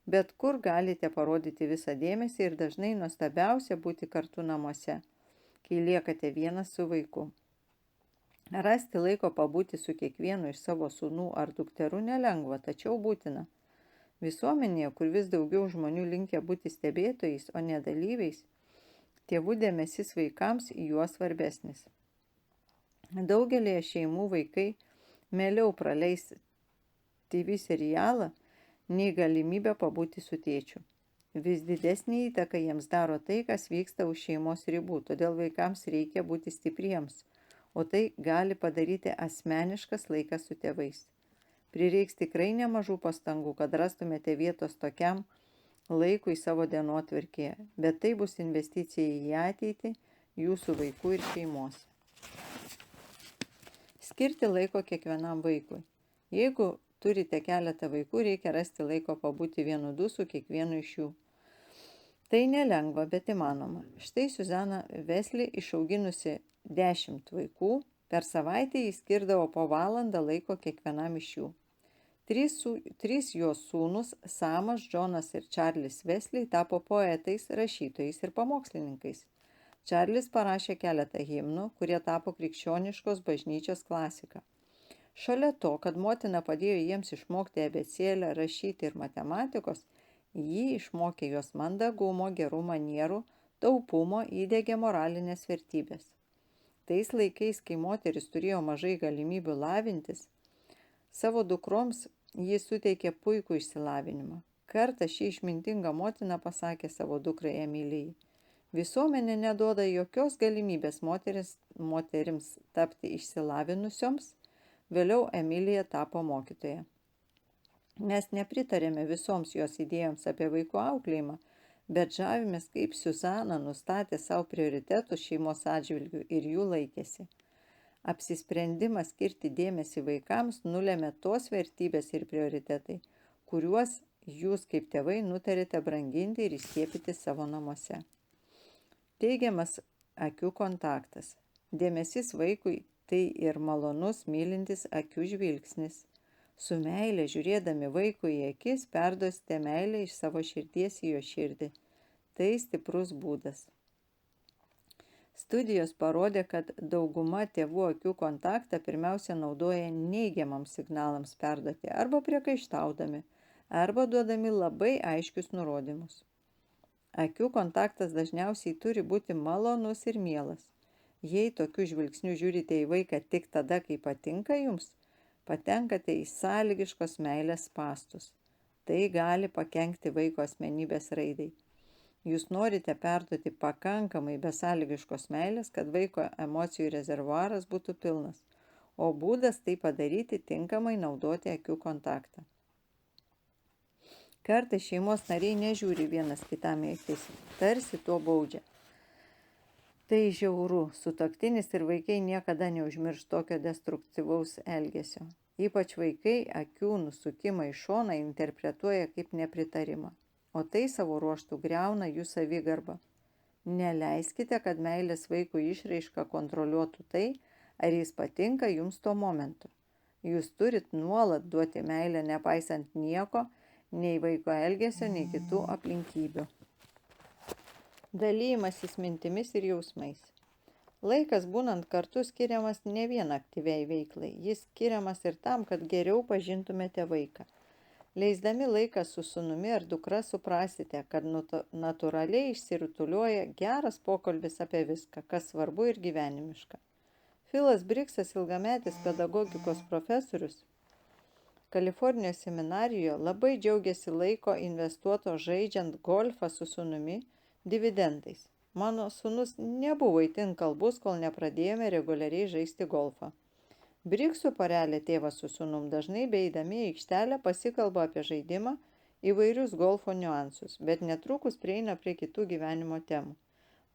bet kur galite parodyti visą dėmesį ir dažnai nuostabiausia būti kartu namuose, kai liekate vienas su vaiku. Rasti laiko pabūti su kiekvienu iš savo sūnų ar dukterų nelengva, tačiau būtina. Visuomenėje, kur vis daugiau žmonių linkę būti stebėtojais, o ne dalyviais, tėvų dėmesys vaikams juos svarbesnis. Daugelėje šeimų vaikai mieliau praleis TV serialą, nei galimybę pabūti su tėčiu. Vis didesnį įtaką jiems daro tai, kas vyksta už šeimos ribų, todėl vaikams reikia būti stipriems, o tai gali padaryti asmeniškas laikas su tėvais. Prireiks tikrai nemažų pastangų, kad rastumėte vietos tokiam laikui savo dienotvarkėje, bet tai bus investicija į ateitį jūsų vaikų ir šeimos. Skirti laiko kiekvienam vaikui. Jeigu turite keletą vaikų, reikia rasti laiko pabūti vienu su kiekvienu iš jų. Tai nelengva, bet įmanoma. Štai Suzana Wesley, išauginusi 10 vaikų, per savaitę jis skirdavo po valandą laiko kiekvienam iš jų. Trys jos sūnus, Samas, Džonas ir Čarlis Wesley, tapo poetais, rašytojais ir pamokslininkais. Čarlis parašė keletą himnų, kurie tapo krikščioniškos bažnyčios klasika. Šalia to, kad motina padėjo jiems išmokti abėcėlę, rašyti ir matematikos, ji išmokė juos mandagumo, gerų manierų, taupumo, įdiegė moralinės vertybės. Tais laikais, kai moteris turėjo mažai galimybių lavintis, savo dukroms jis suteikė puikų išsilavinimą. Kartą ši išmintinga motina pasakė savo dukrai Emilijai: visuomenė neduoda jokios galimybės moterims tapti išsilavinusioms, vėliau Emilija tapo mokytoja. Mes nepritarėme visoms jos idėjoms apie vaikų auklėjimą, bet žavimės, kaip Suzana nustatė savo prioritetus šeimos atžvilgių ir jų laikėsi. Apsisprendimas skirti dėmesį vaikams nulėmė tos vertybės ir prioritetai, kuriuos jūs kaip tėvai nutarėte branginti ir įskiepyti savo namuose. Teigiamas akių kontaktas. Dėmesys vaikui tai ir malonus, mylintis akių žvilgsnis. Su meile žiūrėdami vaikui į akis perduosite meilę iš savo širdies į jo širdį. Tai stiprus būdas. Studijos parodė, kad dauguma tėvų akių kontaktą pirmiausia naudoja neigiamams signalams perduoti arba priekaištaudami, arba duodami labai aiškius nurodymus. Akių kontaktas dažniausiai turi būti malonus ir mielas. Jei tokiu žvilgsniu žiūrite į vaiką tik tada, kai patinka jums, patenkate į sąlygiškos meilės spąstus. Tai gali pakenkti vaiko asmenybės raidai. Jūs norite perduoti pakankamai besąlygiškos meilės, kad vaiko emocijų rezervuaras būtų pilnas, o būdas tai padaryti tinkamai naudoti akių kontaktą. Kartais šeimos nariai nežiūri vienas kitam į akis, tarsi tuo baudžia. Tai žiauru, sutuoktinis ir vaikai niekada neužmirš tokio destruktyvaus elgesio. Ypač vaikai akių nusukimą į šoną interpretuoja kaip nepritarimą, o tai savo ruožtų griauna jų savigarbą. Neleiskite, kad meilės vaikų išraiška kontroliuotų tai, ar jis patinka jums tuo momentu. Jūs turit nuolat duoti meilę, nepaisant nieko, nei vaiko elgesio, nei kitų aplinkybių. Dalymasis mintimis ir jausmais. Laikas būnant kartu skiriamas ne vien aktyviai veiklai, jis skiriamas ir tam, kad geriau pažintumėte vaiką. Leisdami laiką su sūnumi ar dukra suprasite, kad natūraliai išsirutulioja geras pokalbis apie viską, kas svarbu ir gyvenimiška. Filas Briksas, ilgametis pedagogikos profesorius, Kalifornijos seminarijoje labai džiaugiasi laiko investuoto žaidžiant golfą su sūnumi dividendais. Mano sūnus nebuvo itin kalbus, kol nepradėjome reguliariai žaisti golfą. Briksų porelė tėvas su sūnum dažnai beeidami į aikštelę pasikalba apie žaidimą, įvairius golfo niuansus, bet netrukus prieina prie kitų gyvenimo temų,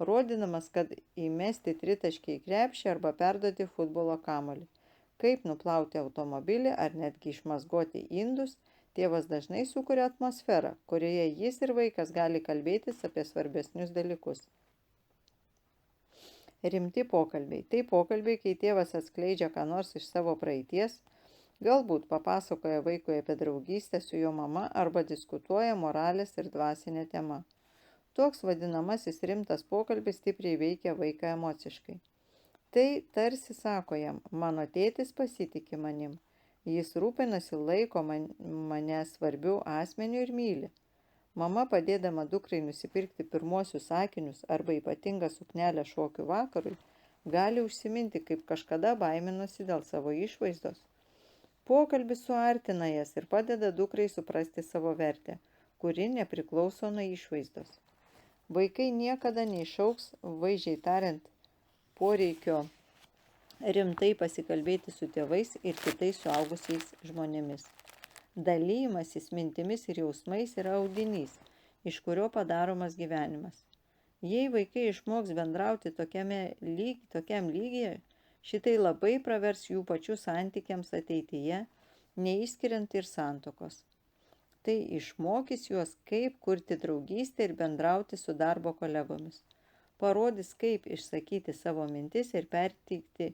rodydamas, kad įmesti tritaškį į krepšį arba perduoti futbolo kamuolį, kaip nuplauti automobilį ar netgi išmazgoti indus, tėvas dažnai sukuria atmosferą, kurioje jis ir vaikas gali kalbėtis apie svarbesnius dalykus. Rimti pokalbiai. Tai pokalbiai, kai tėvas atskleidžia ką nors iš savo praeities, galbūt papasakoja vaikui apie draugystę su jo mama arba diskutuoja moralės ir dvasinę temą. Toks vadinamasis rimtas pokalbis stipriai veikia vaiką emociškai. Tai tarsi sako jam, mano tėtis pasitiki manim, jis rūpinasi laiko mane svarbių asmenių ir myli. Mama padėdama dukrai nusipirkti pirmuosius akinius arba ypatingą suknelę šokių vakarui, gali užsiminti, kaip kažkada baiminosi dėl savo išvaizdos. Pokalbis suartina jas ir padeda dukrai suprasti savo vertę, kuri nepriklauso nuo išvaizdos. Vaikai niekada neišauks, vaizdžiai tariant, poreikio rimtai pasikalbėti su tėvais ir kitais suaugusiais žmonėmis. Dalymasis mintimis ir jausmais yra audinys, iš kurio padaromas gyvenimas. Jei vaikai išmoks bendrauti tokiam lygyje, šitai labai pravers jų pačių santykiams ateityje, neišskiriant ir santuokos. Tai išmokys juos, kaip kurti draugystę ir bendrauti su darbo kolegomis. Parodys, kaip išsakyti savo mintis ir perteikti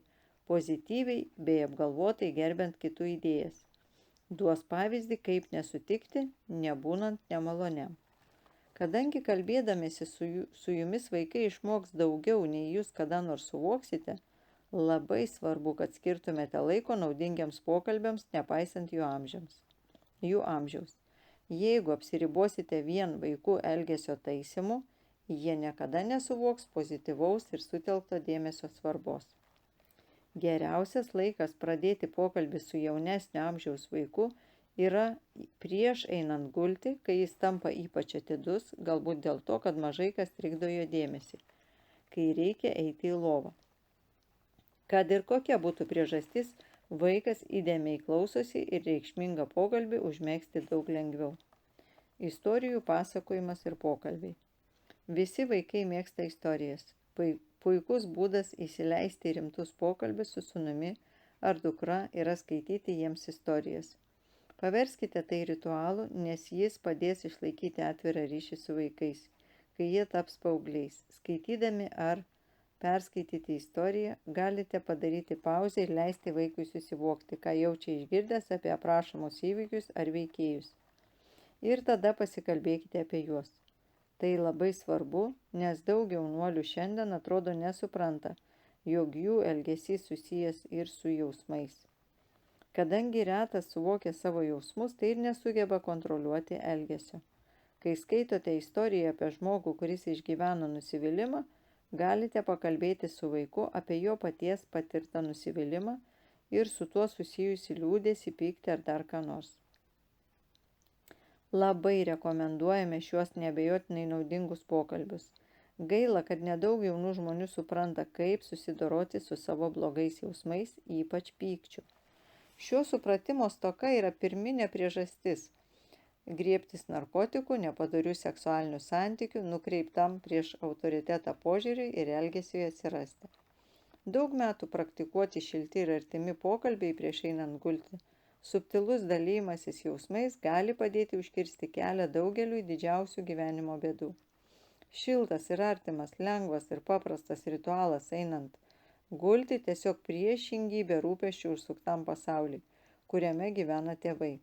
pozityviai bei apgalvotai gerbent kitų idėjas. Duos pavyzdį, kaip nesutikti, nebūnant nemaloniam. Kadangi kalbėdamėsi su jumis vaikai išmoks daugiau, nei jūs kada nors suvoksite, labai svarbu, kad skirtumėte laiko naudingiams pokalbiams, nepaisant jų amžiaus. Jeigu apsiribosite vien vaikų elgesio taisymu, jie niekada nesuvoks pozityvaus ir sutelkto dėmesio svarbos. Geriausias laikas pradėti pokalbį su jaunesnio amžiaus vaiku yra prieš einant gulti, kai jis tampa ypač atidus, galbūt dėl to, kad mažai kas trikdo jo dėmesį, kai reikia eiti į lovą. Kad ir kokia būtų priežastis, vaikas įdėmiai klausosi ir reikšmingą pokalbį užmegzti daug lengviau. Istorijų pasakojimas ir pokalbiai. Visi vaikai mėgsta istorijas. Puikus būdas įsileisti rimtus pokalbius su sūnumi ar dukra yra skaityti jiems istorijas. Paverskite tai ritualu, nes jis padės išlaikyti atvirą ryšį su vaikais, kai jie taps paaugliais. Skaitydami ar perskaityti istoriją, galite padaryti pauzę ir leisti vaikui susivokti, ką jaučia išgirdęs apie aprašomus įvykius ar veikėjus. Ir tada pasikalbėkite apie juos. Tai labai svarbu, nes daug jaunuolių šiandien atrodo nesupranta, jog jų elgesys susijęs ir su jausmais. Kadangi retas suvokia savo jausmus, tai ir nesugeba kontroliuoti elgesio. Kai skaitote istoriją apie žmogų, kuris išgyveno nusivylimą, galite pakalbėti su vaiku apie jo paties patirtą nusivylimą ir su tuo susijusi liūdėsi, pyktį ar dar ką nors. Labai rekomenduojame šiuos neabejotinai naudingus pokalbius. Gaila, kad nedaug jaunų žmonių supranta, kaip susidoroti su savo blogais jausmais, ypač pykčiu. Šio supratimo stoka yra pirminė priežastis griebtis narkotikų, nepadorių seksualinių santykių, nukreiptam prieš autoritetą požiūriui ir elgesiui atsirasti. Daug metų praktikuoti šilti ir artimi pokalbiai prieš einant gulti. Subtilus dalymasis jausmais gali padėti užkirsti kelią daugeliui didžiausių gyvenimo bėdų. Šiltas ir artimas, lengvas ir paprastas ritualas einant gulti tiesiog priešingybė rūpesčių užsuktam pasauliui, kuriame gyvena tėvai.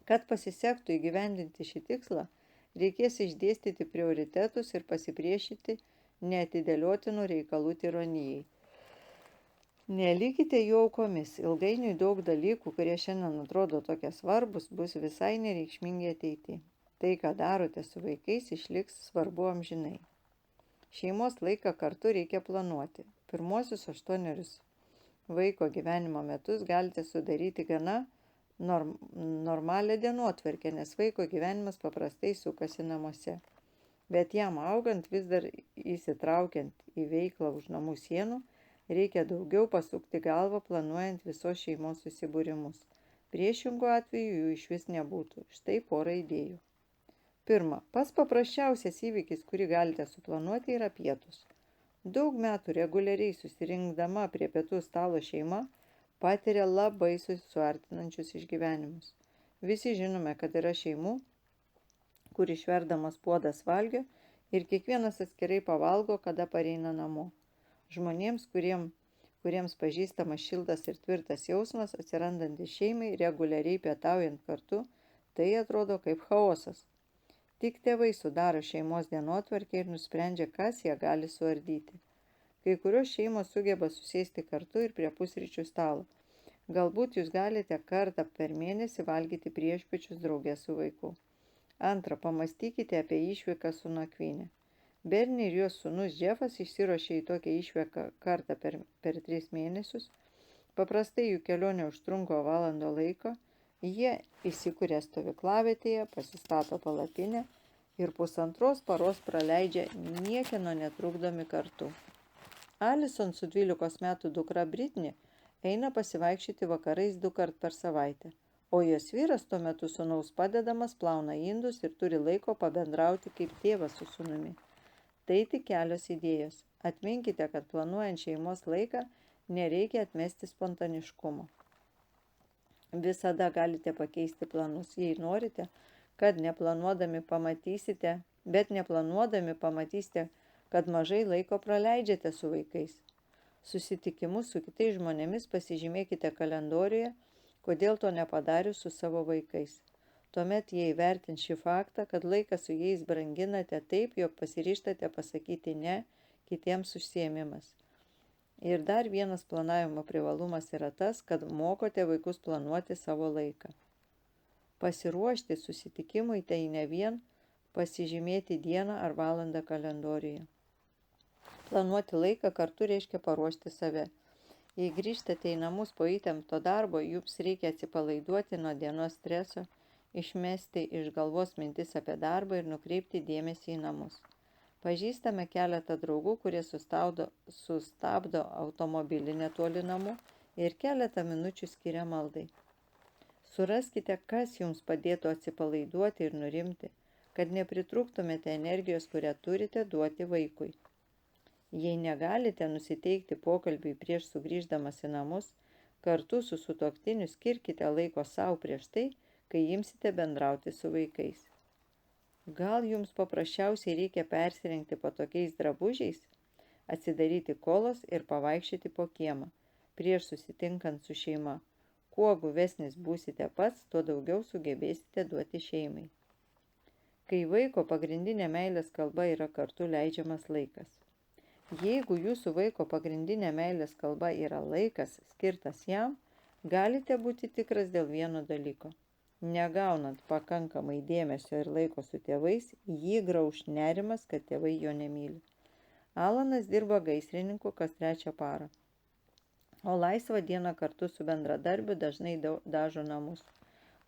Kad pasisektų įgyvendinti šį tikslą, reikės išdėstyti prioritetus ir pasipriešinti neatidėliotinų reikalų tironijai. Nelikite jų aukomis, ilgainiui daug dalykų, kurie šiandien atrodo tokie svarbus, bus visai nereikšmingi ateityje. Tai, ką darote su vaikais, išliks svarbu amžinai. Šeimos laiką kartu reikia planuoti. Pirmuosius 8 vaiko gyvenimo metus galite sudaryti gana normalią dienotvarkę, nes vaiko gyvenimas paprastai sukasi namuose. Bet jam augant, vis dar įsitraukiant į veiklą už namų sienų, reikia daugiau pasukti galvą planuojant visos šeimos susibūrimus. Priešingų atveju jų išvis nebūtų. Štai porą idėjų. Pirma, pats paprasčiausias įvykis, kurį galite suplanuoti, yra pietūs. Daug metų reguliariai susirinkdama prie pietų stalo šeima patiria labai suartinančius išgyvenimus. Visi žinome, kad yra šeimų, kur išverdamas puodas valgio ir kiekvienas atskirai pavalgo, kada pareina namo. Žmonėms, kuriems pažįstamas šiltas ir tvirtas jausmas, atsirandantis šeimai, reguliariai pietaujant kartu, tai atrodo kaip chaosas. Tik tėvai sudaro šeimos dienotvarkę ir nusprendžia, kas ją gali suardyti. Kai kurios šeimos sugeba susėsti kartu ir prie pusryčių stalo. Galbūt jūs galite kartą per mėnesį valgyti priešpiečius drauge su vaiku. Antra, pamastykite apie išvyką su nakvyne. Berni ir jos sūnus Džefas išsiruošė į tokią išvyką kartą per 3 mėnesius. Paprastai jų kelionė užtrunko valandą laiko. Jie įsikuria stovyklavietėje, pasistato palapinę ir 1,5 paros praleidžia niekieno netrukdomi kartu. Alison su 12 metų dukra Britney eina pasivaikščioti vakarais 2 kart per savaitę, o jos vyras tuo metu sūnaus padedamas plauna indus ir turi laiko pabendrauti kaip tėvas su sūnumi. Tai tik kelios idėjos. Atminkite, kad planuojant šeimos laiką nereikia atmesti spontaniškumo. Visada galite pakeisti planus, jei norite, kad neplanuodami pamatysite, kad mažai laiko praleidžiate su vaikais. Susitikimus su kitais žmonėmis pasižymėkite kalendoriuje, kodėl to nepadarius su savo vaikais. Tuomet jie įvertins šį faktą, kad laiką su jais branginate taip, jog pasiryžtate pasakyti ne kitiems užsiėmimas. Ir dar vienas planavimo privalumas yra tas, kad mokote vaikus planuoti savo laiką. Pasiruošti susitikimui tai ne vien pasižymėti dieną ar valandą kalendoriuje. Planuoti laiką kartu reiškia paruošti save. Jei grįžtate į namus po įtempto darbo, jums reikia atsipalaiduoti nuo dienos streso, išmesti iš galvos mintis apie darbą ir nukreipti dėmesį į namus. Pažįstame keletą draugų, kurie sustabdo automobilį netoli namų ir keletą minučių skiria maldai. Suraskite, kas jums padėtų atsipalaiduoti ir nurimti, kad nepritrūktumėte energijos, kurią turite duoti vaikui. Jei negalite nusiteikti pokalbiui prieš sugrįždamas į namus, kartu su sutuoktiniu skirkite laiko savo prieš tai, kai imsite bendrauti su vaikais. Gal jums paprasčiausiai reikia persirengti patogiais drabužiais, atsidaryti kolos ir pavaikščioti po kiemą, prieš susitinkant su šeima. Kuo guvesnis būsite pats, tuo daugiau sugebėsite duoti šeimai. Kai vaiko pagrindinė meilės kalba yra kartu leidžiamas laikas. Jeigu jūsų vaiko pagrindinė meilės kalba yra laikas skirtas jam, galite būti tikras dėl vieno dalyko. Negaunant pakankamai dėmesio ir laiko su tėvais, jį grauš nerimas, kad tėvai jo nemyli. Alanas dirba gaisrininku kas 3 parą, o laisvą dieną kartu su bendradarbiu dažnai dažo namus.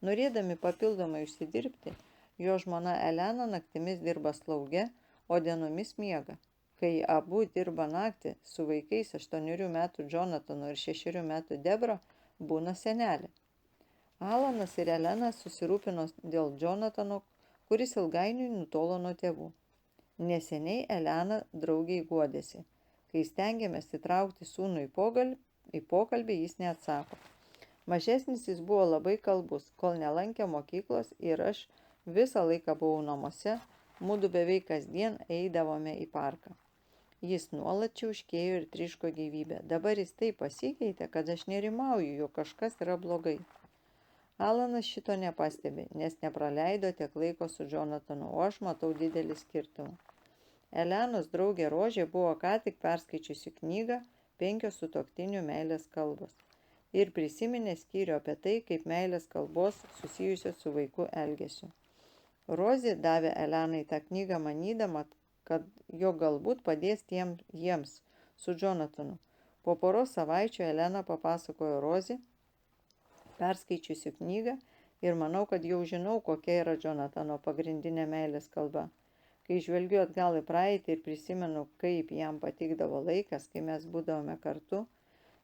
Norėdami papildomai užsidirbti, jo žmona Elena naktimis dirba slauge, o dienomis miega. Kai abu dirba naktį, su vaikais 8 metų Jonathanu ir 6 metų Debra būna senelė. Alanas ir Elena susirūpino dėl Jonathano, kuris ilgainiui nutolo nuo tėvų. Neseniai Elena draugiai guodėsi. Kai stengiamės įtraukti sūnų į pokalbį, jis neatsako. Mažesnis jis buvo labai kalbus, kol nelankė mokyklos ir aš visą laiką buvau namuose, mudu beveik kasdien eidavome į parką. Jis nuolat čiauškėjo ir tryško gyvybę. Dabar jis taip pasikeitė, kad aš nerimauju, jog kažkas yra blogai. Alanas šito nepastebi, nes nepraleido tiek laiko su Jonathanu, o aš matau didelį skirtumą. Elenos draugė Rožė buvo ką tik perskaičiusi knygą 5 sutuoktinių meilės kalbos ir prisiminė skyrių apie tai, kaip meilės kalbos susijusios su vaiku elgesiu. Rozė davė Elenai tą knygą manydama, kad jo galbūt padės jiems su Jonathanu. Po poros savaičių Elena papasakojo Rozė, perskaičiusi knygą, ir manau, kad jau žinau, kokia yra Jonathano pagrindinė meilės kalba. Kai žvelgiu atgal į praeitį ir prisimenu, kaip jam patikdavo laikas, kai mes būdavome kartu,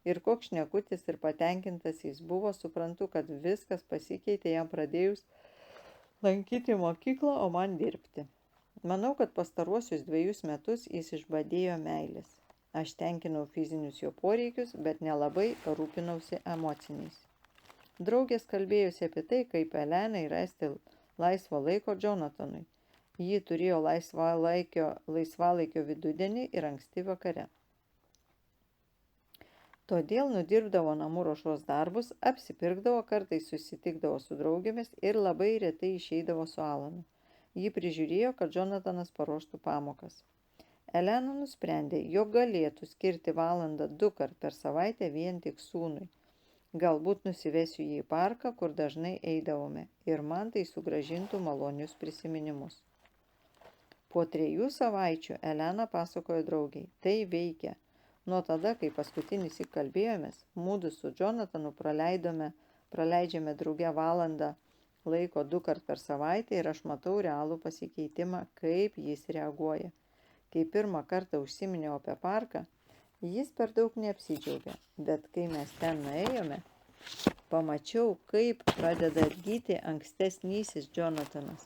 ir koks šnekutis ir patenkintas jis buvo, suprantu, kad viskas pasikeitė jam pradėjus lankyti mokyklą, o man dirbti. Manau, kad pastaruosius 2 metus jis išbadėjo meilės. Aš tenkinau fizinius jo poreikius, bet nelabai rūpinausi emociniais. Draugės kalbėjusi apie tai, kaip Elenai rasti laisvo laiko Jonathanui. Ji turėjo laisvalaikio vidudienį ir anksti vakare. Todėl nudirbdavo namų ruošos darbus, apsipirkdavo, kartais susitikdavo su draugėmis ir labai retai išeidavo su Alanu. Ji prižiūrėjo, kad Jonatanas paruoštų pamokas. Elena nusprendė, jog galėtų skirti valandą 2 kart per savaitę vien tik sūnui. Galbūt nusivesiu jį į parką, kur dažnai eidavome, ir man tai sugrąžintų malonius prisiminimus. Po 3 savaičių Elena pasakojo draugiai, tai veikia. Nuo tada, kai paskutinis įkalbėjomės, mūdu su Jonatanu praleidžiame drauge valandą laiko 2 kart per savaitę ir aš matau realų pasikeitimą, kaip jis reaguoja. Kai pirmą kartą užsiminiau apie parką, jis per daug neapsidžiaugė, bet kai mes ten nuėjome, pamačiau, kaip pradeda atgyti ankstesnysis Jonatanas.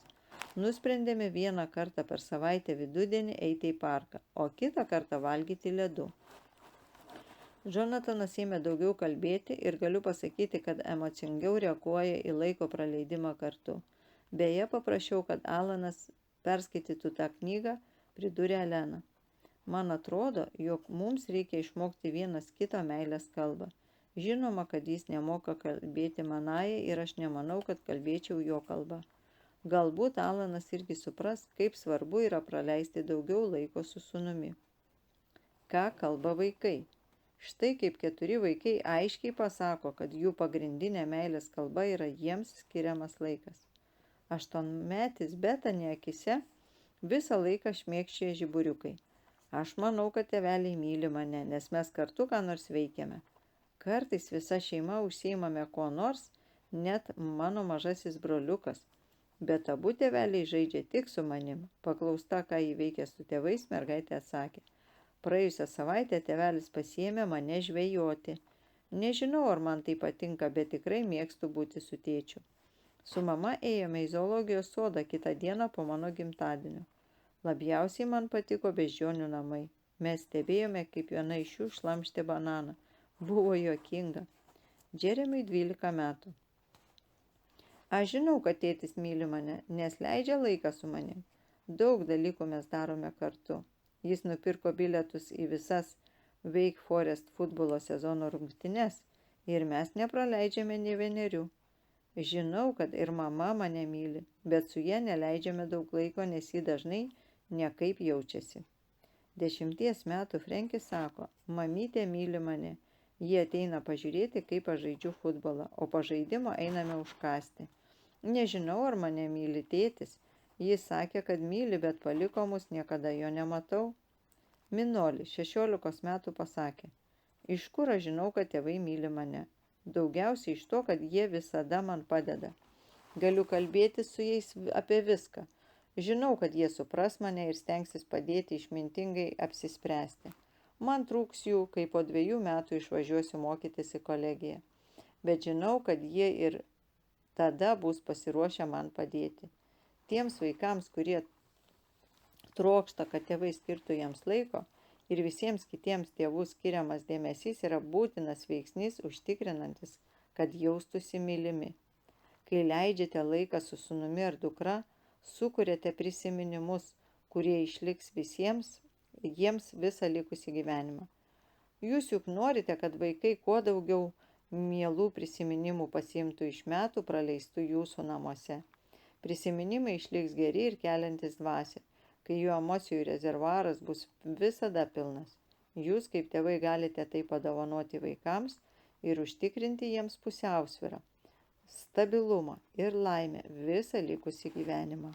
Nusprendėme 1 kartą per savaitę vidudienį eiti į parką, o kitą kartą valgyti ledų. Jonatanas ėmė daugiau kalbėti ir galiu pasakyti, kad emocingiau reaguoja į laiko praleidimą kartu. Beje, paprašiau, kad Alanas perskaitytų tą knygą, pridūrė Elena. Man atrodo, jog mums reikia išmokti vienas kito meilės kalbą. Žinoma, kad jis nemoka kalbėti manąją ir aš nemanau, kad kalbėčiau jo kalbą. Galbūt Alanas irgi supras, kaip svarbu yra praleisti daugiau laiko su sūnumi. Ką kalba vaikai? Štai kaip 4 vaikai aiškiai pasako, kad jų pagrindinė meilės kalba yra jiems skiriamas laikas. 8-metis Betani akise visą laiką šmėkščioja žiburiukai. Aš manau, kad tėveliai myli mane, nes mes kartu ką nors veikiame. Kartais visa šeima užsiimame ko nors, net mano mažasis broliukas. Bet abu tėveliai žaidžia tik su manim. Paklausta, ką jį veikia su tėvais, mergaitė atsakė. Praėjusią savaitę tėvelis pasiėmė mane žvejoti. Nežinau, ar man tai patinka, bet tikrai mėgstu būti su tėčiu. Su mama ėjome į zoologijos sodą kitą dieną po mano gimtadienio. Labiausiai man patiko beždžionių namai. Mes stebėjome, kaip viena iš jų šlamštė bananą. Buvo juokinga. Džeremiui 12 metų. Aš žinau, kad tėtis myli mane, nes leidžia laiką su manim. Daug dalykų mes darome kartu. Jis nupirko bilietus į visas Wake Forest futbolo sezono rungtynes ir mes nepraleidžiame nė vienerių. Žinau, kad ir mama mane myli, bet su ja neleidžiame daug laiko, nes ji dažnai nekaip jaučiasi. 10 metų Frenkis sako, mamytė myli mane. Ji ateina pažiūrėti, kaip aš žaidžiu futbolą, o po žaidimo einame užkasti. Nežinau, ar mane myli tėtis. Jis sakė, kad myli, bet paliko mus, niekada jo nematau. Minoli, 16 metų pasakė, iš kur aš žinau, kad tėvai myli mane? Daugiausiai iš to, kad jie visada man padeda. Galiu kalbėti su jais apie viską. Žinau, kad jie supras mane ir stengsis padėti išmintingai apsispręsti. Man trūks jų, kai po 2 metų išvažiuosiu mokytis į kolegiją. Bet žinau, kad jie ir tada bus pasiruošę man padėti. Tiems vaikams, kurie trokšta, kad tėvai skirtų jiems laiko ir visiems kitiems tėvų skiriamas dėmesys yra būtinas veiksnys užtikrinantis, kad jaustųsi mylimi. Kai leidžiate laiką su sūnumi ar dukra, sukuriate prisiminimus, kurie išliks jiems visą likusį gyvenimą. Jūs juk norite, kad vaikai kuo daugiau mielų prisiminimų pasiimtų iš metų praleistų jūsų namuose. Prisiminimai išliks geri ir keliantis dvasią, kai jų emocijų rezervuaras bus visada pilnas. Jūs kaip tėvai galite tai padovanoti vaikams ir užtikrinti jiems pusiausvyrą, stabilumą ir laimę visą likusį gyvenimą.